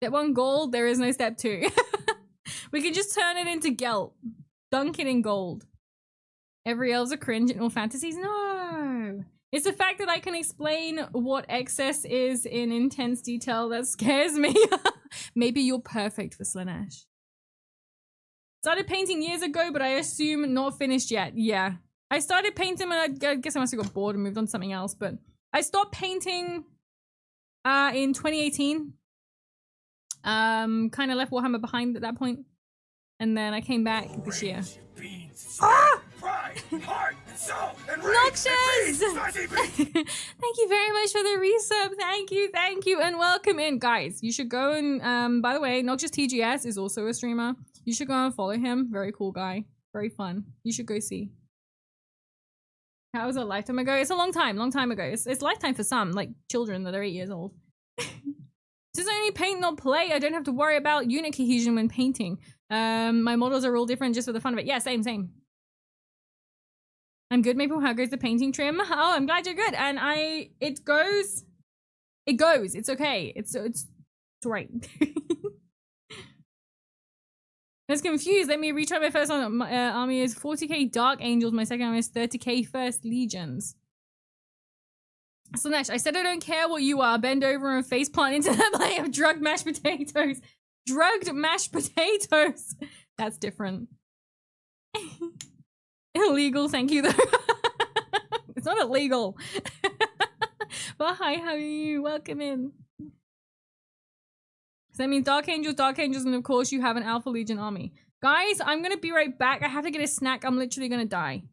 Step 1 gold, there is no step 2. We can just turn it into gelt. Dunk it in gold. Every elf's a cringe in all fantasies? No! It's the fact that I can explain what excess is in intense detail that scares me. Maybe you're perfect for Slanesh. Started painting years ago, but I assume not finished yet. Yeah. I started painting and I guess I must have got bored and moved on to something else, but I stopped painting in 2018. Kind of left Warhammer behind at that point. And then I came back this year. Pride, heart, and soul, and Noxious! Thank you very much for the resub. Thank you, and welcome in. Guys, you should go and, by the way, Noxious TGS is also a streamer. You should go and follow him. Very cool guy. Very fun. You should go see. How was it a lifetime ago? It's a long time ago. It's lifetime for some, like children that are 8 years old. Since I only paint, not play, I don't have to worry about unit cohesion when painting. My models are all different just for the fun of it. Yeah, same. I'm good, Maple. How goes the painting trim? Oh, I'm glad you're good. And it goes. It's okay. It's right. I was confused. Let me retry my first one. My army is 40k Dark Angels. My second army is 30k First Legions. Slanesh, I said I don't care what you are. Bend over and face plant into that plate of drugged mashed potatoes. Drugged mashed potatoes. That's different. Illegal, thank you though. It's not illegal. But hi, how are you? Welcome in. So that means Dark Angels, and of course you have an Alpha Legion army. Guys, I'm gonna be right back. I have to get a snack. I'm literally gonna die.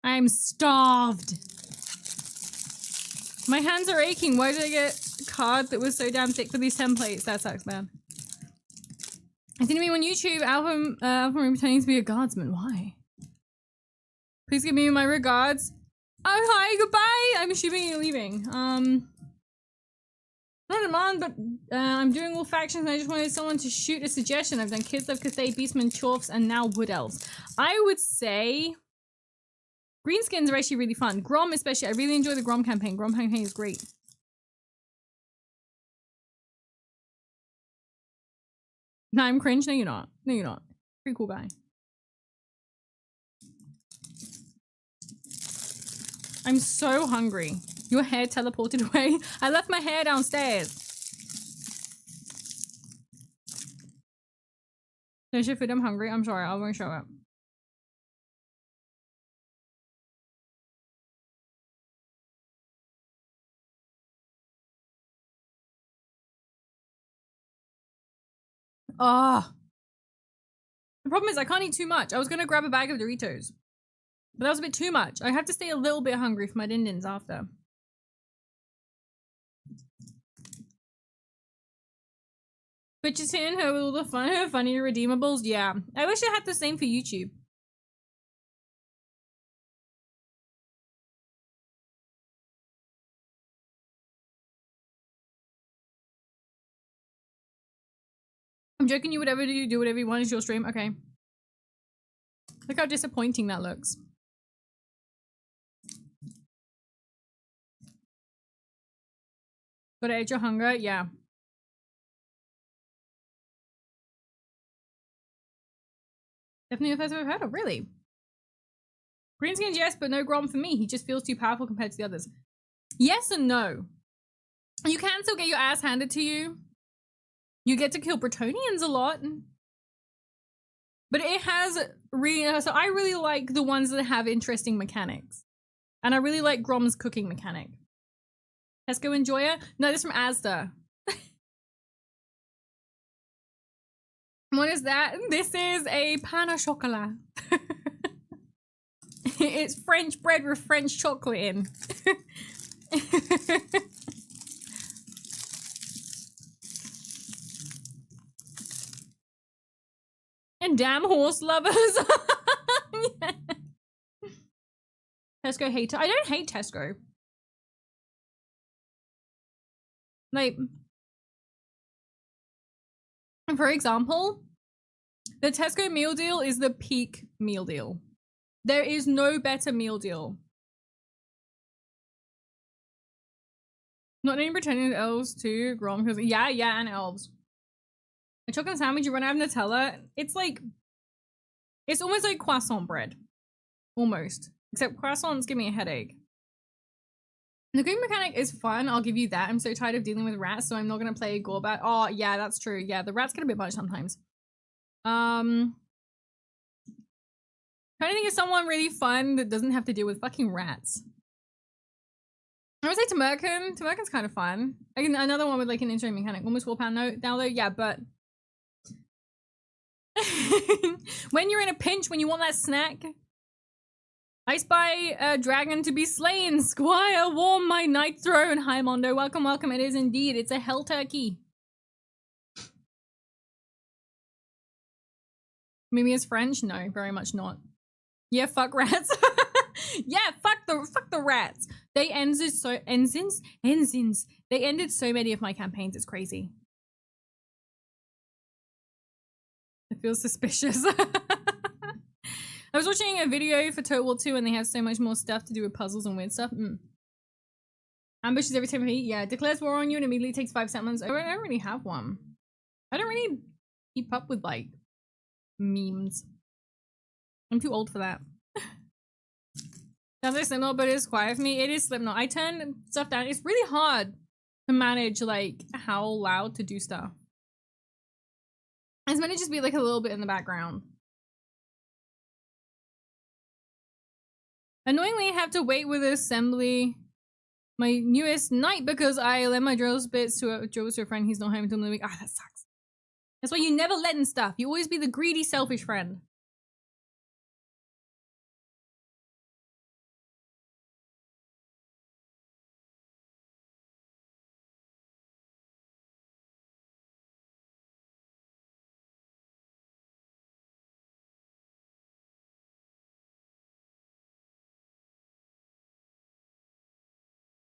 I'm starved. My hands are aching. Why did I get a card that was so damn thick for these templates? That sucks, man. I think on YouTube, Alpha pretending to be a guardsman. Why? Please give me my regards. Oh, hi, goodbye. I'm assuming you're leaving. Not a man, but I'm doing all factions and I just wanted someone to shoot a suggestion. I've done Kids of Cathay, Beastmen, Chorfs, and now Wood Elves. I would say Greenskins are actually really fun. Grom especially. I really enjoy the Grom campaign. Grom campaign is great. No, I'm cringe. No, you're not. No, you're not. Pretty cool guy. I'm so hungry. Your hair teleported away. I left my hair downstairs. No shit, food. I'm hungry. I'm sorry. I won't show up. Ah. The problem is I can't eat too much. I was gonna grab a bag of Doritos, but that was a bit too much. I have to stay a little bit hungry for my din-dins after. But just seeing her with all the funny redeemables, yeah. I wish I had the same for YouTube. I'm joking, you whatever you do whatever you want, it's your stream. Okay. Look how disappointing that looks. Gotta edge your hunger, yeah. Definitely the first I've heard of, really. Greenskins, yes, but no Grom for me. He just feels too powerful compared to the others. Yes and no. You can still get your ass handed to you. You get to kill Bretonians a lot. But it has really... So I really like the ones that have interesting mechanics. And I really like Grom's cooking mechanic. Tesco Enjoyer? No, this is from Asda. What is that? This is a pain au chocolat. It's French bread with French chocolate in. And damn horse lovers. Yeah. Tesco hater. I don't hate Tesco. Like, for example, the Tesco meal deal is the peak meal deal. There is no better meal deal. Not any pretending elves too, Grom, because yeah, and elves. A chocolate sandwich, you run out of Nutella. It's like, it's almost like croissant bread. Almost. Except croissants give me a headache. The cooking mechanic is fun, I'll give you that. I'm so tired of dealing with rats, so I'm not gonna play Gorbat. Oh, yeah, that's true. Yeah, the rats get a bit much sometimes. Trying to think of someone really fun that doesn't have to deal with fucking rats. I would say Tamerkin. Tamerkin's kind of fun. Another one with like an interesting mechanic. Almost £4 note now though, yeah, but... when you're in a pinch, when you want that snack... I spy a dragon to be slain. Squire, warm my night throne. Hi, Mondo. Welcome, welcome. It is indeed. It's a hell turkey. Mimi is French? No, very much not. Yeah, fuck rats. Yeah, fuck the rats. They ended so ensigns. They ended so many of my campaigns. It's crazy. It feels suspicious. I was watching a video for Total War 2 and they have so much more stuff to do with puzzles and weird stuff. Ambushes every time I eat. Yeah, declares war on you and immediately takes 5 seconds. I don't really have one. I don't really keep up with, like, memes. I'm too old for that. Sounds like Slipknot, but it's quiet for me. It is Slipknot. I turn stuff down. It's really hard to manage, like, how loud to do stuff. It's meant to just be, like, a little bit in the background. Annoyingly, I have to wait with assembly my newest knight because I lent my drill bits to a friend. He's not home until the week. Ah, that sucks. That's why you never lend stuff. You always be the greedy, selfish friend.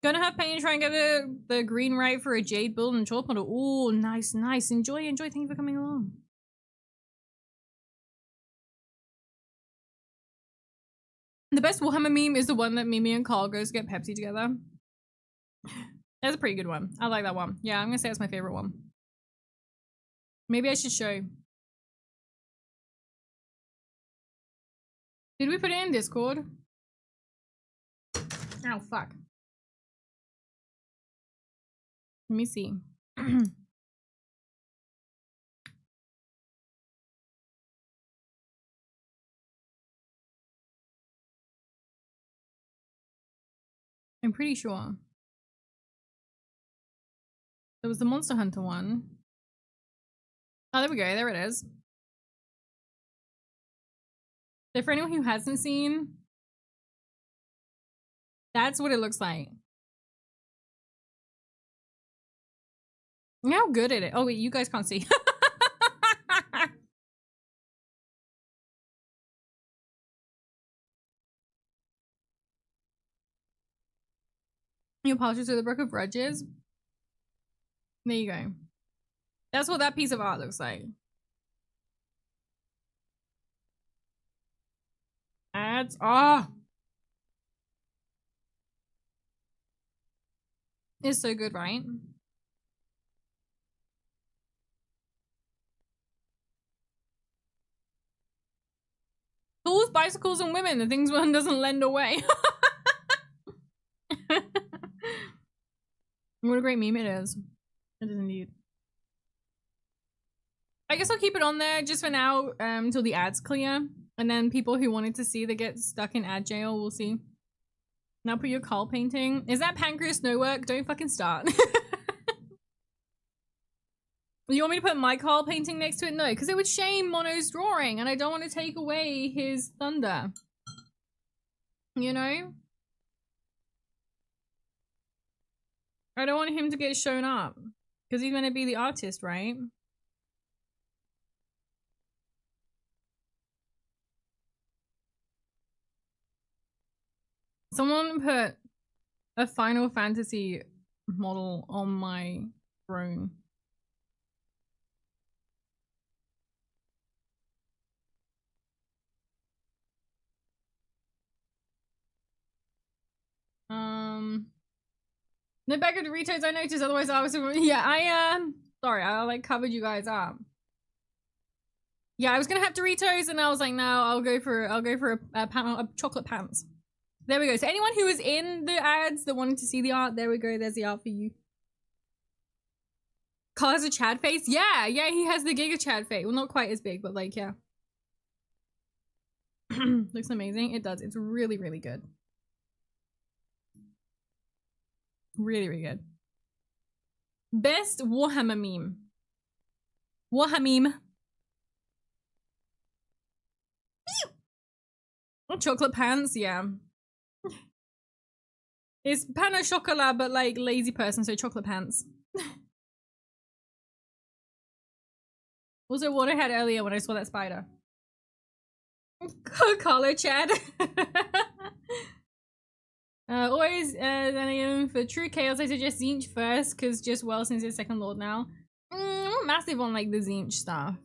Gonna have pain try and get the green right for a jade build and chalk model. Oh, nice, nice. Enjoy, enjoy. Thank you for coming along. The best Warhammer meme is the one that Mimi and Carl goes to get Pepsi together. That's a pretty good one. I like that one. Yeah, I'm gonna say it's my favorite one. Maybe I should show. Did we put it in Discord? Oh, fuck. Let me see. I'm pretty sure. There was the Monster Hunter one. Oh, there we go. There it is. So for anyone who hasn't seen, that's what it looks like. Look how good it is. Oh, wait, you guys can't see. Your apologies to the Brook of Grudges. There you go. That's what that piece of art looks like. Ads. Ah! It's so good, right? Tools, bicycles, and women. The things one doesn't lend away. What a great meme it is. It is indeed. I guess I'll keep it on there just for now, until the ads clear. And then people who wanted to see that get stuck in ad jail, we'll see. Now put your Carl painting. Is that pancreas no work? Don't fucking start. You want me to put my Carl painting next to it? No, because it would shame Mono's drawing, and I don't want to take away his thunder. You know? I don't want him to get shown up. Because he's gonna be the artist, right? Someone put a Final Fantasy model on my throne. No bag of Doritos, I noticed, otherwise I was yeah, sorry, I like covered you guys up. Yeah, I was gonna have Doritos and I was like, no, I'll go for a panel of chocolate pants. There we go. So anyone who was in the ads that wanted to see the art, there we go, there's the art for you. Carl has a Chad face? Yeah, yeah, he has the Giga Chad face. Well, not quite as big, but like, yeah. Looks amazing. It does. It's really, really good. Really, really good. Best Warhammer meme. Warhammer. Chocolate pants, yeah. It's pan au chocolat, but like lazy person, so chocolate pants. Also, what I had earlier when I saw that spider. Carlo Chad. Always, for true chaos, I suggest Zinch first, because just well since it's second lord now. I'm not massive on like the Zinch stuff.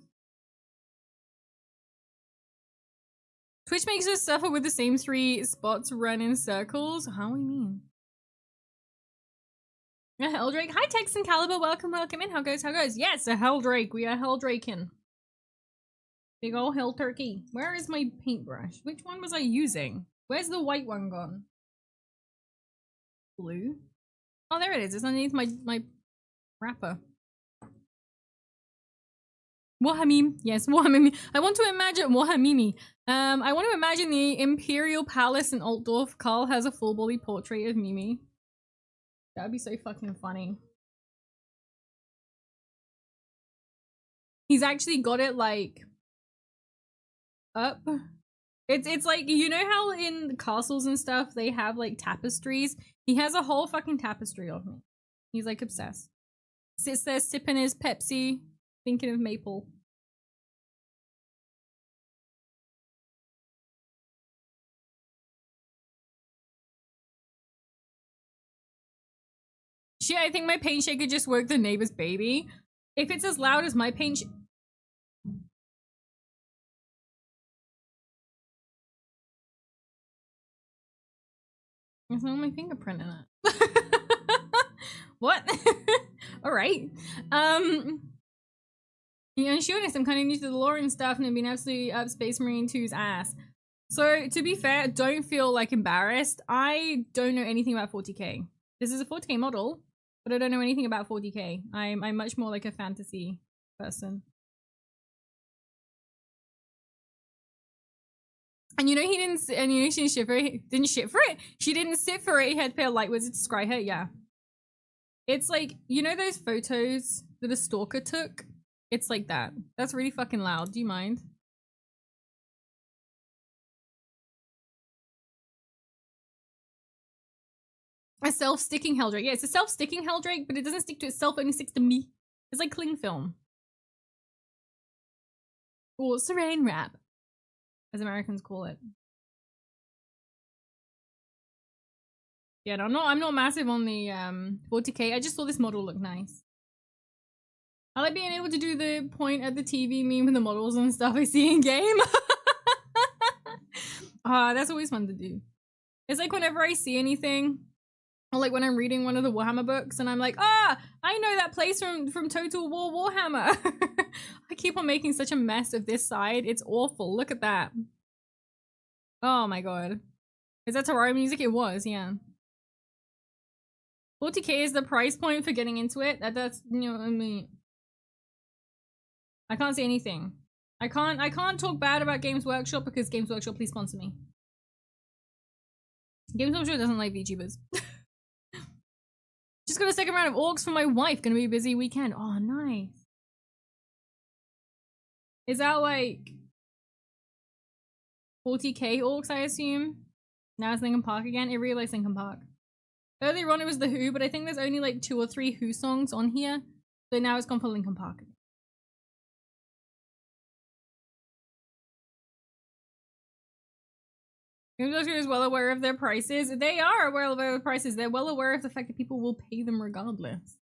Twitch makes us suffer with the same 3 spots run in circles. How do you mean? A Helldrake. Hi Texan Caliber, welcome, welcome in. How goes, how goes? Yes, a Helldrake. We are Helldraking. Big ol' hell turkey. Where is my paintbrush? Which one was I using? Where's the white one gone? Blue? Oh, there it is. It's underneath my wrapper. Warhamim. Yes, Warhamim. I want to imagine Warhamimi. I want to imagine the Imperial Palace in Altdorf. Carl has a full body portrait of Mimi. That'd be so fucking funny. He's actually got it like up. It's like, you know how in castles and stuff they have like tapestries? He has a whole fucking tapestry of me. He's like obsessed. Sits there sipping his Pepsi, thinking of Maple. Shit, I think my paint shaker just woke the neighbor's baby. If it's as loud as my paint There's not my fingerprint in it. What? Alright. Yeah, and honest, I'm kind of new to the lore and stuff, and I've been absolutely up Space Marine 2's ass. So, to be fair, don't feel like embarrassed. I don't know anything about 40k. This is a 40k model, but I don't know anything about 40k. I'm much more like a fantasy person. And you know he didn't, and you know she didn't shit for it. She didn't sit for it. He had to pay a light wizard to scry her. Yeah. It's like, you know those photos that a stalker took? It's like that. That's really fucking loud. Do you mind? A self-sticking Heldrake. Yeah, it's a self-sticking Heldrake, but it doesn't stick to itself, it only sticks to me. It's like cling film. Or saran wrap, as Americans call it. Yeah, no, I'm not massive on the 40k. I just saw this model look nice. I like being able to do the point at the TV meme with the models and stuff I see in game. That's always fun to do. It's like whenever I see anything, or like when I'm reading one of the Warhammer books and I'm like, I know that place from Total War Warhammer. I keep on making such a mess of this side. It's awful. Look at that. Oh my god. Is that Terraria music? It was, yeah. 40k is the price point for getting into it. That's, you know, I mean, I can't say anything. I can't talk bad about Games Workshop because Games Workshop, please sponsor me. Games Workshop doesn't like VTubers. Just got a second round of orcs for my wife. Gonna be a busy weekend. Oh, nice. Is that like 40k orcs, I assume? Now it's Linkin Park again. It really likes Linkin Park. Earlier on it was The Who, but I think there's only like 2 or 3 Who songs on here. So now it's gone for Linkin Park. Industry is well aware of their prices. They are well aware of the prices. They're well aware of the fact that people will pay them regardless.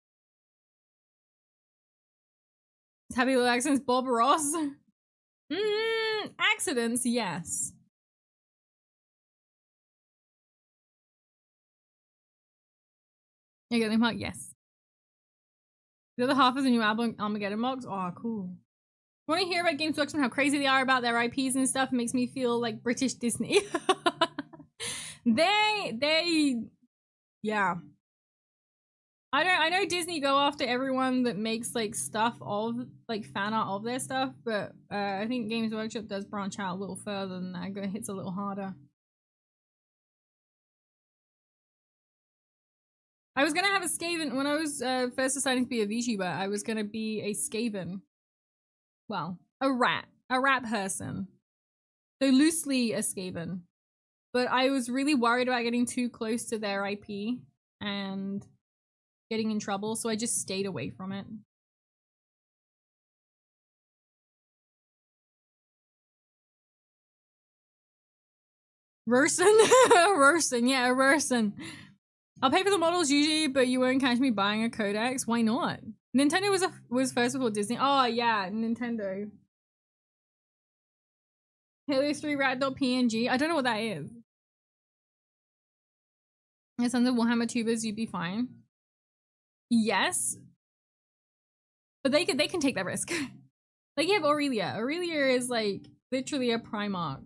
Happy little accidents, Bob Ross. Accidents, yes. Yeah, Linkin Park, yes. The other half of the new album, Armageddon box. Oh, cool. Want to hear about Games Workshop and how crazy they are about their IPs and stuff? It makes me feel like British Disney. Yeah. I know Disney go after everyone that makes like stuff of like fan art of their stuff, but I think Games Workshop does branch out a little further than that. Hits a little harder. I was gonna have a Skaven when I was first deciding to be a VTuber. I was gonna be a Skaven. Well, a rat person. So loosely a Skaven. But I was really worried about getting too close to their IP and getting in trouble, so I just stayed away from it. Rurson, yeah, Rurson. I'll pay for the models usually, but you won't catch me buying a codex. Why not? Nintendo was first before Disney. Oh yeah, Nintendo. Halo 3 rat.png. I don't know what that is. As under Warhammer tubers, you'd be fine. Yes. But they can take that risk. Like you have Aurelia. Aurelia is like literally a Primarch.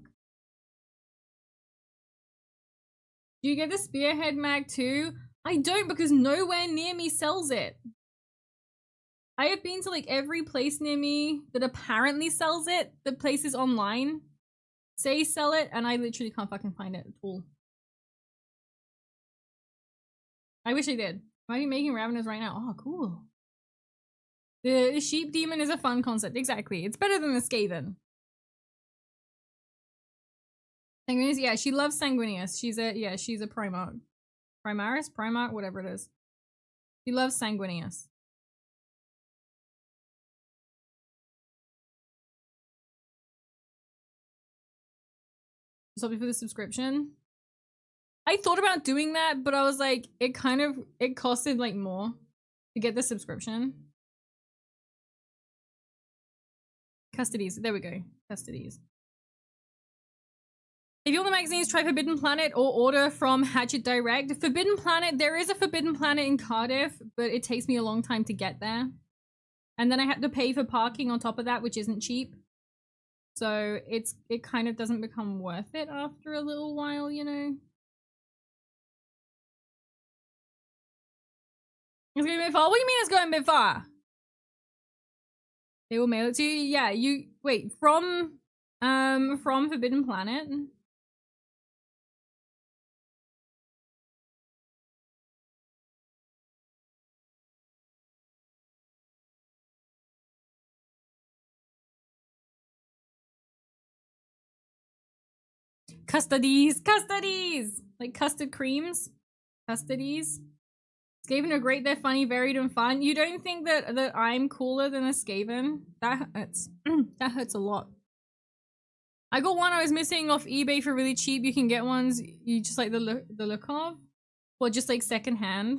Do you get the Spearhead mag too? I don't because nowhere near me sells it. I have been to like every place near me that apparently sells it. The places online say sell it, and I literally can't fucking find it at all. I wish I did. Might be making Ravenous right now. Oh, cool. The sheep demon is a fun concept. Exactly. It's better than the Skaven. Sanguinius, yeah, she loves Sanguinius. She's a Primarch. Primaris? Primarch? Whatever it is. She loves Sanguinius. Stop me for the subscription. I thought about doing that, but I was like, it costed like more to get the subscription. Custodies, there we go. Custodies. If you want the magazines, try Forbidden Planet or order from Hatchet Direct. Forbidden Planet, there is a Forbidden Planet in Cardiff, but it takes me a long time to get there. And then I have to pay for parking on top of that, which isn't cheap. So it kind of doesn't become worth it after a little while, you know? It's going a bit far? What do you mean it's going a bit far? They will mail it to you? Yeah, you... Wait, from Forbidden Planet? Custodies! Custodies! Like custard creams? Custodies? Skaven are great, they're funny, varied, and fun. You don't think that I'm cooler than a Skaven? That hurts. That hurts a lot. I got one I was missing off eBay for really cheap. You can get ones you just like the look of. Or just like secondhand.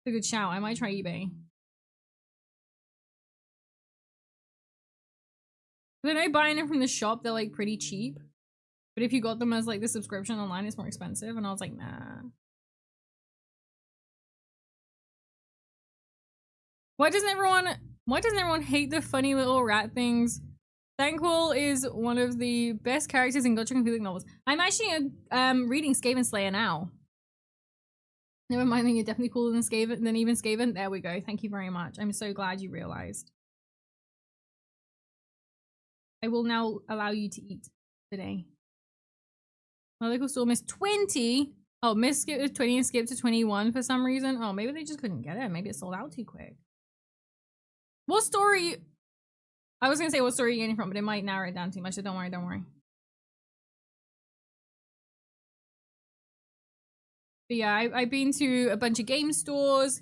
It's a good shout. I might try eBay. I know buying them from the shop, they're like pretty cheap. But if you got them as like the subscription online, it's more expensive. And I was like, nah. Why doesn't everyone hate the funny little rat things? Thankful is one of the best characters in Gotcha Conflict novels. I'm actually reading Skaven Slayer now. Never mind, then you're definitely cooler than Skaven, than even Skaven. There we go. Thank you very much. I'm so glad you realized. I will now allow you to eat today. My local store missed 20. Oh, missed skip to 20 and skipped to 21 for some reason. Oh, maybe they just couldn't get it. Maybe it sold out too quick. What story? I was gonna say what story you're getting from, but it might narrow it down too much, so don't worry, don't worry. But yeah, I've been to a bunch of game stores.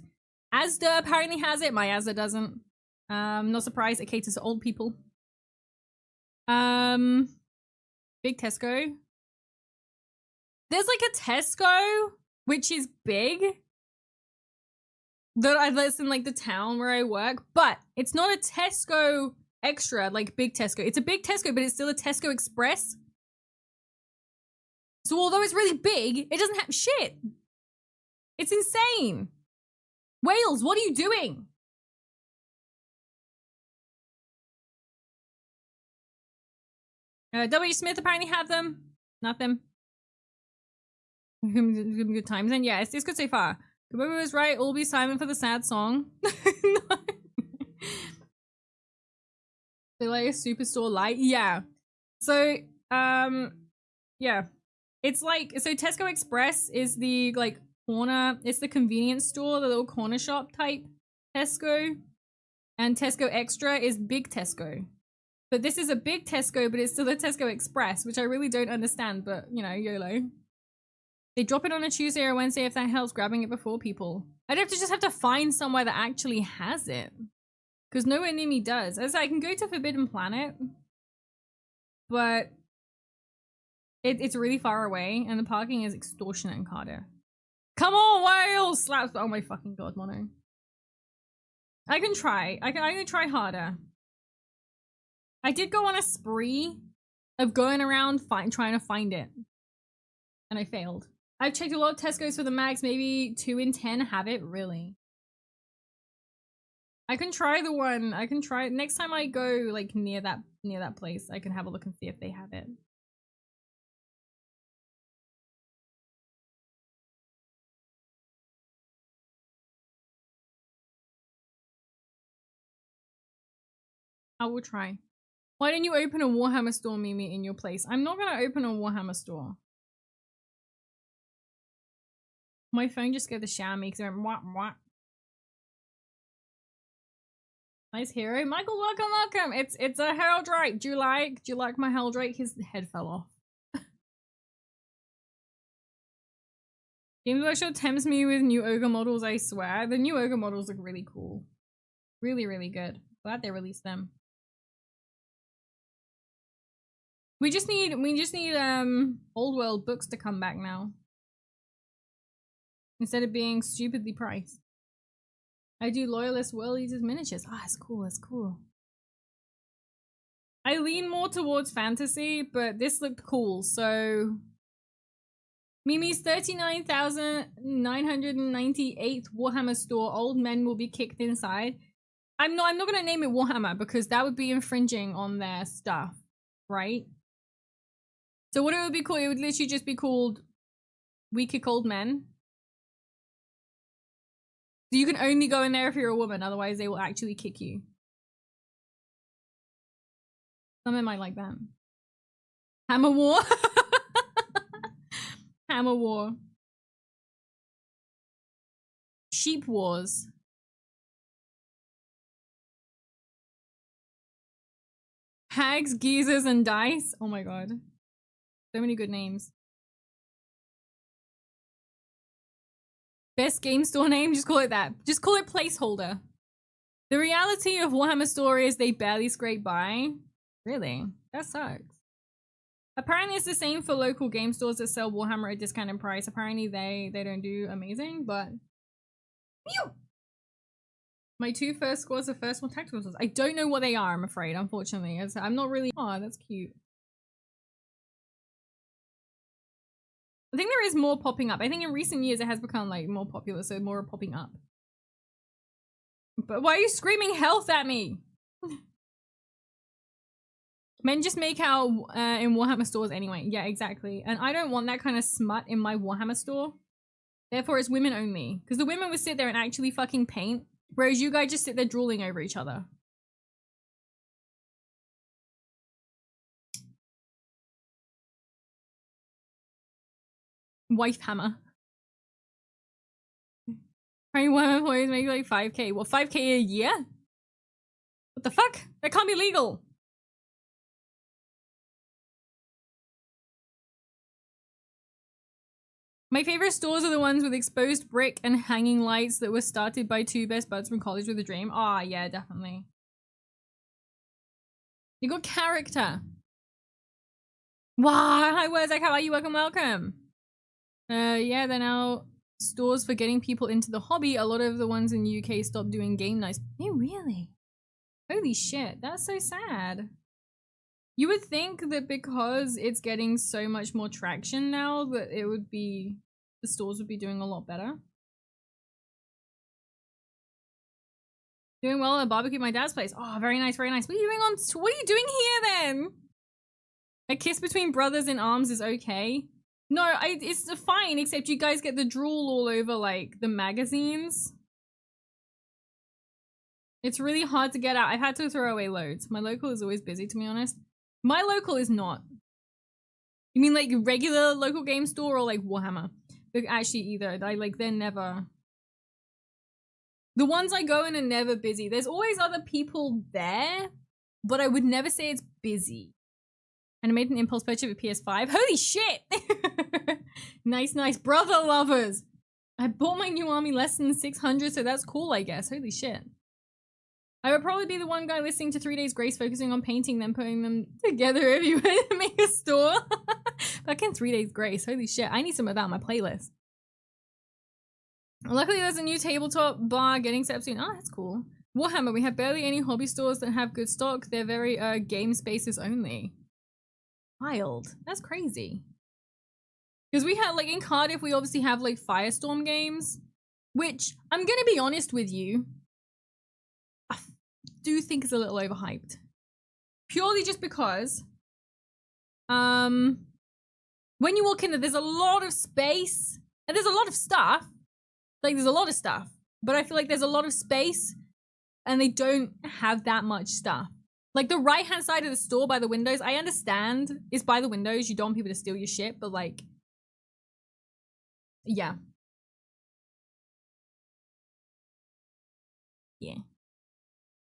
Asda apparently has it. My Asda doesn't. Not surprised, it caters to old people. Big Tesco. There's like a Tesco, which is big. That's in like the town where I work, but it's not a Tesco extra, like big Tesco. It's a big Tesco, but it's still a Tesco Express. So although it's really big, it doesn't have shit. It's insane. Wales, what are you doing? W. Smith apparently had them. Not them. Good times. And yeah, it's good so far. Whoever was right, all be silent for the sad song. No. They're like a superstore light. Yeah. So, yeah. It's like, so Tesco Express is the like corner, it's the convenience store, the little corner shop type Tesco. And Tesco Extra is big Tesco. But this is a big Tesco, but it's still a Tesco Express, which I really don't understand, but you know, YOLO. They drop it on a Tuesday or Wednesday if that helps, grabbing it before people. I'd have to find somewhere that actually has it. Because nowhere near me does. As I can go to Forbidden Planet, but it's really far away, and the parking is extortionate in Cardiff. Come on, Wales! Slaps! Oh my fucking god, Mono. I can try. I can try harder. I did go on a spree of going around trying to find it. And I failed. I've checked a lot of Tesco's for the mags. Maybe 2 in 10 have it. Really? I can try the one. I can try it. Next time I go like near that place, I can have a look and see if they have it. I will try. Why didn't you open a Warhammer store, Mimi, in your place? I'm not gonna open a Warhammer store. My phone just scared the shit out of me because it went mwah, mwah. Nice hero. Michael, welcome. It's a Heraldrake. Do you like my Heraldrake? His head fell off. Games Workshop tempts me with new ogre models, I swear. The new ogre models look really cool. Really, really good. Glad they released them. We just need old world books to come back now. Instead of being stupidly priced. I do Loyalist World Eaters miniatures. Ah, that's cool, that's cool. I lean more towards fantasy, but this looked cool, so Mimi's 39,998th Warhammer store. Old men will be kicked inside. I'm not gonna name it Warhammer because that would be infringing on their stuff, right? So what it would be called, it would literally just be called We Kick Old Men. So you can only go in there if you're a woman, otherwise they will actually kick you. Some might like that. Hammer War. Hammer War. Sheep Wars. Hags, Geezers, and Dice. Oh my god. So many good names. Best game store name? Just call it that. Just call it placeholder. The reality of Warhammer story is they barely scrape by. Really? That sucks. Apparently it's the same for local game stores that sell Warhammer at discounted price. Apparently they don't do amazing, but... Mew! My two first scores are first one tactical scores. I don't know what they are, I'm afraid, unfortunately. I'm not really... Oh, that's cute. I think there is more popping up. I think in recent years it has become like more popular, so more are popping up. But why are you screaming health at me? Men just make out in Warhammer stores anyway. Yeah, exactly. And I don't want that kind of smut in my Warhammer store. Therefore, it's women only. Because the women would sit there and actually fucking paint. Whereas you guys just sit there drooling over each other. Wife hammer. How Warhammer employees make like 5k? What, 5k a year? What the fuck? That can't be legal. My favorite stores are the ones with exposed brick and hanging lights that were started by two best buds from college with a dream. Ah, yeah, definitely. You got character. Wow, hi, where's that? How are you? Welcome, welcome. Yeah, they're now stores for getting people into the hobby. A lot of the ones in the UK stopped doing game nights. Oh, really? Holy shit, that's so sad. You would think that because it's getting so much more traction now that it would be, the stores would be doing a lot better. Doing well at barbecue at my dad's place. Oh, very nice, very nice. What are you doing what are you doing here then? A kiss between brothers in arms is okay. No, it's fine, except you guys get the drool all over like the magazines. It's really hard to get out. I've had to throw away loads. My local is always busy, to be honest. My local is not. You mean like regular local game store or like Warhammer? Actually, either. They're never... The ones I go in are never busy. There's always other people there, but I would never say it's busy. And I made an impulse purchase of PS5. Holy shit! Nice, nice. Brother lovers! I bought my new army less than 600, so that's cool, I guess. Holy shit. I would probably be the one guy listening to 3 Days Grace, focusing on painting them, putting them together if you were to make a store. Back in 3 Days Grace. Holy shit. I need some of that on my playlist. Luckily, there's a new tabletop bar getting set up soon. Oh, that's cool. Warhammer, we have barely any hobby stores that have good stock. They're very game spaces only. Wild. That's crazy. Because we have, like, in Cardiff, we obviously have, like, Firestorm games. Which, I'm gonna be honest with you, I do think is a little overhyped. Purely just because, when you walk in, there's a lot of space, and there's a lot of stuff. Like, there's a lot of stuff, but I feel like there's a lot of space, and they don't have that much stuff. Like, the right-hand side of the store by the windows, I understand it's by the windows, you don't want people to steal your shit, but, like, yeah. Yeah.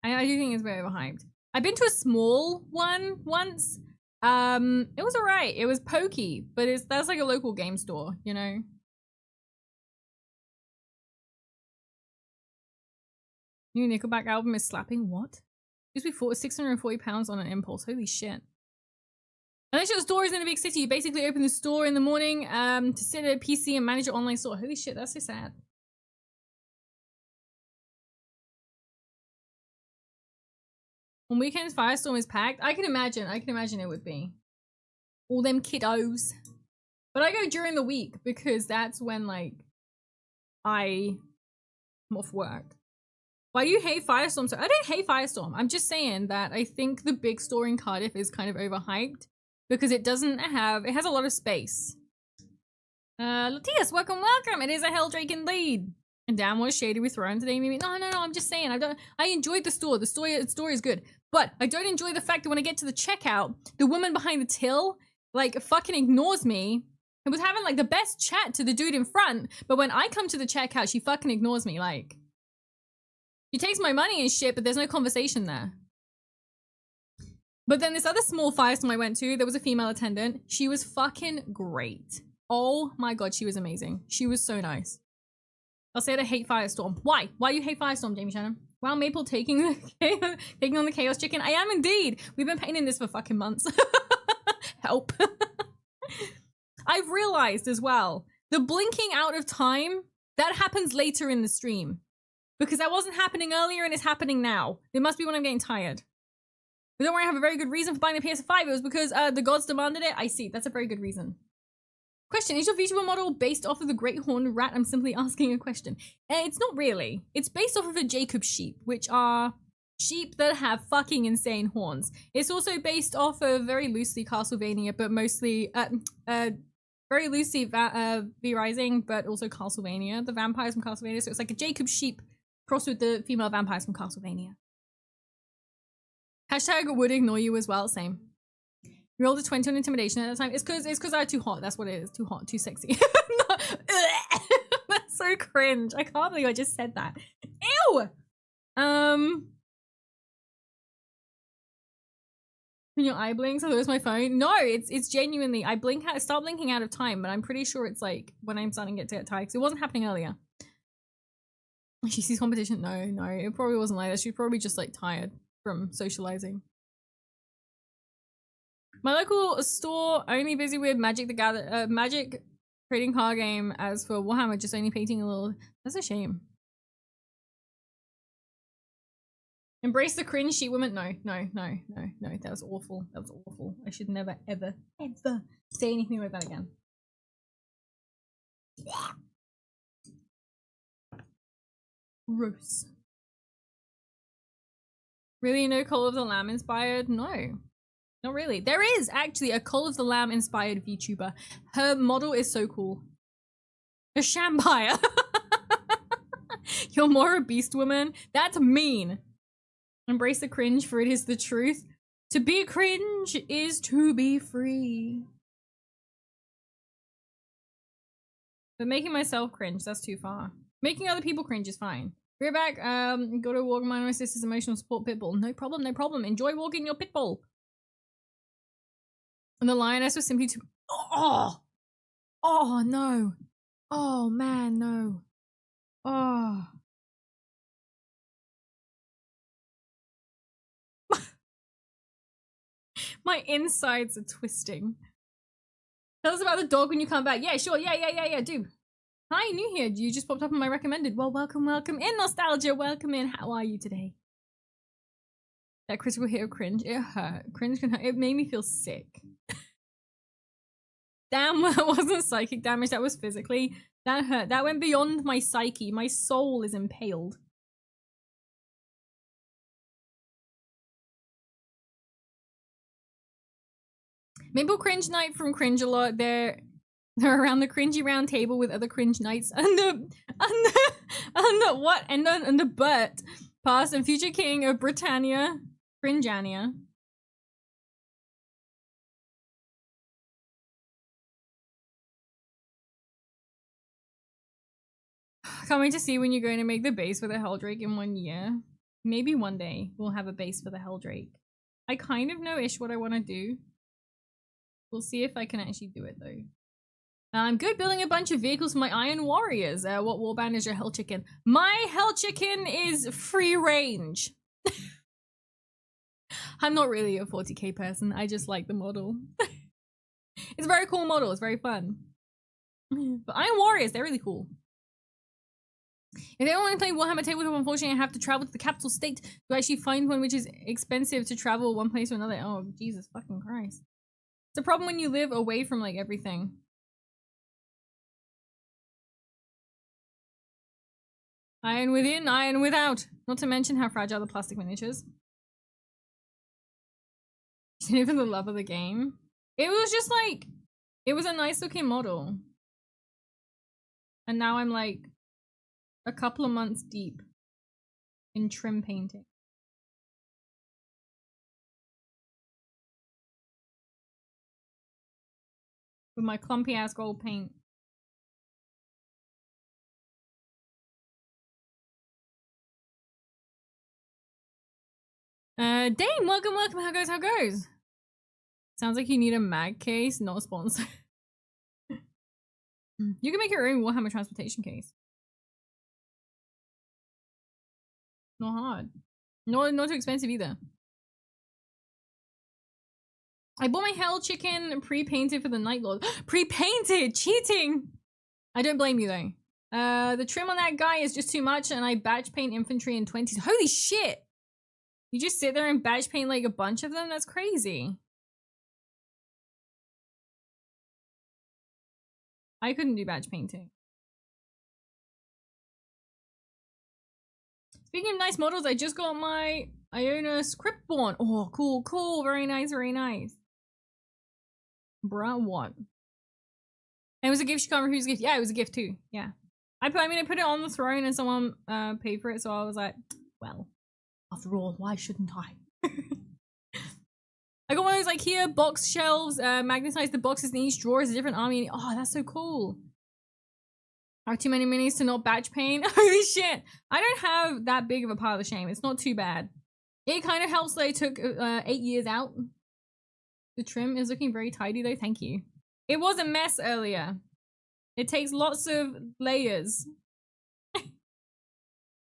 I do think it's very overhyped. I've been to a small one once. It was alright. It was pokey, but that's like a local game store, you know? New Nickelback album is slapping. What? Used to be £640 on an impulse. Holy shit. Unless your store is in a big city, you basically open the store in the morning to sit at a PC and manage your online store. Holy shit, that's so sad. On weekends, Firestorm is packed. I can imagine it would be. All them kiddos. But I go during the week because that's when, like, I'm off work. Why do you hate Firestorm? So I don't hate Firestorm. I'm just saying that I think the big store in Cardiff is kind of overhyped because it has a lot of space. Latias, welcome. It is a Helldrake indeed. And damn, was shady with Throne today. Maybe no. I'm just saying. I enjoyed the store. The story is good, but I don't enjoy the fact that when I get to the checkout, the woman behind the till like fucking ignores me. I was having like the best chat to the dude in front, but when I come to the checkout, she fucking ignores me. Like, she takes my money and shit, but there's no conversation there. But then this other small Firestorm I went to, there was a female attendant. She was fucking great. Oh my god, she was amazing. She was so nice. I'll say that I hate Firestorm. Why? Why do you hate Firestorm, Jamie Shannon? Wow, Maple taking on the Chaos Chicken. I am indeed. We've been painting this for fucking months. Help. I've realized as well, the blinking out of time, that happens later in the stream. Because that wasn't happening earlier and it's happening now. It must be when I'm getting tired. But don't worry, I have a very good reason for buying the PS5. It was because the gods demanded it. I see, that's a very good reason. Question, is your VTuber model based off of the Great Horned Rat? I'm simply asking a question. It's not really. It's based off of a Jacob sheep, which are sheep that have fucking insane horns. It's also based off of very loosely Castlevania, but mostly very loosely V-Rising, but also Castlevania, the vampires from Castlevania. So it's like a Jacob sheep crossed with the female vampires from Castlevania. Hashtag would ignore you as well, same. You rolled a 20 on intimidation at the time. It's because I'm too hot. That's what it is. Too hot, too sexy. That's so cringe. I can't believe I just said that. Ew! When your eye blinks, I lose my phone. No, it's genuinely, I start blinking out of time, but I'm pretty sure it's like when I'm starting to get tired, because it wasn't happening earlier. She sees competition. No, it probably wasn't like that. She's probably just like tired from socializing. My local store only busy with Magic trading card game. As for Warhammer, just only painting a little. That's a shame. Embrace the cringe, she woman. No. That was awful. That was awful. I should never, ever say anything like that again. Gross. Really, no Call of the Lamb inspired? No. Not really. There is actually a Call of the Lamb inspired VTuber. Her model is so cool. A Shambire. You're more a beast woman? That's mean. Embrace the cringe, for it is the truth. To be cringe is to be free. But making myself cringe, that's too far. Making other people cringe is fine. Be right back. Go to walk my sister's emotional support pitbull. No problem, no problem. Enjoy walking your pitbull. And the lioness was simply too. Oh no. Oh man, no. Oh. My insides are twisting. Tell us about the dog when you come back. Yeah, sure. Yeah, do. Hi, new here. You just popped up on my recommended. Well, welcome in, Nostalgia. Welcome in. How are you today? That critical hit of cringe. It hurt. Cringe can hurt. It made me feel sick. Damn, that wasn't psychic damage. That was physically. That hurt. That went beyond my psyche. My soul is impaled. Maple Cringe Night from Cringe a lot. They're around the cringy round table with other cringe knights and the Bert, past and future king of Britannia, Cringeania. Can't wait to see when you're going to make the base for the Helldrake in 1 year. Maybe one day we'll have a base for the Helldrake. I kind of know-ish what I want to do. We'll see if I can actually do it though. I'm good building a bunch of vehicles for my Iron Warriors. What warband is your Hell Chicken? My Hell Chicken is free range. I'm not really a 40k person. I just like the model. It's a very cool model. It's very fun. But Iron Warriors, they're really cool. If they want to play Warhammer Tabletop, unfortunately, I have to travel to the capital state to actually find one, which is expensive to travel one place to another. Oh, Jesus fucking Christ. It's a problem when you live away from, like, everything. Iron within, iron without. Not to mention how fragile the plastic miniatures. Even the love of the game. It was just like, it was a nice looking model. And now I'm like a couple of months deep in trim painting. With my clumpy ass gold paint. Dane, welcome. How goes? Sounds like you need a mag case, not a sponsor. You can make your own Warhammer transportation case. Not hard. Not too expensive either. I bought my Hell Chicken pre-painted for the Night Lord. Pre-painted! Cheating! I don't blame you though. The trim on that guy is just too much and I batch paint infantry in 20s. Holy shit! You just sit there and batch paint like a bunch of them? That's crazy. I couldn't do batch painting. Speaking of nice models, I just got my Iona Scriptborn. Oh, cool. Very nice. Bruh, what? And it was a gift. She can't remember whose gift. Yeah, it was a gift too. Yeah. I put it on the throne and someone paid for it, so I was like, well, after all, why shouldn't I? I got one of those IKEA box shelves, magnetized the boxes in each drawer is a different army. Oh, that's so cool. Are too many minis to not batch paint? Holy shit. I don't have that big of a pile of shame. It's not too bad. It kind of helps that I took 8 years out. The trim is looking very tidy though. Thank you. It was a mess earlier. It takes lots of layers.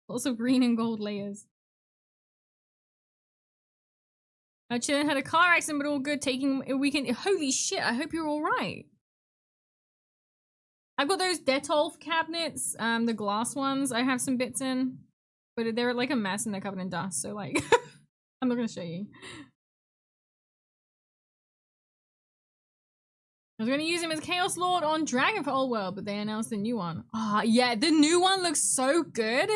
Lots of green and gold layers. Chillin had a car accident, but all good. Taking a weekend. Holy shit! I hope you're all right. I've got those Detolf cabinets, the glass ones. I have some bits in, but they're like a mess and they're covered in dust. So like, I'm not gonna show you. I was gonna use him as Chaos Lord on Dragonfall World, but they announced a new one. Ah, yeah, the new one looks so good.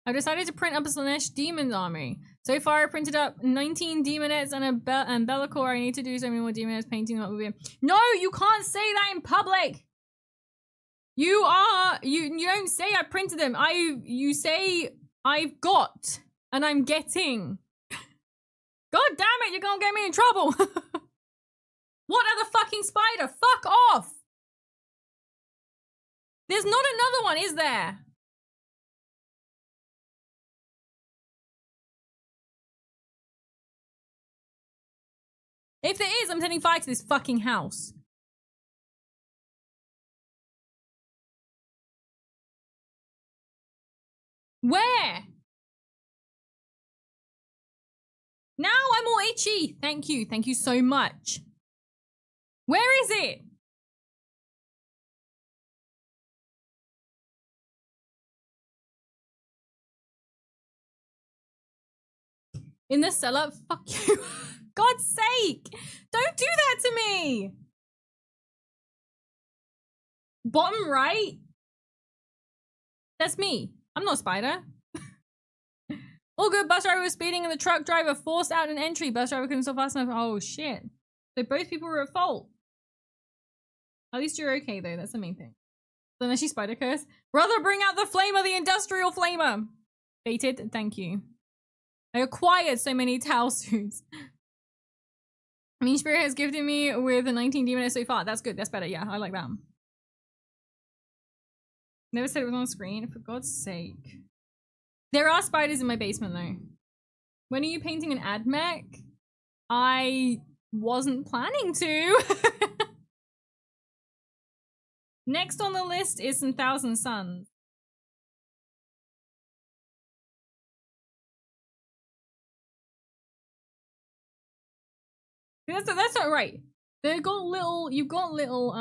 I decided to print up a Slanesh Demon's army. So far, I printed up 19 Demonettes and a Be'lakor. I need to do so many more Demonettes painting that movie. No, you can't say that in public! You don't say I printed them. You say I've got and I'm getting. God damn it, you're gonna get me in trouble! What other fucking spider? Fuck off! There's not another one, is there? If there is, I'm setting fire to this fucking house. Where? Now I'm all itchy. Thank you. Thank you so much. Where is it? In the cellar? Fuck you. God's sake! Don't do that to me! Bottom right? That's me. I'm not a spider. All good. Bus driver was speeding and the truck driver forced out an entry. Bus driver couldn't stop fast enough. Oh shit. So both people were at fault. At least you're okay though. That's the main thing. So unless you spider curse. Brother, bring out the flamer, the industrial flamer. Baited. Thank you. I acquired so many towel suits. Mean Spirit has gifted me with a 19 Demoness so far. That's good. That's better. Yeah, I like that. Never said it was on screen. For God's sake. There are spiders in my basement though. When are you painting an AdMech? I wasn't planning to. Next on the list is some Thousand Suns. That's not right. They've got little. You got little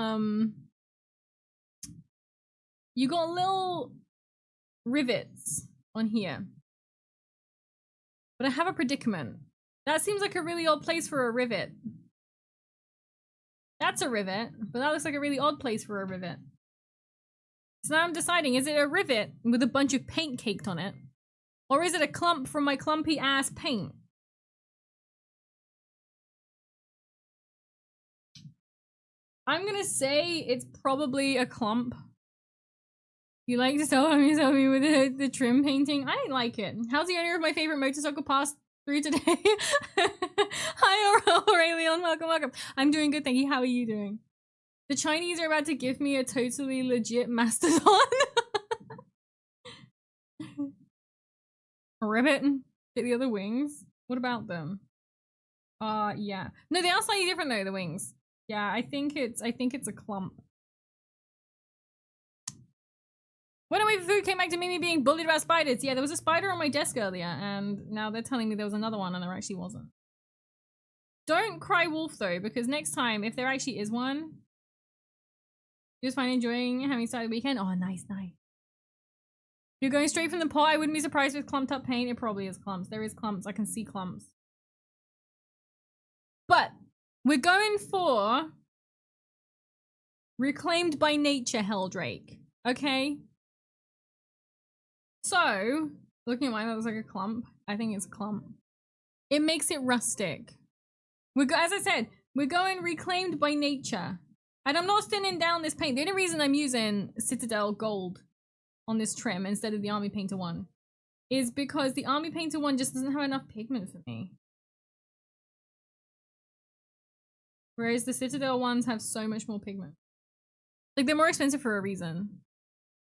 rivets on here. But I have a predicament. That seems like a really odd place for a rivet. That's a rivet, but that looks like a really odd place for a rivet. So now I'm deciding, is it a rivet with a bunch of paint caked on it? Or is it a clump from my clumpy ass paint? I'm gonna say it's probably a clump. You like to tell me with the trim painting? I like it. How's the owner of my favorite motorcycle pass through today? Hi Aurelion, welcome. I'm doing good, thank you. How are you doing? The Chinese are about to give me a totally legit mastodon. A ribbit. Get the other wings. What about them? Yeah. No, they are slightly different though, the wings. Yeah, I think it's a clump. When away for food came back to Mimi being bullied about spiders. Yeah, there was a spider on my desk earlier, and now they're telling me there was another one, and there actually wasn't. Don't cry wolf though, because next time, if there actually is one, just fine enjoying having started the weekend. Oh, nice. You're going straight from the pot. I wouldn't be surprised with clumped up paint. It probably is clumps. There is clumps. I can see clumps. But we're going for reclaimed by nature Helldrake. Okay? So, looking at mine, that looks like a clump. I think it's a clump. It makes it rustic. As I said, we're going reclaimed by nature. And I'm not thinning down this paint. The only reason I'm using Citadel Gold on this trim instead of the Army Painter one is because the Army Painter one just doesn't have enough pigment for me. Whereas the Citadel ones have so much more pigment. Like, they're more expensive for a reason.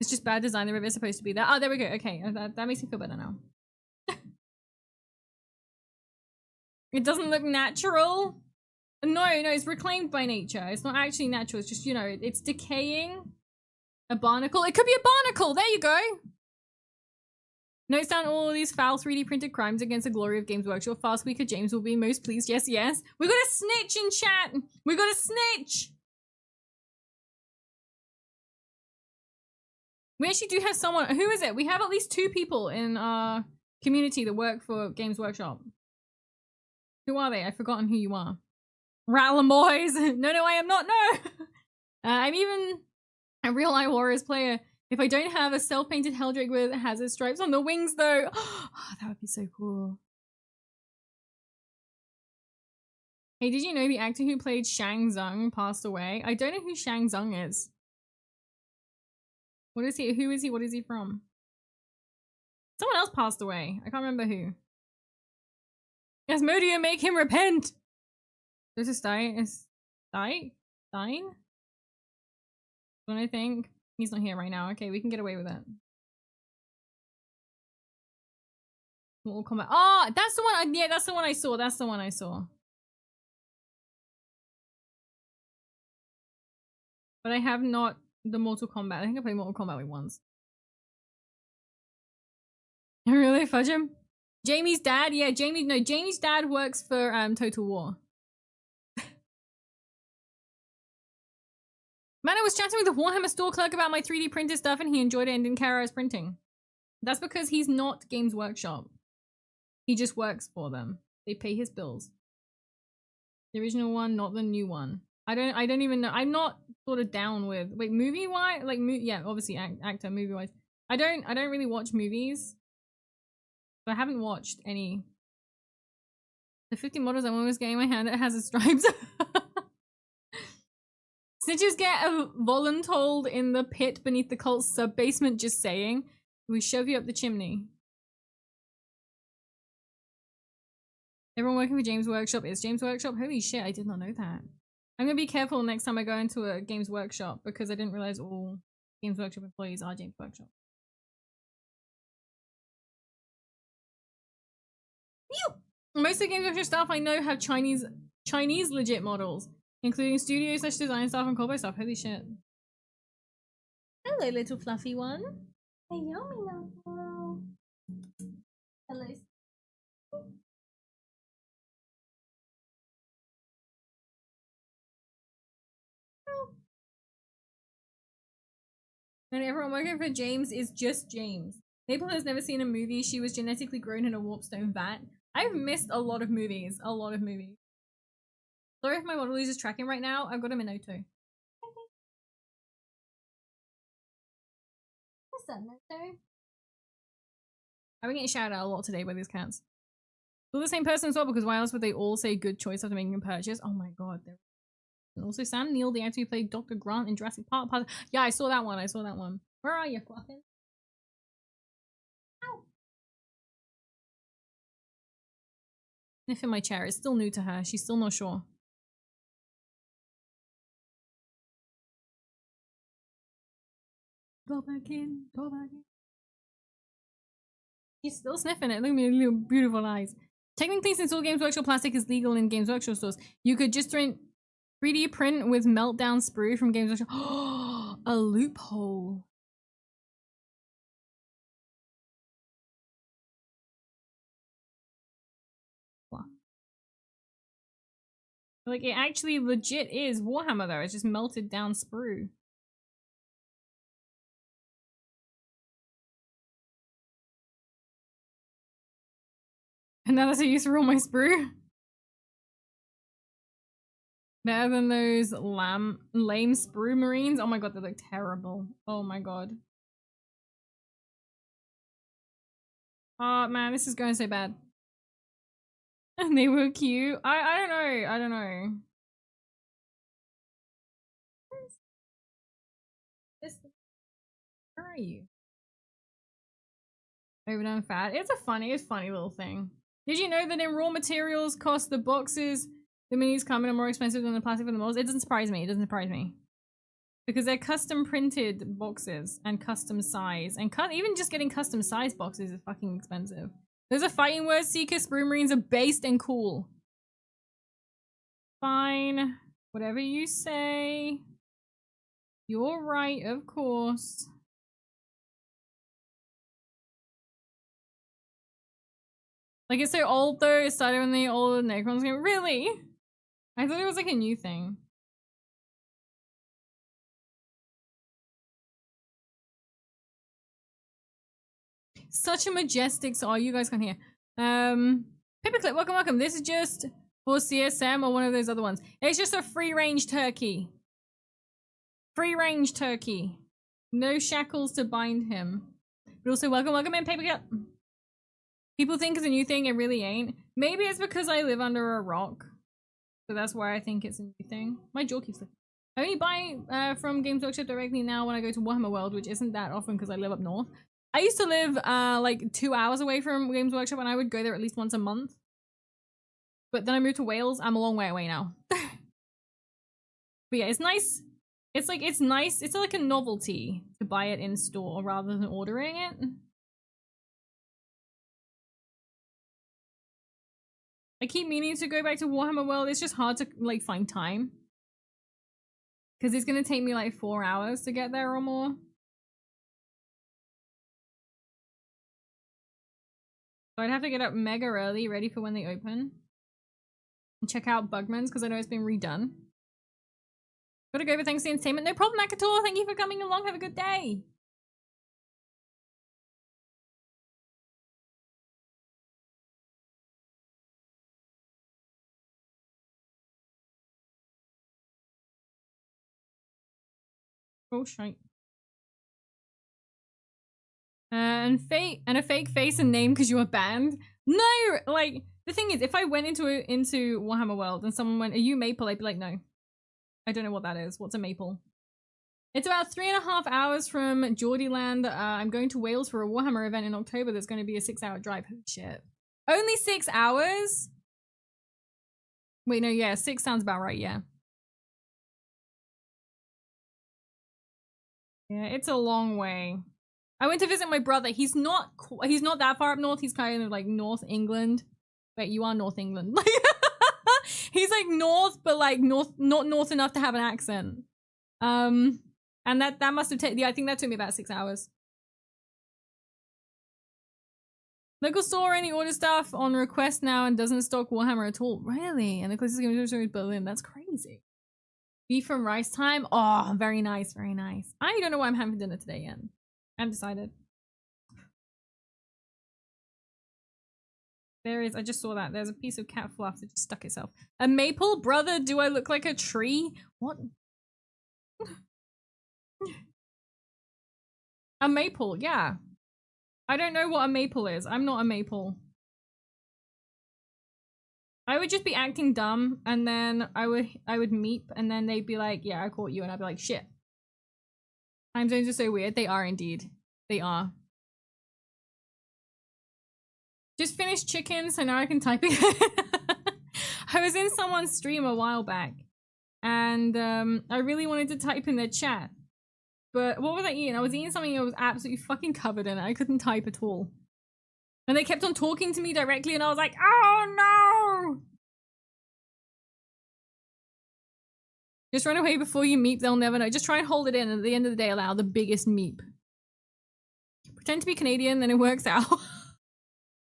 It's just bad design. The rivet's supposed to be there. Oh, there we go. Okay, that makes me feel better now. It doesn't look natural. No, it's reclaimed by nature. It's not actually natural. It's just, you know, it's decaying. A barnacle. It could be a barnacle. There you go. Notes down all these foul 3D printed crimes against the glory of Games Workshop. Fast Weaker James will be most pleased. Yes. We got a snitch in chat. We got a snitch. We actually do have someone. Who is it? We have at least 2 people in our community that work for Games Workshop. Who are they? I've forgotten who you are. Rattle boys. No, I am not. No. I'm even a real Eye Warriors player. If I don't have a self-painted Helldrake with hazard stripes on the wings, though. Oh, that would be so cool. Hey, did you know the actor who played Shang Tsung passed away? I don't know who Shang Tsung is. What is he? Who is he? What is he from? Someone else passed away. I can't remember who. Asmodeus, make him repent! There's a Stein? What I think? He's not here right now. Okay, we can get away with it. Mortal Kombat. Oh, that's the one. Yeah, that's the one I saw. That's the one I saw. But I have not the Mortal Kombat. I think I played Mortal Kombat like once. Really? Fudge him? Jamie's dad? Yeah, Jamie's dad works for Total War. Man, I was chatting with the Warhammer store clerk about my 3D printed stuff and he enjoyed it and didn't care I was printing. That's because he's not Games Workshop. He just works for them. They pay his bills. The original one, not the new one. I don't even know. I'm not sort of down with, wait, movie wise? Like, yeah, obviously actor, movie wise. I don't really watch movies. But I haven't watched any. The 50 models I'm always getting in my hand, it has its stripes. Snitches get a voluntold in the pit beneath the cult's sub-basement, just saying. We shove you up the chimney. Everyone working for Games Workshop is Games Workshop? Holy shit, I did not know that. I'm gonna be careful next time I go into a Games Workshop because I didn't realize all Games Workshop employees are Games Workshop. Most of the Games Workshop staff I know have Chinese legit models, including studio / design staff and combo staff. Holy shit. Hello, little fluffy one. Hey, yummy now. Hello. And everyone working for James is just James. Maple has never seen a movie. She was genetically grown in a warpstone vat. I've missed a lot of movies. A lot of movies. Sorry if my model is just tracking right now. I've got a Minoto. What's that, Minoto? I've been getting shouted out a lot today by these cats. They're the same person as well, because why else would they all say good choice after making a purchase? Oh my god. And also Sam Neill, the actor who played Dr. Grant in Jurassic Park. Yeah, I saw that one. I saw that one. Where are you, Fluffin? Ow. Sniff in my chair. It's still new to her. She's still not sure. Go back in. Go back in. She's still sniffing it. Look at me, little beautiful eyes. Technically, since all Games Workshop plastic is legal in Games Workshop stores, you could just 3D print with meltdown sprue from Games Workshop. Oh, a loophole. What? Like, it actually legit is Warhammer though. It's just melted down sprue. And now that's a use for all my sprue. Better than those lame sprue marines. Oh my god, they look terrible. Oh my god. Oh man, this is going so bad. And they were cute. I don't know. I don't know. Where are you? Overdone fat. It's a funny little thing. Did you know that in raw materials cost the boxes the minis come in are more expensive than the plastic for the molds? It doesn't surprise me. It doesn't surprise me. Because they're custom printed boxes and custom size. And even just getting custom size boxes is fucking expensive. Those are fighting words, Seeker. Sprue Marines are based and cool. Fine. Whatever you say. You're right, of course. Like, it's so old though. It started when the old Necrons came. Really? I thought it was like a new thing. Such a majestic. So, oh, you guys can hear. Paperclip, welcome, welcome. This is just for CSM or one of those other ones. It's just a free range turkey. Free range turkey. No shackles to bind him. But also, welcome, welcome in, Paperclip. People think it's a new thing, it really ain't. Maybe it's because I live under a rock. So that's why I think it's a new thing. My jaw keeps looking. I only buy from Games Workshop directly now when I go to Warhammer World, which isn't that often because I live up north. I used to live like 2 hours away from Games Workshop and I would go there at least once a month. But then I moved to Wales. I'm a long way away now. But yeah, it's nice. It's like, it's nice. It's like a novelty to buy it in store rather than ordering it. I keep meaning to go back to Warhammer World. It's just hard to like find time. Because it's going to take me like 4 hours to get there or more. So I'd have to get up mega early, ready for when they open. And check out Bugman's because I know it's been redone. Gotta go, but thanks for the entertainment. No problem, Akator. Thank you for coming along. Have a good day. Oh shite. And a fake face and name because you were banned. No, like the thing is, if I went into Warhammer World and someone went, "Are you Maple?" I'd be like, "No, I don't know what that is. What's a Maple?" It's about 3.5 hours from Geordieland. I'm going to Wales for a Warhammer event in October. There's going to be a 6-hour drive. Holy shit! Only 6 hours? Wait, no, yeah, 6 sounds about right. Yeah. Yeah, it's a long way. I went to visit my brother. He's not that far up north. He's kind of like North England. Wait, you are North England. He's like north, but like not north enough to have an accent. And that must have taken. Yeah, I think that took me about 6 hours. Local store only orders stuff on request now and doesn't stock Warhammer at all. Really? And the closest game to Berlin. That's crazy. Beef and rice time. Oh, very nice, very nice. I don't know what I'm having for dinner today yet. I haven't decided. There is, I just saw that. There's a piece of cat fluff that just stuck itself. A maple? Brother, do I look like a tree? What? A maple, yeah. I don't know what a maple is. I'm not a maple. I would just be acting dumb, and then I would meep, and then they'd be like, yeah, I caught you, and I'd be like, shit. Time zones are so weird. They are indeed. They are. Just finished chicken, so now I can type again. I was in someone's stream a while back, and I really wanted to type in their chat. But what was I eating? I was eating something that was absolutely fucking covered in it. I couldn't type at all. And they kept on talking to me directly, and I was like, oh no! Just run away before you meep, they'll never know. Just try and hold it in, and at the end of the day, allow the biggest meep. Pretend to be Canadian, then it works out.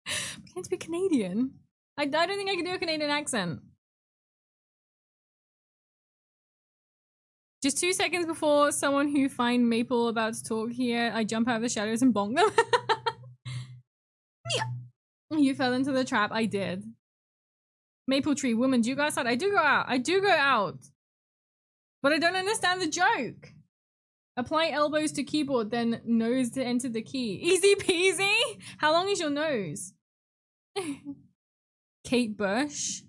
Pretend to be Canadian? I don't think I can do a Canadian accent. Just 2 seconds before someone who find Maple about to talk here, I jump out of the shadows and bonk them. You fell into the trap. I did. Maple tree woman, do you go outside? I do go out. I do go out. But I don't understand the joke. Apply elbows to keyboard, then nose to enter the key. Easy peasy? How long is your nose? Kate Bush.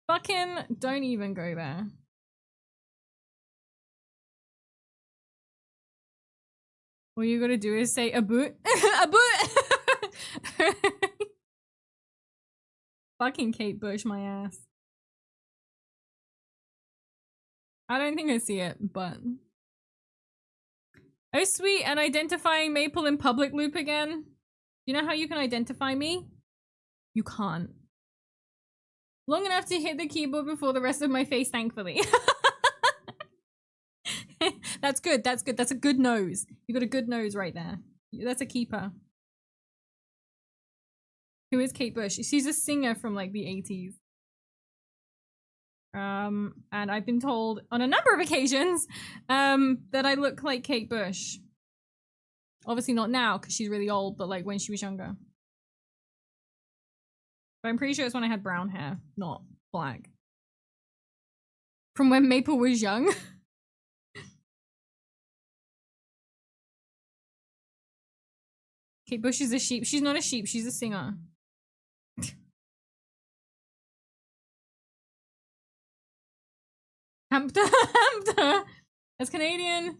Fucking don't even go there. All you gotta do is say a boot. A boot! Fucking Kate Bush, my ass. I don't think I see it, but... Oh sweet, and identifying Maple in public loop again. You know how you can identify me? You can't. Long enough to hit the keyboard before the rest of my face, thankfully. That's good, that's good. That's a good nose. You got a good nose right there. That's a keeper. Who is Kate Bush? She's a singer from like the 80s. And I've been told on a number of occasions that I look like Kate Bush. Obviously not now because she's really old, but like when she was younger. But I'm pretty sure it's when I had brown hair, not black. From when Maple was young. Kate Bush is a sheep. She's not a sheep, she's a singer. Hampter. As Canadian,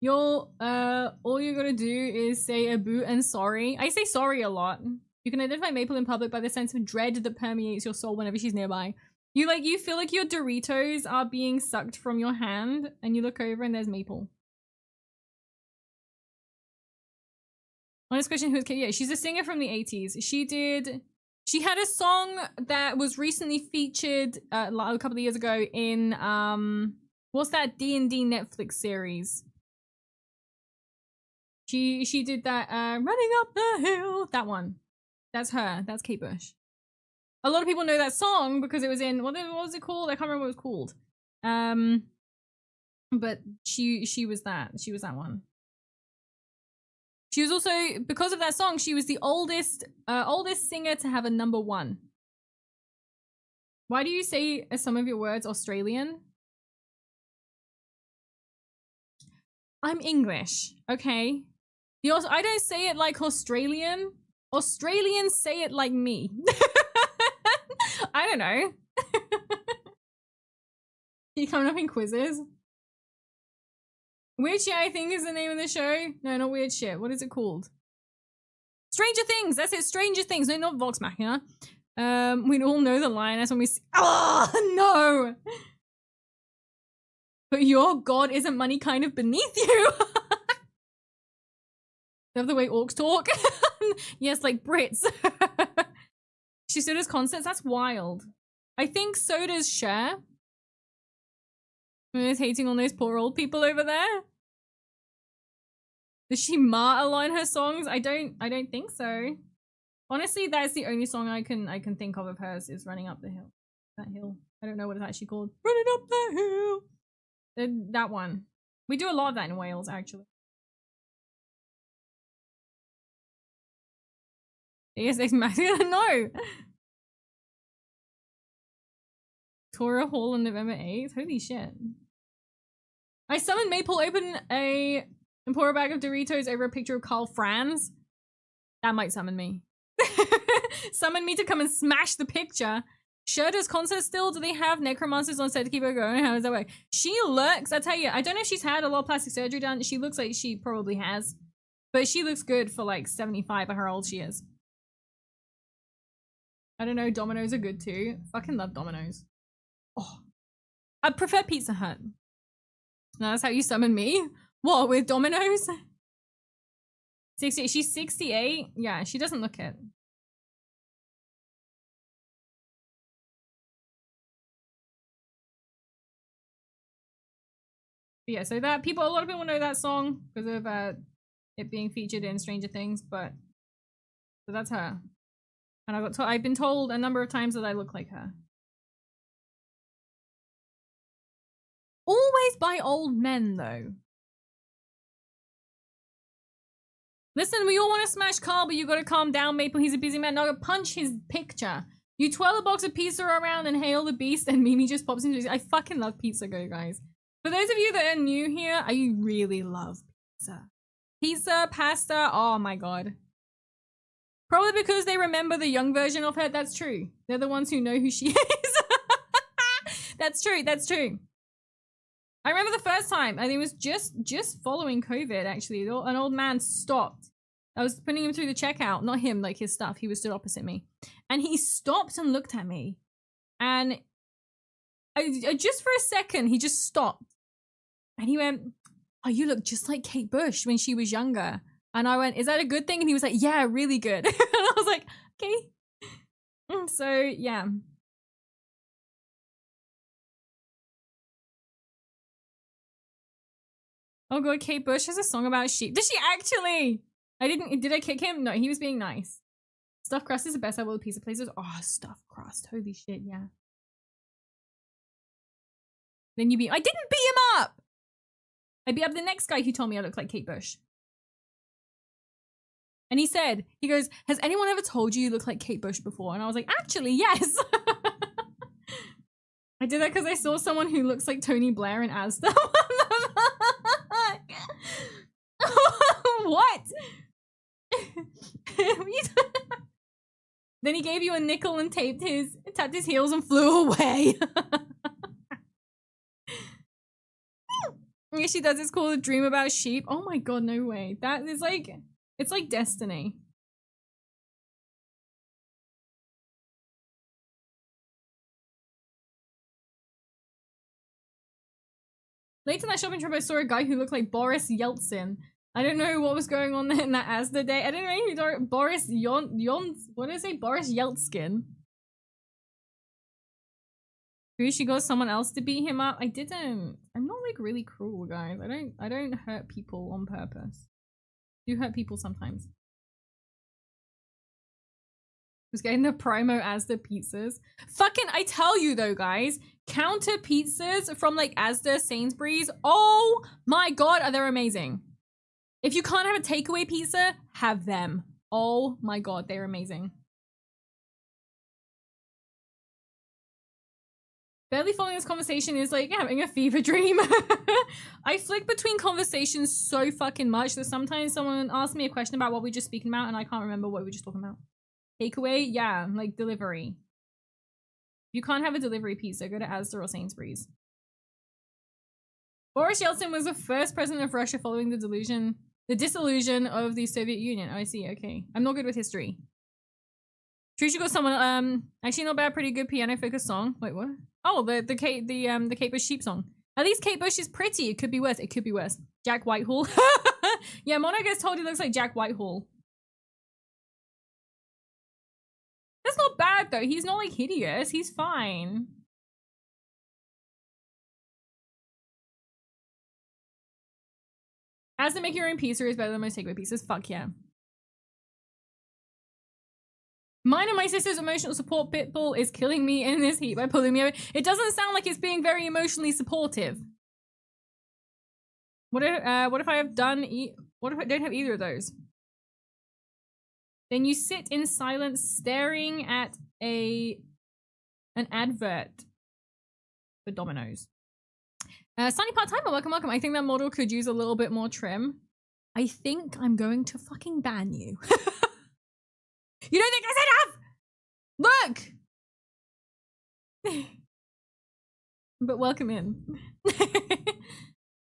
you'll all you gotta do is say a boot and sorry. I say sorry a lot. You can identify Maple in public by the sense of dread that permeates your soul whenever she's nearby. You feel like your Doritos are being sucked from your hand, and you look over and there's Maple. Honest question, who's Kate? Yeah, she's a singer from the 80s. She had a song that was recently featured a couple of years ago in what's that D&D Netflix series? She did that Running Up the Hill, that one. That's her. That's Kate Bush. A lot of people know that song because it was in what was it called? I can't remember what it was called. But she was that. She was that one. She was also, because of that song, she was the oldest singer to have a #1. Why do you say some of your words Australian? I'm English, okay? I don't say it like Australian. Australians say it like me. I don't know. You coming up in quizzes? Weird Shit, I think, is the name of the show. No, not Weird Shit. What is it called? Stranger Things. That's it. Stranger Things. No, not Vox Machina. We all know the line. That's when we see. Oh no! But your god isn't money kind of beneath you. Love the way orcs talk. Yes, like Brits. She still does concerts. That's wild. I think so does Cher. Is hating on those poor old people over there. Does she mart a lot in her songs? I don't think so. Honestly, that's the only song I can think of hers is Running Up the Hill. That hill. I don't know what it's actually called. Running up the hill. That one. We do a lot of that in Wales, actually. Yes, no. Torah Hall on November 8th. Holy shit. I summoned Maple, open and pour a bag of Doritos over a picture of Carl Franz. That might summon me. Summon me to come and smash the picture. Shirta's concert still? Do they have necromancers on set to keep her going? How does that work? She looks, I tell you, I don't know if she's had a lot of plastic surgery done. She looks like she probably has. But she looks good for like 75 or how old she is. I don't know, Domino's are good too. Fucking love Domino's. Oh. I prefer Pizza Hut. No, that's how you summon me? What, with Domino's? 68. She's 68? Yeah, she doesn't look it. But yeah, so that a lot of people know that song because of it being featured in Stranger Things, but so that's her. And I've been told a number of times that I look like her. Always by old men, though. Listen, we all want to smash Carl, but you gotta calm down, Maple. He's a busy man. Now punch his picture. You twirl a box of pizza around and hail the beast, and Mimi just pops into his. I fucking love Pizza Go, guys. For those of you that are new here, I really love pizza. Pizza, pasta, oh my god. Probably because they remember the young version of her. That's true. They're the ones who know who she is. That's true, that's true. I remember the first time, I think it was just following COVID, actually. An old man stopped. I was putting him through the checkout. Not him, like his stuff. He was stood opposite me. And he stopped and looked at me. And I just for a second, he just stopped. And he went, oh, you look just like Kate Bush when she was younger. And I went, is that a good thing? And he was like, yeah, really good. And I was like, okay. So, yeah. Oh god, Kate Bush has a song about sheep. Does she actually? Did I kick him? No, he was being nice. Stuffed crust is the best out of all the pizza places. Oh, stuffed crust. Holy shit, yeah. Then I didn't beat him up! I beat up the next guy who told me I look like Kate Bush. And he goes, has anyone ever told you look like Kate Bush before? And I was like, actually, yes. I did that because I saw someone who looks like Tony Blair in Asda. What? Then he gave you a nickel and tapped his heels and flew away. Yeah, she does. It's called A Dream About Sheep. Oh my god, no way. That is like, it's like destiny. Later in that shopping trip, I saw a guy who looked like Boris Yeltsin. I don't know what was going on in that Asda day. I don't know who Boris what did I say? Boris Yeltsin. Who she got someone else to beat him up? I didn't. I'm not like really cruel, guys. I don't hurt people on purpose. I do hurt people sometimes. Was getting the Primo Asda pizzas. Fucking, I tell you though, guys, counter pizzas from like Asda, Sainsbury's. Oh my god, they're amazing. If you can't have a takeaway pizza, have them. Oh my god, they're amazing. Barely following this conversation is like having a fever dream. I flick between conversations so fucking much that sometimes someone asks me a question about what we were just speaking about and I can't remember what we were just talking about. Takeaway? Yeah, like delivery. If you can't have a delivery pizza, go to Asda or Sainsbury's. Boris Yeltsin was the first president of Russia following the dissolution of the Soviet Union. Oh, I see, okay. I'm not good with history. Trisha got someone, actually not bad, pretty good piano focused song. Wait, what? Oh, the Kate Bush sheep song. At least Kate Bush is pretty. It could be worse. It could be worse. Jack Whitehall. Yeah, Mono gets told he looks like Jack Whitehall. That's not bad though. He's not like hideous. He's fine. As to make your own pizza is better than most takeaway pizzas. Fuck yeah. Mine and my sister's emotional support pitbull is killing me in this heat by pulling me over. It doesn't sound like it's being very emotionally supportive. What if I have done what if I don't have either of those? Then you sit in silence staring at an advert for Domino's. Sunny Part-Timer, welcome. I think that model could use a little bit more trim. I think I'm going to fucking ban you. You don't think I said enough? Look! But welcome in.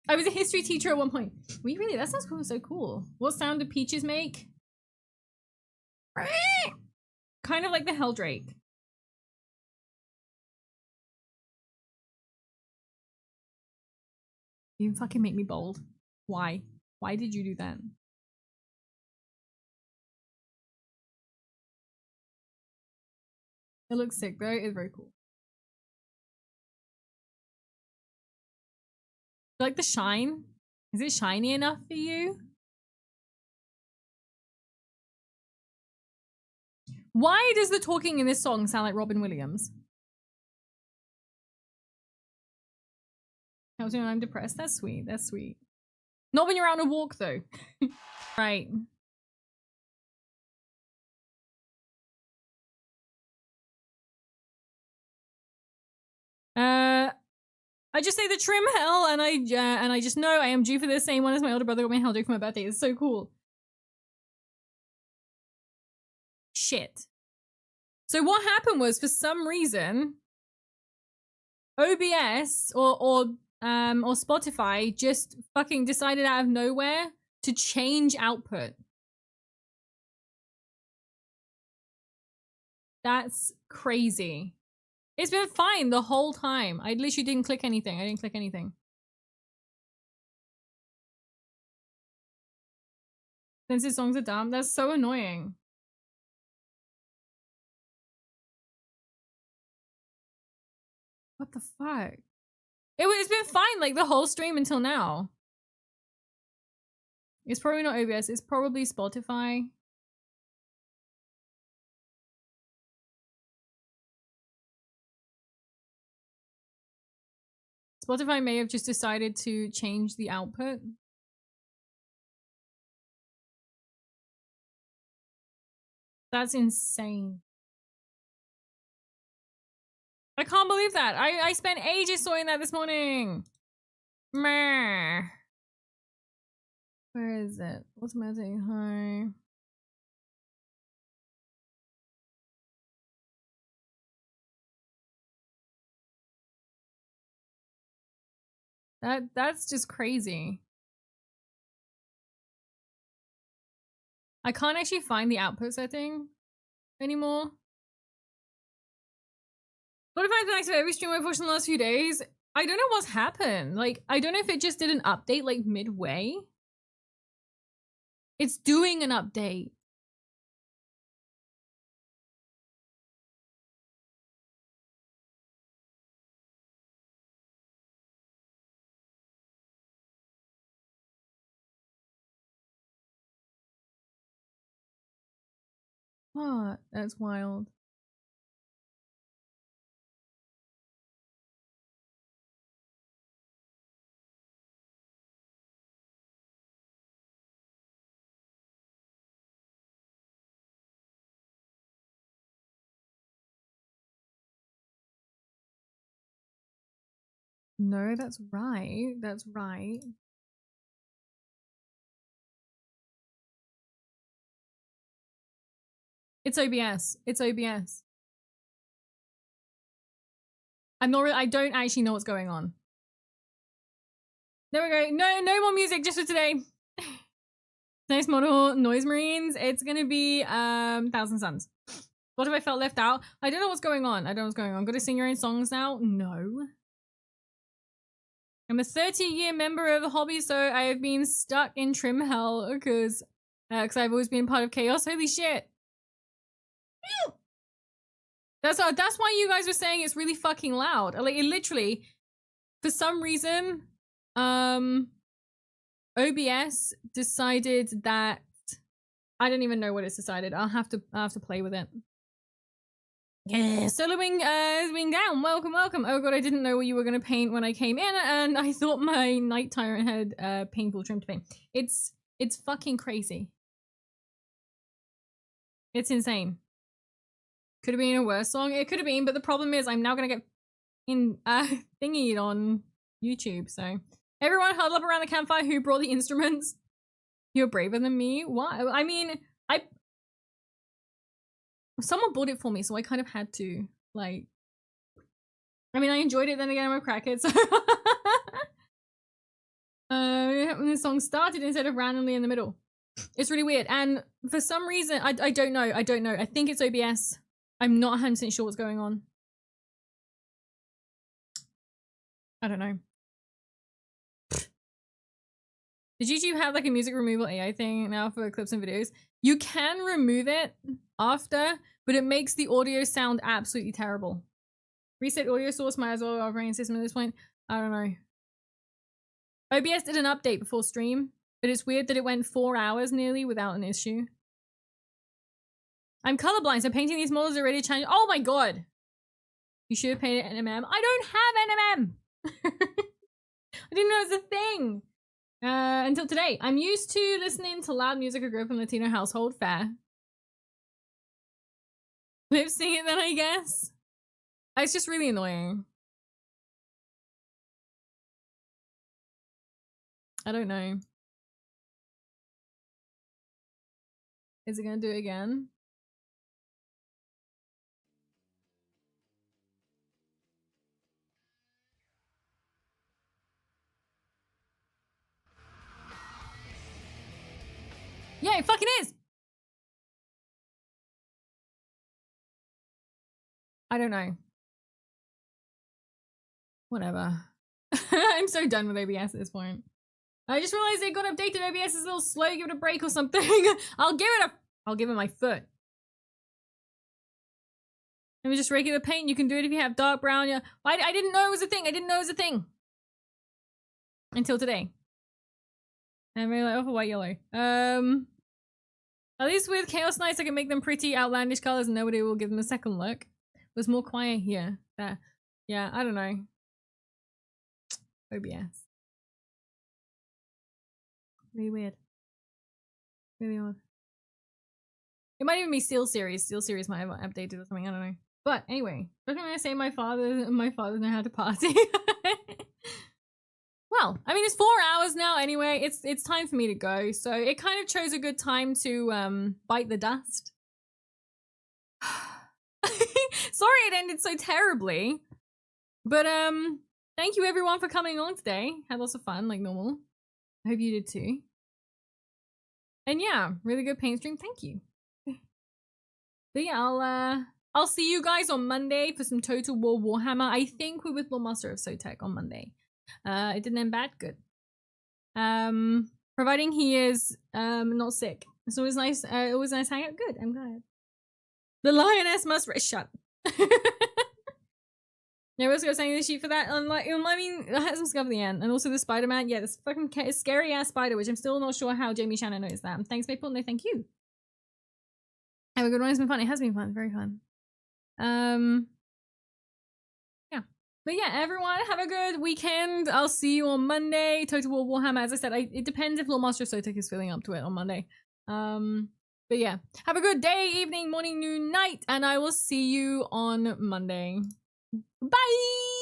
I was a history teacher at one point. Were you really? That sounds cool. So cool. What sound do peaches make? Kind of like the Helldrake. You fucking make me bold. Why? Why did you do that? It looks sick though. It's very cool. You like the shine? Is it shiny enough for you? Why does the talking in this song sound like Robin Williams? Helps me when I'm depressed. That's sweet. That's sweet. Not when you're out on a walk though. Right. I just say the trim hell, and I just know I am due for the same one as my older brother got me Helldrake for my birthday. It's so cool. Shit. So what happened was, for some reason, OBS or Spotify just fucking decided out of nowhere to change output. That's crazy. It's been fine the whole time. I literally didn't click anything. I didn't click anything. Since his songs are dumb, that's so annoying. What the fuck? It's been fine like the whole stream until now. It's probably not OBS. It's probably Spotify. Spotify may have just decided to change the output. That's insane. I can't believe that. I spent ages sorting that this morning. Meh. Where is it? Automatic high. That's just crazy. I can't actually find the output setting anymore. What if I've been active every stream I've watched in the last few days? I don't know what's happened. Like, I don't know if it just did an update like midway. It's doing an update. What? That's wild. No, that's right. That's right. It's OBS. It's OBS. I don't actually know what's going on. There we go. No more music just for today. Nice model, Noise Marines. It's gonna be Thousand Suns. What if I felt left out? I don't know what's going on. I don't know what's going on. Gotta sing your own songs now? No. I'm a 30-year member of the hobby, so I have been stuck in trim hell because I've always been part of chaos. Holy shit. That's why you guys were saying it's really fucking loud. Like, it literally, for some reason, OBS decided that I don't even know what it's decided. I'll have to play with it. Yeah, Soloing is being down. Welcome, welcome. Oh god, I didn't know what you were gonna paint when I came in, and I thought my Night Tyrant had painful trim to paint. It's fucking crazy. It's insane. Could have been a worse song. It could have been, but the problem is I'm now gonna get thingied on YouTube. So everyone huddle up around the campfire who brought the instruments. You're braver than me. What? I mean, someone bought it for me, so I kind of had to. Like, I mean, I enjoyed it. Then again, I'm a crackhead, so. When the song started instead of randomly in the middle. It's really weird, and for some reason, I don't know. I don't know. I think it's OBS. I'm not 100% sure what's going on. I don't know. Did YouTube have like a music removal AI thing now for clips and videos? You can remove it after, but it makes the audio sound absolutely terrible. Reset audio source might as well operating system at this point. I don't know. OBS did an update before stream, but it's weird that it went 4 hours nearly without an issue. I'm colorblind, so painting these models already changed. Oh my god! You should have painted NMM. I don't have NMM! I didn't know it was a thing! Until today. I'm used to listening to loud music. I grew up in a Latino household. Fair. Lip sync it then, I guess. It's just really annoying. I don't know. Is it gonna do it again? Yeah, it fucking is! I don't know. Whatever. I'm so done with OBS at this point. I just realized it got updated. OBS is a little slow. Give it a break or something. I'll give it my foot. Let me just regular paint. You can do it if you have dark brown. Yeah. I didn't know it was a thing. I didn't know it was a thing. Until today. I'm really like, oh, for white, yellow. At least with Chaos Knights, I can make them pretty outlandish colors and nobody will give them a second look. It was more quiet here. There. Yeah, I don't know. OBS. Really weird. Really odd. It might even be Steel Series. Steel Series might have updated or something. I don't know. But anyway, especially when I say my father know how to party. Well, I mean, it's 4 hours now anyway. It's time for me to go. So it kind of chose a good time to bite the dust. Sorry it ended so terribly. But thank you everyone for coming along today. Had lots of fun like normal. I hope you did too. And yeah, really good paint stream. Thank you. But yeah, I'll see you guys on Monday for some Total War Warhammer. I think we're with Lord Master of Sotek on Monday. It didn't end bad. Good. Providing he is not sick. It's always nice. Always nice hang out. Good. I'm glad. The lioness must rest. Shut. Yeah, we're going saying the sheet for that. Unlike, I mean, it has some stuff at the end, and also the Spider-Man. Yeah, this fucking scary ass spider, which I'm still not sure how Jamie Shannon noticed that. Thanks, Maple. No, thank you. Have a good one. It's been fun. It has been fun. Very fun. Yeah. But yeah, everyone, have a good weekend. I'll see you on Monday. Total War Warhammer. As I said, it depends if Lord Master of Sotek is feeling up to it on Monday. But yeah, have a good day, evening, morning, noon, night, and I will see you on Monday. Bye!